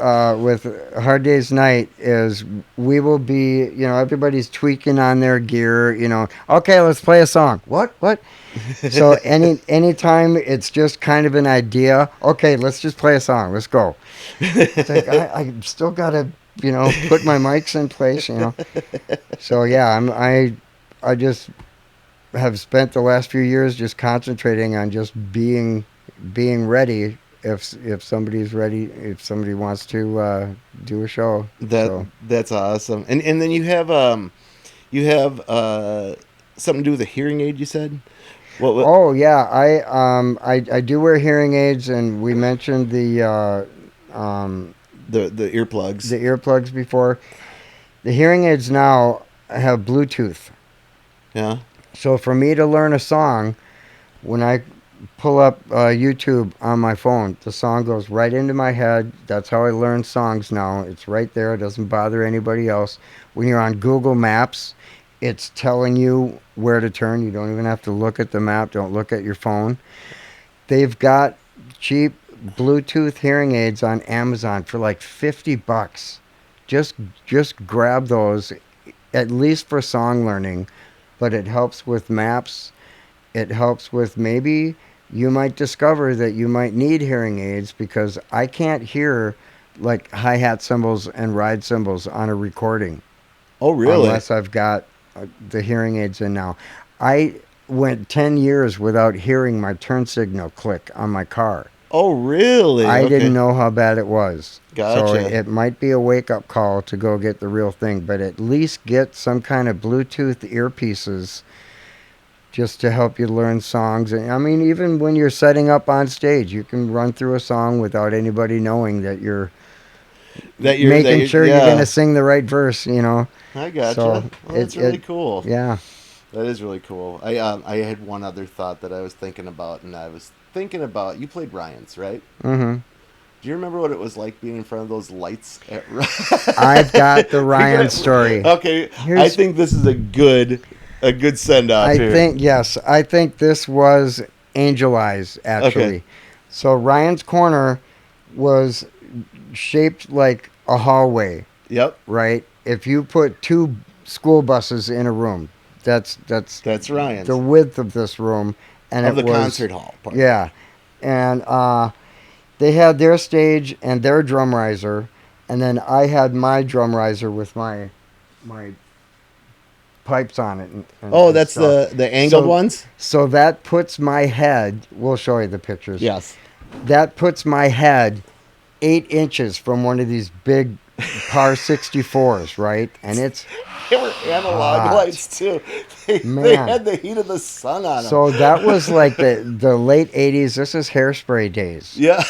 Hard Day's Night is we will be, you know, everybody's tweaking on their gear, you know, okay, let's play a song. What? So anytime it's just kind of an idea, okay, let's just play a song. Let's go. It's like I still got to, you know, put my mics in place, you know. So yeah, I just have spent the last few years just concentrating on just being ready if somebody's ready, if somebody wants to do a show. That's awesome. And then you have something to do with a hearing aid, you said? What? Oh yeah, I do wear hearing aids, and we mentioned the earplugs. The earplugs before. The hearing aids now have Bluetooth. Yeah. So for me to learn a song, when I pull up YouTube on my phone, the song goes right into my head. That's how I learn songs now. It's right there. It doesn't bother anybody else. When you're on Google Maps, it's telling you where to turn. You don't even have to look at the map. Don't look at your phone. They've got cheap Bluetooth hearing aids on Amazon for like $50. Just grab those, at least for song learning. But it helps with maps. It helps with maybe you might discover that you might need hearing aids because I can't hear like hi-hat cymbals and ride cymbals on a recording. Oh, really? Unless I've got the hearing aids in now. I went 10 years without hearing my turn signal click on my car. Oh, really? I didn't know how bad it was. Gotcha. So it might be a wake-up call to go get the real thing, but at least get some kind of Bluetooth earpieces just to help you learn songs. And I mean, even when you're setting up on stage, you can run through a song without anybody knowing that you're making sure you're going to sing the right verse, you know. I gotcha. So Well, that's really cool. Yeah. That is really cool. I had one other thought that I was thinking about, and I was thinking about, you played Ryan's, right? Mm-hmm. Do you remember what it was like being in front of those lights at I've got the Ryan story. Okay, I think this is a good send off here. I think this was Angel Eyes, actually. Okay. So Ryan's Corner was shaped like a hallway. Yep. Right? If you put 2 school buses in a room, that's Ryan's. the width of this room, and of it the was concert hall part. Yeah. And they had their stage and their drum riser, and then I had my drum riser with my pipes on it. And that's stuff. the angled ones? So that puts my head, we'll show you the pictures. Yes. That puts my head 8 inches from one of these big Par 64s, right? And it's They were analog hot. lights too. They had the heat of the sun on them. So that was like the late 80s. This is Hairspray days. Yeah.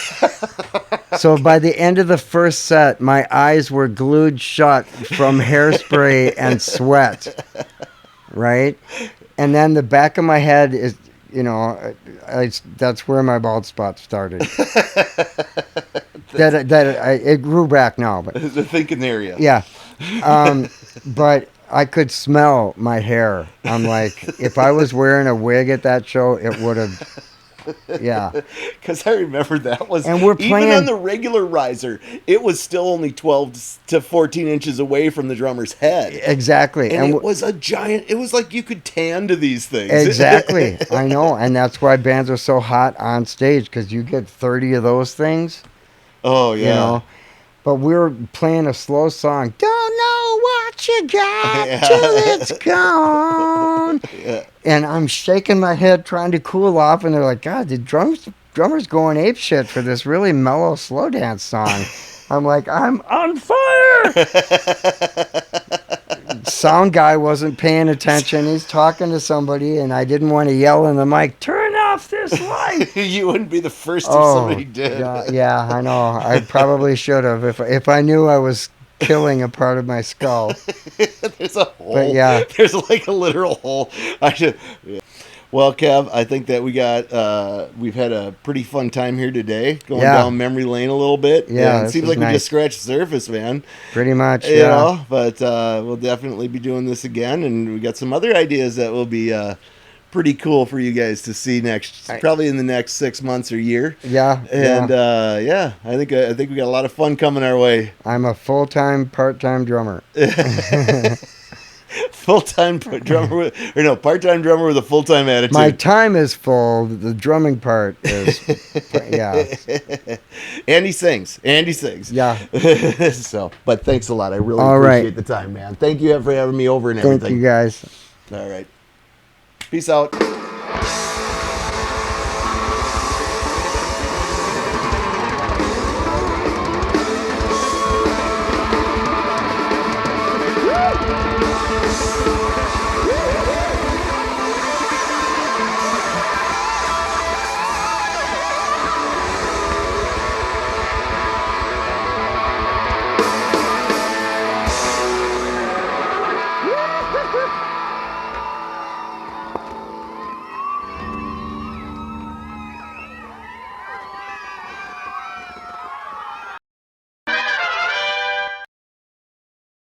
So by the end of the first set, my eyes were glued shut from hairspray and sweat, right? And then the back of my head is, you know, that's where my bald spot started. It grew back now, but The thinking area. yeah. But I could smell my hair. I'm like, if I was wearing a wig at that show, it would have. Yeah. Because I remember that was, and we're even playing on the regular riser, it was still only 12 to 14 inches away from the drummer's head. Exactly. And it was a giant, it was like you could tan to these things. Exactly. I know. And that's why bands are so hot on stage, because you get 30 of those things. Oh, yeah. You know? But we were playing a slow song. Don't know what you got till it's gone. Yeah. And I'm shaking my head trying to cool off. And they're like, God, the drummer's going ape shit for this really mellow slow dance song. I'm like, I'm on fire. Sound guy wasn't paying attention. He's talking to somebody, and I didn't want to yell in the mic, turn off this light. You wouldn't be the first if somebody did. Yeah, I know. I probably should have if I knew I was killing a part of my skull. There's a hole. But yeah. There's like a literal hole. Yeah. Well, Kev, I think that we've had a pretty fun time here today, going down memory lane a little bit. Yeah, it seems like we just scratched the surface, man. Pretty much, you know, but we'll definitely be doing this again, and we got some other ideas that will be pretty cool for you guys to see probably in the next 6 months or year. Yeah, and I think we got a lot of fun coming our way. I'm a full-time, part-time drummer. Full-time drummer part-time drummer with a full-time attitude. My time is full. The drumming part is, yeah. Andy sings. Yeah. So, but thanks a lot. I really appreciate the time, man. Thank you for having me over and everything. Thank you, guys. All right. Peace out.